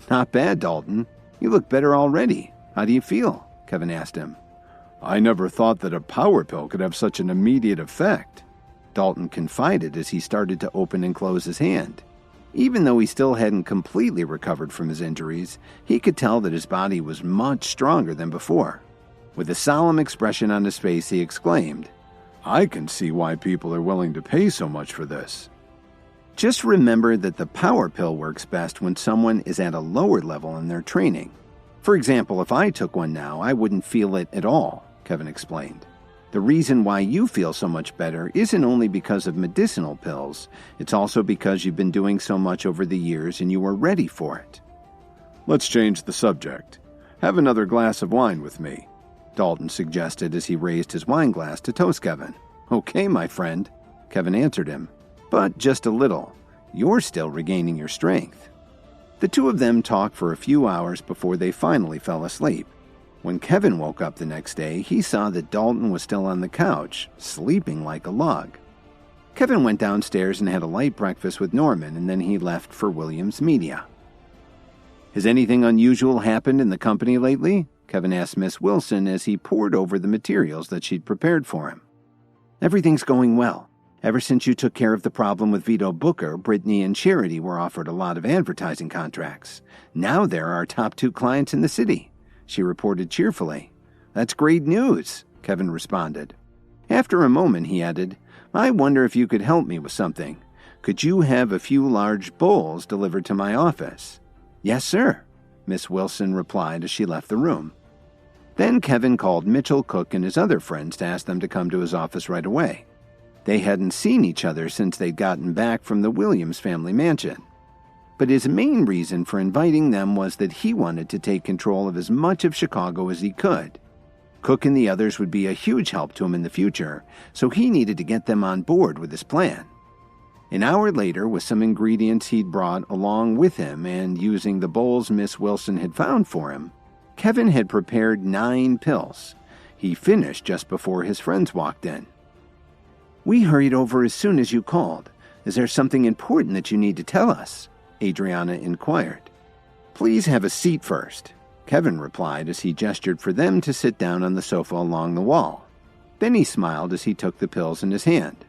"Not bad, Dalton. You look better already. How do you feel?" Kevin asked him. "I never thought that a power pill could have such an immediate effect," Dalton confided as he started to open and close his hand. Even though he still hadn't completely recovered from his injuries, he could tell that his body was much stronger than before. With a solemn expression on his face, he exclaimed, "I can see why people are willing to pay so much for this." Just remember that the power pill works best when someone is at a lower level in their training. For example, if I took one now, I wouldn't feel it at all, Kevin explained. The reason why you feel so much better isn't only because of medicinal pills, it's also because you've been doing so much over the years and you are ready for it. "Let's change the subject. Have another glass of wine with me," Dalton suggested as he raised his wine glass to toast Kevin. "Okay, my friend," Kevin answered him, "but just a little. You're still regaining your strength." The two of them talked for a few hours before they finally fell asleep. When Kevin woke up the next day, he saw that Dalton was still on the couch, sleeping like a log. Kevin went downstairs and had a light breakfast with Norman, and then he left for Williams Media. "Has anything unusual happened in the company lately?" Kevin asked Miss Wilson as he pored over the materials that she'd prepared for him. "Everything's going well. Ever since you took care of the problem with Vito Booker, Brittany and Charity were offered a lot of advertising contracts. Now they're our top 2 clients in the city," she reported cheerfully. "That's great news," Kevin responded. After a moment, he added, "I wonder if you could help me with something. Could you have a few large bowls delivered to my office?" "Yes, sir," Miss Wilson replied as she left the room. Then Kevin called Mitchell Cook and his other friends to ask them to come to his office right away. They hadn't seen each other since they'd gotten back from the Williams family mansion. But his main reason for inviting them was that he wanted to take control of as much of Chicago as he could. Cook and the others would be a huge help to him in the future, so he needed to get them on board with his plan. An hour later, with some ingredients he'd brought along with him and using the bowls Miss Wilson had found for him, Kevin had prepared 9 pills. He finished just before his friends walked in. "We hurried over as soon as you called. Is there something important that you need to tell us?" Adriana inquired. "Please have a seat first," Kevin replied as he gestured for them to sit down on the sofa along the wall. Then he smiled as he took the pills in his hand.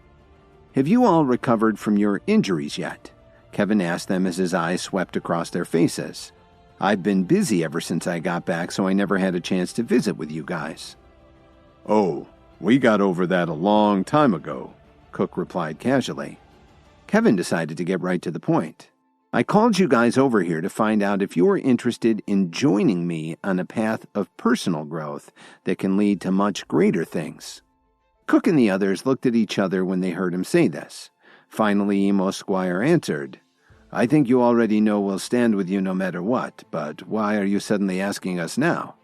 "Have you all recovered from your injuries yet?" Kevin asked them as his eyes swept across their faces. "I've been busy ever since I got back, so I never had a chance to visit with you guys." "Oh, we got over that a long time ago," Cook replied casually. Kevin decided to get right to the point. "I called you guys over here to find out if you're interested in joining me on a path of personal growth that can lead to much greater things." Cook and the others looked at each other when they heard him say this. Finally, Emo Squire answered, "I think you already know we'll stand with you no matter what, but why are you suddenly asking us now?"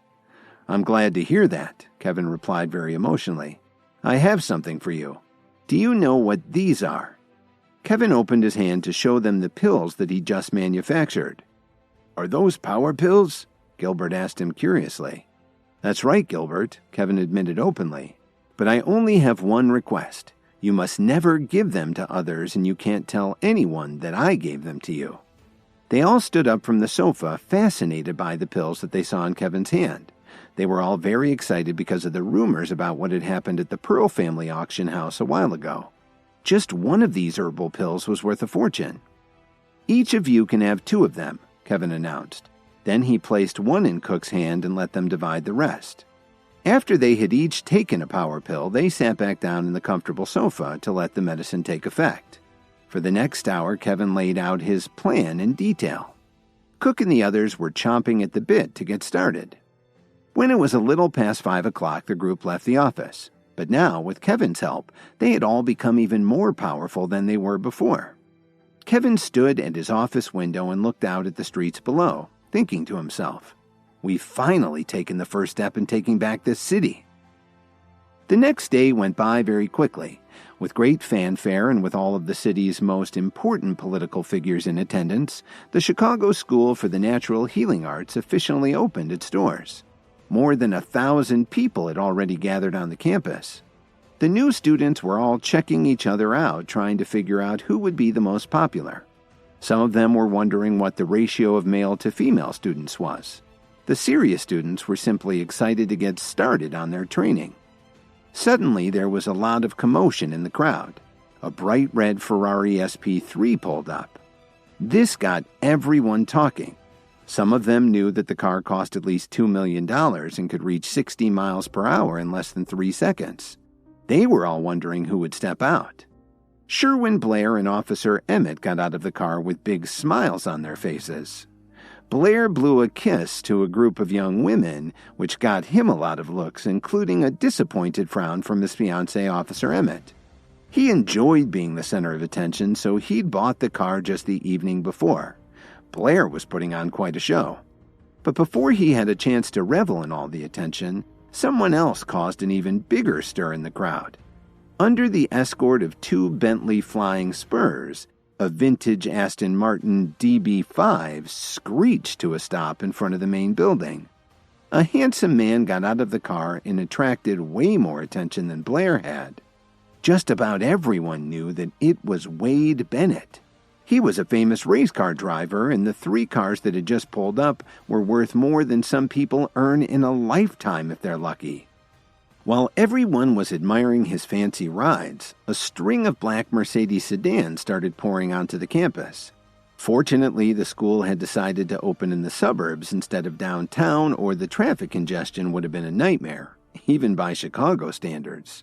"I'm glad to hear that," Kevin replied very emotionally. "I have something for you. Do you know what these are?" Kevin opened his hand to show them the pills that he just manufactured. "Are those power pills?" Gilbert asked him curiously. "That's right, Gilbert," Kevin admitted openly. "But I only have one request. You must never give them to others, and you can't tell anyone that I gave them to you." They all stood up from the sofa, fascinated by the pills that they saw in Kevin's hand. They were all very excited because of the rumors about what had happened at the Pearl family auction house a while ago. Just one of these herbal pills was worth a fortune. "Each of you can have 2 of them," Kevin announced. Then he placed one in Cook's hand and let them divide the rest. After they had each taken a power pill, they sat back down in the comfortable sofa to let the medicine take effect. For the next hour, Kevin laid out his plan in detail. Cook and the others were chomping at the bit to get started. When it was a little past 5 o'clock, the group left the office. But now, with Kevin's help, they had all become even more powerful than they were before. Kevin stood at his office window and looked out at the streets below, thinking to himself, "We've finally taken the first step in taking back this city." The next day went by very quickly. With great fanfare and with all of the city's most important political figures in attendance, the Chicago School for the Natural Healing Arts officially opened its doors. More than 1,000 people had already gathered on the campus. The new students were all checking each other out, trying to figure out who would be the most popular. Some of them were wondering what the ratio of male to female students was. The serious students were simply excited to get started on their training. Suddenly, there was a lot of commotion in the crowd. A bright red Ferrari SP3 pulled up. This got everyone talking. Some of them knew that the car cost at least $2 million and could reach 60 miles per hour in less than 3 seconds. They were all wondering who would step out. Sherwin Blair and Officer Emmett got out of the car with big smiles on their faces. Blair blew a kiss to a group of young women, which got him a lot of looks, including a disappointed frown from his fiancée, Officer Emmett. He enjoyed being the center of attention, so he'd bought the car just the evening before. Blair was putting on quite a show. But before he had a chance to revel in all the attention, someone else caused an even bigger stir in the crowd. Under the escort of 2 Bentley Flying Spurs, a vintage Aston Martin DB5 screeched to a stop in front of the main building. A handsome man got out of the car and attracted way more attention than Blair had. Just about everyone knew that it was Wade Bennett. He was a famous race car driver, and the 3 cars that had just pulled up were worth more than some people earn in a lifetime if they're lucky. While everyone was admiring his fancy rides, a string of black Mercedes sedans started pouring onto the campus. Fortunately, the school had decided to open in the suburbs instead of downtown, or the traffic congestion would have been a nightmare, even by Chicago standards.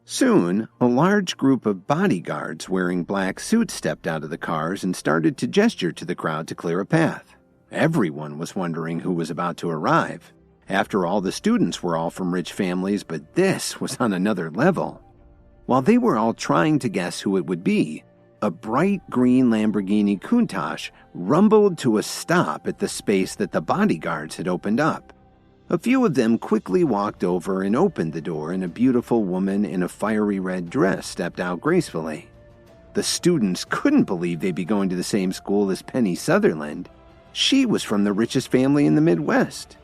Soon, a large group of bodyguards wearing black suits stepped out of the cars and started to gesture to the crowd to clear a path. Everyone was wondering who was about to arrive. After all, the students were all from rich families, but this was on another level. While they were all trying to guess who it would be, a bright green Lamborghini Countach rumbled to a stop at the space that the bodyguards had opened up. A few of them quickly walked over and opened the door, and a beautiful woman in a fiery red dress stepped out gracefully. The students couldn't believe they'd be going to the same school as Penny Sutherland. She was from the richest family in the Midwest.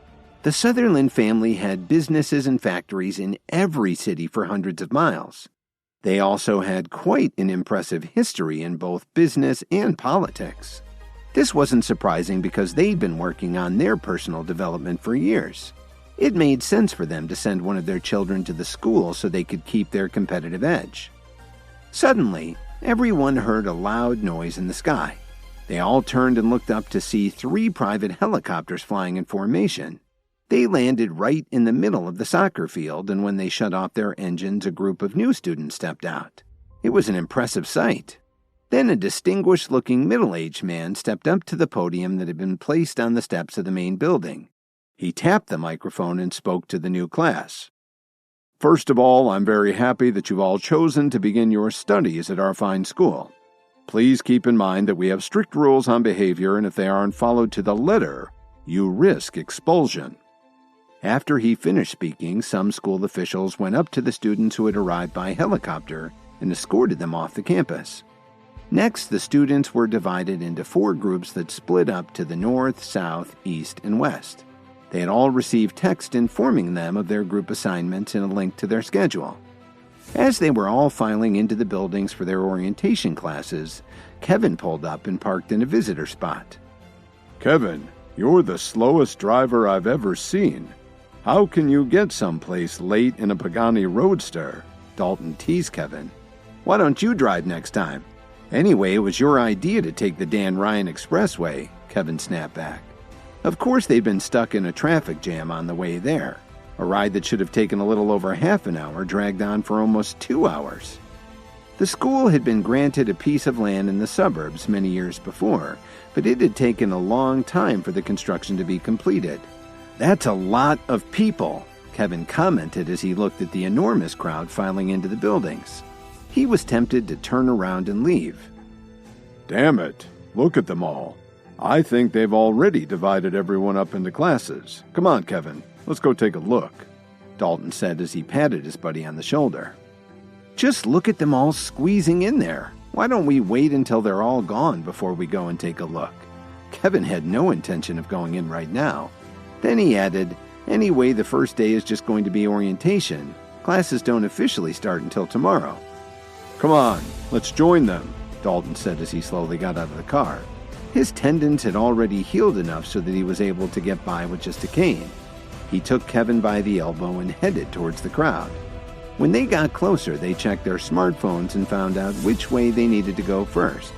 The Sutherland family had businesses and factories in every city for hundreds of miles. They also had quite an impressive history in both business and politics. This wasn't surprising because they'd been working on their personal development for years. It made sense for them to send one of their children to the school so they could keep their competitive edge. Suddenly, everyone heard a loud noise in the sky. They all turned and looked up to see 3 private helicopters flying in formation. They landed right in the middle of the soccer field, and when they shut off their engines, a group of new students stepped out. It was an impressive sight. Then a distinguished-looking middle-aged man stepped up to the podium that had been placed on the steps of the main building. He tapped the microphone and spoke to the new class. First of all, I'm very happy that you've all chosen to begin your studies at our fine school. Please keep in mind that we have strict rules on behavior, and if they aren't followed to the letter, you risk expulsion. After he finished speaking, some school officials went up to the students who had arrived by helicopter and escorted them off the campus. Next, the students were divided into 4 groups that split up to the north, south, east, and west. They had all received text informing them of their group assignments and a link to their schedule. As they were all filing into the buildings for their orientation classes, Kevin pulled up and parked in a visitor spot. Kevin, you're the slowest driver I've ever seen. How can you get someplace late in a Pagani Roadster? Dalton teased Kevin. Why don't you drive next time? Anyway, it was your idea to take the Dan Ryan Expressway, Kevin snapped back. Of course they'd been stuck in a traffic jam on the way there. A ride that should have taken a little over half an hour dragged on for almost 2 hours. The school had been granted a piece of land in the suburbs many years before, but it had taken a long time for the construction to be completed. That's a lot of people, Kevin commented as he looked at the enormous crowd filing into the buildings. He was tempted to turn around and leave. Damn it, look at them all. I think they've already divided everyone up into classes. Come on, Kevin, let's go take a look, Dalton said as he patted his buddy on the shoulder. Just look at them all squeezing in there. Why don't we wait until they're all gone before we go and take a look? Kevin had no intention of going in right now. Then he added, anyway, the first day is just going to be orientation. Classes don't officially start until tomorrow. Come on, let's join them, Dalton said as he slowly got out of the car. His tendons had already healed enough so that he was able to get by with just a cane. He took Kevin by the elbow and headed towards the crowd. When they got closer, they checked their smartphones and found out which way they needed to go first.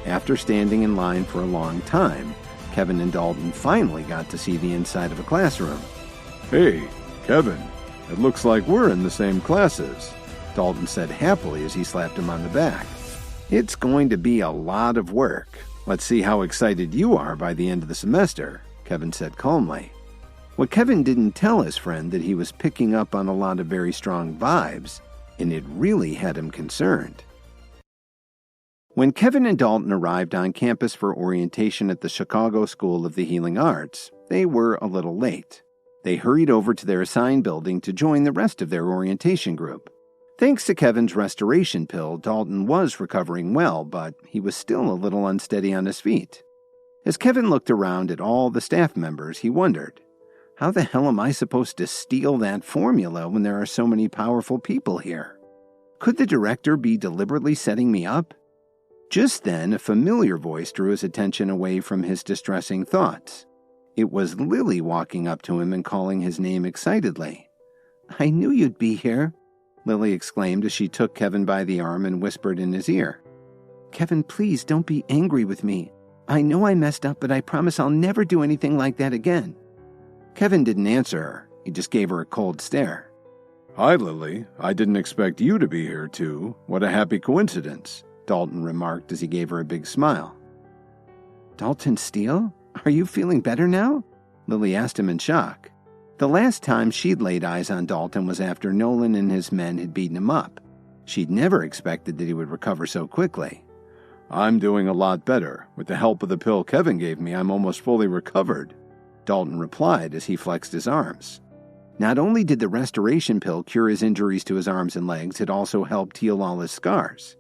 After standing in line for a long time, Kevin and Dalton finally got to see the inside of a classroom. Hey, Kevin, it looks like we're in the same classes, Dalton said happily as he slapped him on the back. It's going to be a lot of work. Let's see how excited you are by the end of the semester, Kevin said calmly. What Kevin didn't tell his friend that he was picking up on a lot of very strong vibes, and it really had him concerned. When Kevin and Dalton arrived on campus for orientation at the Chicago School of the Healing Arts, they were a little late. They hurried over to their assigned building to join the rest of their orientation group. Thanks to Kevin's restoration pill, Dalton was recovering well, but he was still a little unsteady on his feet. As Kevin looked around at all the staff members, he wondered, How the hell am I supposed to steal that formula when there are so many powerful people here? Could the director be deliberately setting me up? Just then, a familiar voice drew his attention away from his distressing thoughts. It was Lily walking up to him and calling his name excitedly. "I knew you'd be here," Lily exclaimed as she took Kevin by the arm and whispered in his ear. "Kevin, please don't be angry with me. I know I messed up, but I promise I'll never do anything like that again." Kevin didn't answer her. He just gave her a cold stare. "Hi, Lily. I didn't expect you to be here, too. What a happy coincidence," Dalton remarked as he gave her a big smile. "Dalton Steele? Are you feeling better now?" Lily asked him in shock. The last time she'd laid eyes on Dalton was after Nolan and his men had beaten him up. She'd never expected that he would recover so quickly. "I'm doing a lot better. With the help of the pill Kevin gave me, I'm almost fully recovered," Dalton replied as he flexed his arms. Not only did the restoration pill cure his injuries to his arms and legs, it also helped heal all his scars.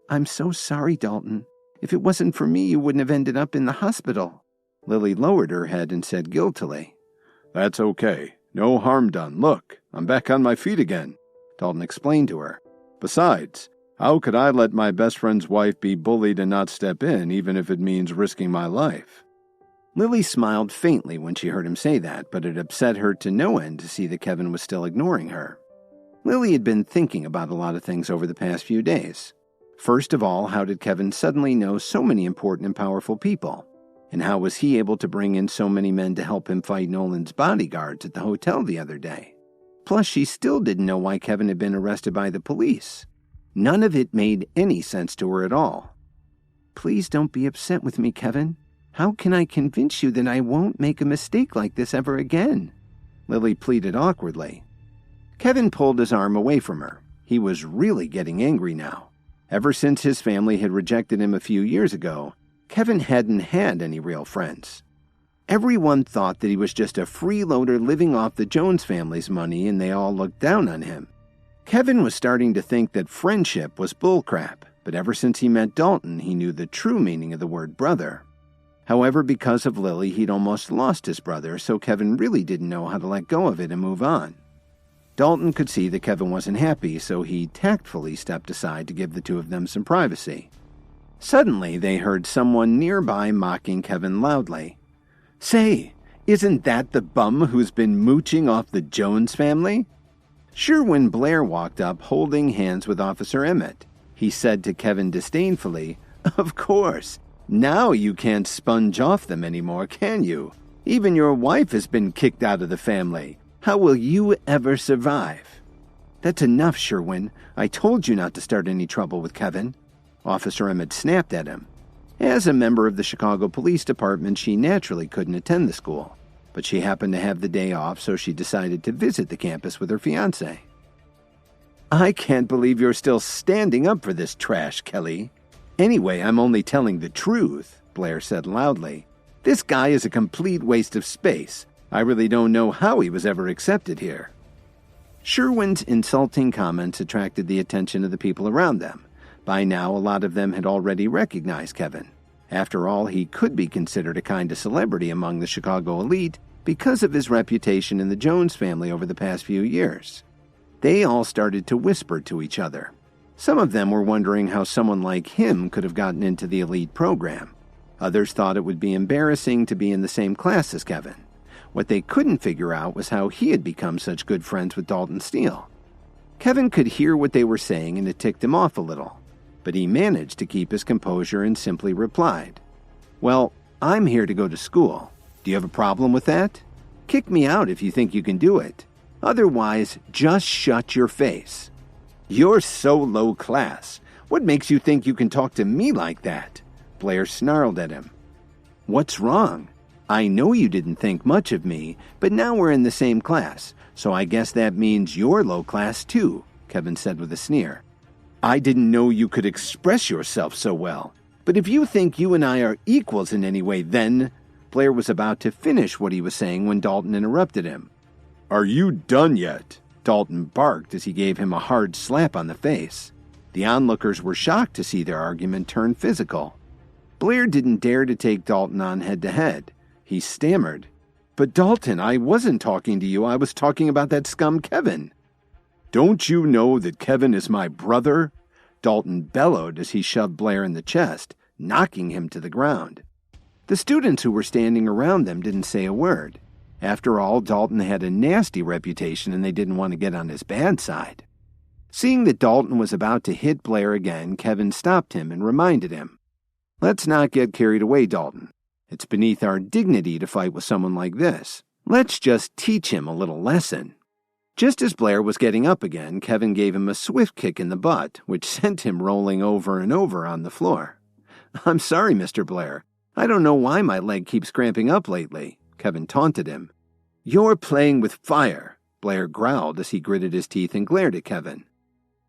"I'm so sorry, Dalton. If it wasn't for me, you wouldn't have ended up in the hospital." Lily lowered her head and said guiltily, "That's okay. No harm done. Look, I'm back on my feet again," Dalton explained to her. "Besides, how could I let my best friend's wife be bullied and not step in, even if it means risking my life?" Lily smiled faintly when she heard him say that, but it upset her to no end to see that Kevin was still ignoring her. Lily had been thinking about a lot of things over the past few days. First of all, how did Kevin suddenly know so many important and powerful people? And how was he able to bring in so many men to help him fight Nolan's bodyguards at the hotel the other day? Plus, she still didn't know why Kevin had been arrested by the police. None of it made any sense to her at all. "Please don't be upset with me, Kevin. How can I convince you that I won't make a mistake like this ever again?" Lily pleaded awkwardly. Kevin pulled his arm away from her. He was really getting angry now. Ever since his family had rejected him a few years ago, Kevin hadn't had any real friends. Everyone thought that he was just a freeloader living off the Jones family's money, and they all looked down on him. Kevin was starting to think that friendship was bullcrap, but ever since he met Dalton, he knew the true meaning of the word brother. However, because of Lily, he'd almost lost his brother, so Kevin really didn't know how to let go of it and move on. Dalton could see that Kevin wasn't happy, so he tactfully stepped aside to give the two of them some privacy. Suddenly, they heard someone nearby mocking Kevin loudly. "Say, isn't that the bum who's been mooching off the Jones family?" Sherwin Blair walked up, holding hands with Officer Emmett. He said to Kevin disdainfully, "Of course. Now you can't sponge off them anymore, can you? Even your wife has been kicked out of the family. How will you ever survive?" "That's enough, Sherwin. I told you not to start any trouble with Kevin." Officer Emmett snapped at him. As a member of the Chicago Police Department, she naturally couldn't attend the school, but she happened to have the day off, so she decided to visit the campus with her fiancé. "I can't believe you're still standing up for this trash, Kelly." "Anyway, I'm only telling the truth," Blair said loudly. "This guy is a complete waste of space. I really don't know how he was ever accepted here." Sherwin's insulting comments attracted the attention of the people around them. By now, a lot of them had already recognized Kevin. After all, he could be considered a kind of celebrity among the Chicago elite because of his reputation in the Jones family over the past few years. They all started to whisper to each other. Some of them were wondering how someone like him could have gotten into the elite program. Others thought it would be embarrassing to be in the same class as Kevin. What they couldn't figure out was how he had become such good friends with Dalton Steele. Kevin could hear what they were saying, and it ticked him off a little. But he managed to keep his composure and simply replied, "Well, I'm here to go to school. Do you have a problem with that? Kick me out if you think you can do it. Otherwise, just shut your face." "You're so low class. What makes you think you can talk to me like that?" Blair snarled at him. "What's wrong? I know you didn't think much of me, but now we're in the same class, so I guess that means you're low class too," Kevin said with a sneer. "I didn't know you could express yourself so well. But if you think you and I are equals in any way, then—" Blair was about to finish what he was saying when Dalton interrupted him. "Are you done yet?" Dalton barked as he gave him a hard slap on the face. The onlookers were shocked to see their argument turn physical. Blair didn't dare to take Dalton on head-to-head. He stammered, But Dalton, I wasn't talking to you. I was talking about that scum Kevin. Don't you know that Kevin is my brother? Dalton bellowed as he shoved Blair in the chest, knocking him to the ground. The students who were standing around them didn't say a word. After all, Dalton had a nasty reputation and they didn't want to get on his bad side. Seeing that Dalton was about to hit Blair again, Kevin stopped him and reminded him, "Let's not get carried away, Dalton. It's beneath our dignity to fight with someone like this. Let's just teach him a little lesson." Just as Blair was getting up again, Kevin gave him a swift kick in the butt, which sent him rolling over and over on the floor. "I'm sorry, Mr. Blair. I don't know why my leg keeps cramping up lately," Kevin taunted him. "You're playing with fire," Blair growled as he gritted his teeth and glared at Kevin.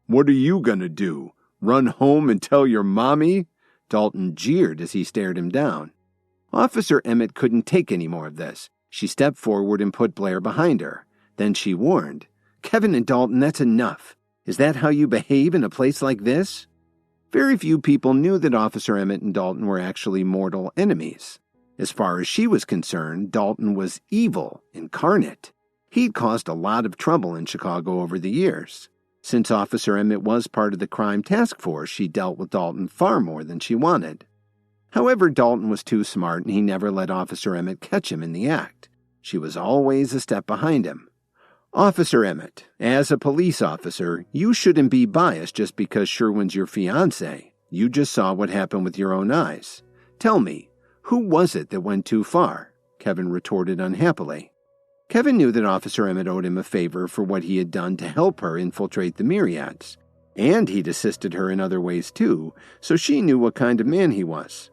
"What are you gonna do? Run home and tell your mommy?" Dalton jeered as he stared him down. Officer Emmett couldn't take any more of this. She stepped forward and put Blair behind her. Then she warned, "Kevin and Dalton, that's enough. Is that how you behave in a place like this?" Very few people knew that Officer Emmett and Dalton were actually mortal enemies. As far as she was concerned, Dalton was evil incarnate. He'd caused a lot of trouble in Chicago over the years. Since Officer Emmett was part of the crime task force, she dealt with Dalton far more than she wanted. However, Dalton was too smart and he never let Officer Emmett catch him in the act. She was always a step behind him. "Officer Emmett, as a police officer, you shouldn't be biased just because Sherwin's your fiancé. You just saw what happened with your own eyes. Tell me, who was it that went too far?" Kevin retorted unhappily. Kevin knew that Officer Emmett owed him a favor for what he had done to help her infiltrate the Myriads. And he'd assisted her in other ways too, so she knew what kind of man he was.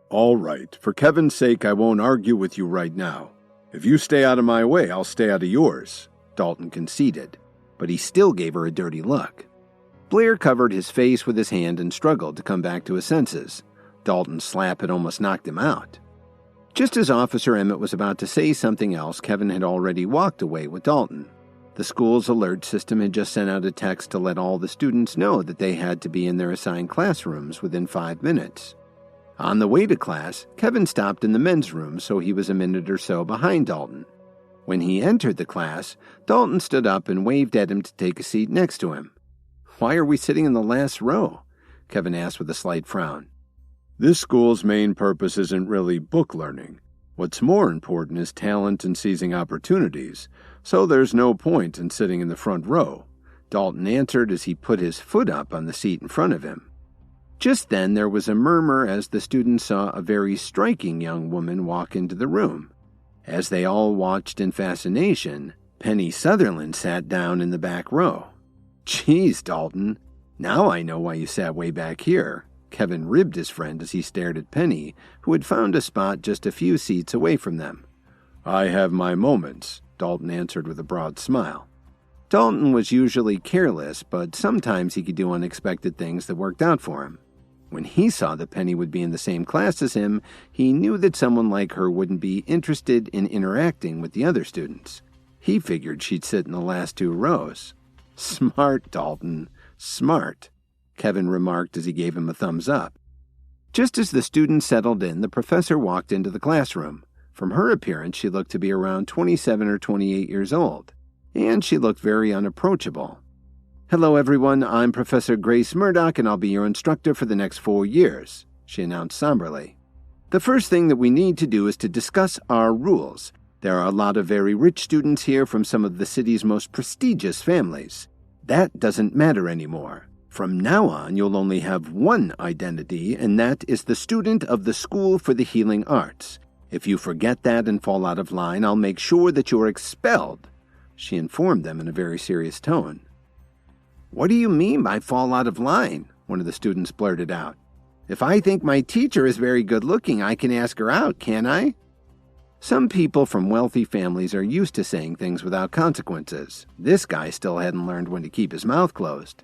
"All right, for Kevin's sake, I won't argue with you right now. If you stay out of my way, I'll stay out of yours," Dalton conceded, but he still gave her a dirty look. Blair covered his face with his hand and struggled to come back to his senses. Dalton's slap had almost knocked him out. Just as Officer Emmett was about to say something else, Kevin had already walked away with Dalton. The school's alert system had just sent out a text to let all the students know that they had to be in their assigned classrooms within 5 minutes. On the way to class, Kevin stopped in the men's room, so he was a minute or so behind Dalton. When he entered the class, Dalton stood up and waved at him to take a seat next to him. "Why are we sitting in the last row?" Kevin asked with a slight frown. "This school's main purpose isn't really book learning. What's more important is talent and seizing opportunities, so there's no point in sitting in the front row," Dalton answered as he put his foot up on the seat in front of him. Just then there was a murmur as the students saw a very striking young woman walk into the room. As they all watched in fascination, Penny Sutherland sat down in the back row. "Geez, Dalton, now I know why you sat way back here," Kevin ribbed his friend as he stared at Penny, who had found a spot just a few seats away from them. "I have my moments," Dalton answered with a broad smile. Dalton was usually careless, but sometimes he could do unexpected things that worked out for him. When he saw that Penny would be in the same class as him, he knew that someone like her wouldn't be interested in interacting with the other students. He figured she'd sit in the last 2 rows. "Smart, Dalton, smart," Kevin remarked as he gave him a thumbs up. Just as the students settled in, the professor walked into the classroom. From her appearance, she looked to be around 27 or 28 years old, and she looked very unapproachable. "Hello, everyone. I'm Professor Grace Murdoch, and I'll be your instructor for the next 4 years," she announced somberly. "The first thing that we need to do is to discuss our rules. There are a lot of very rich students here from some of the city's most prestigious families. That doesn't matter anymore. From now on, you'll only have one identity, and that is the student of the School for the Healing Arts. If you forget that and fall out of line, I'll make sure that you're expelled," she informed them in a very serious tone. "What do you mean by fall out of line?" one of the students blurted out. "If I think my teacher is very good looking, I can ask her out, can't I?" Some people from wealthy families are used to saying things without consequences. This guy still hadn't learned when to keep his mouth closed.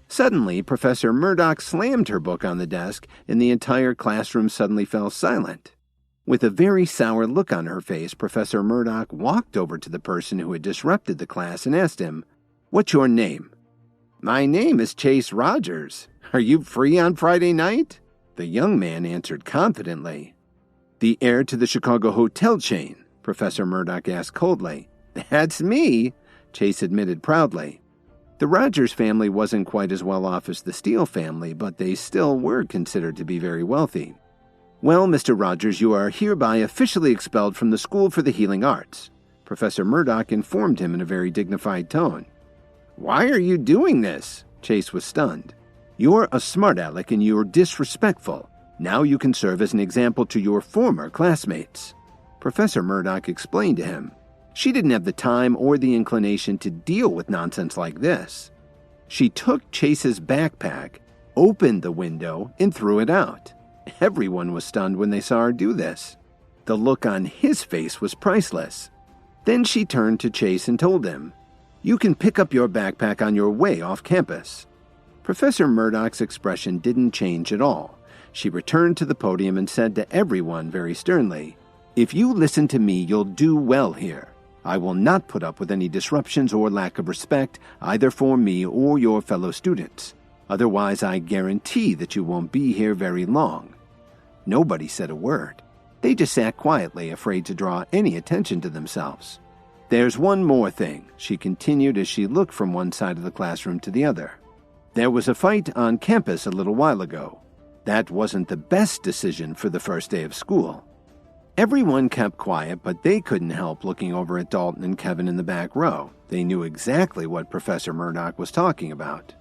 Suddenly, Professor Murdoch slammed her book on the desk, and the entire classroom suddenly fell silent. With a very sour look on her face, Professor Murdoch walked over to the person who had disrupted the class and asked him, "What's your name?" "My name is Chase Rogers. Are you free on Friday night?" The young man answered confidently. "The heir to the Chicago hotel chain," Professor Murdoch asked coldly. "That's me," Chase admitted proudly. The Rogers family wasn't quite as well off as the Steele family, but they still were considered to be very wealthy. "Well, Mr. Rogers, you are hereby officially expelled from the School for the Healing Arts," Professor Murdoch informed him in a very dignified tone. "Why are you doing this?" Chase was stunned. "You're a smart aleck and you're disrespectful. Now you can serve as an example to your former classmates." Professor Murdoch explained to him. She didn't have the time or the inclination to deal with nonsense like this. She took Chase's backpack, opened the window, and threw it out. Everyone was stunned when they saw her do this. The look on his face was priceless. Then she turned to Chase and told him, "You can pick up your backpack on your way off campus." Professor Murdoch's expression didn't change at all. She returned to the podium and said to everyone very sternly, "If you listen to me, you'll do well here. I will not put up with any disruptions or lack of respect, either for me or your fellow students. Otherwise, I guarantee that you won't be here very long." Nobody said a word. They just sat quietly, afraid to draw any attention to themselves. "There's one more thing," she continued as she looked from one side of the classroom to the other. "There was a fight on campus a little while ago. That wasn't the best decision for the first day of school." Everyone kept quiet, but they couldn't help looking over at Dalton and Kevin in the back row. They knew exactly what Professor Murdoch was talking about.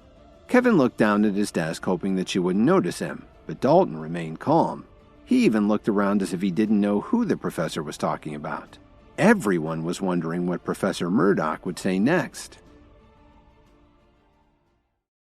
Kevin looked down at his desk, hoping that she wouldn't notice him, but Dalton remained calm. He even looked around as if he didn't know who the professor was talking about. Everyone was wondering what Professor Murdoch would say next.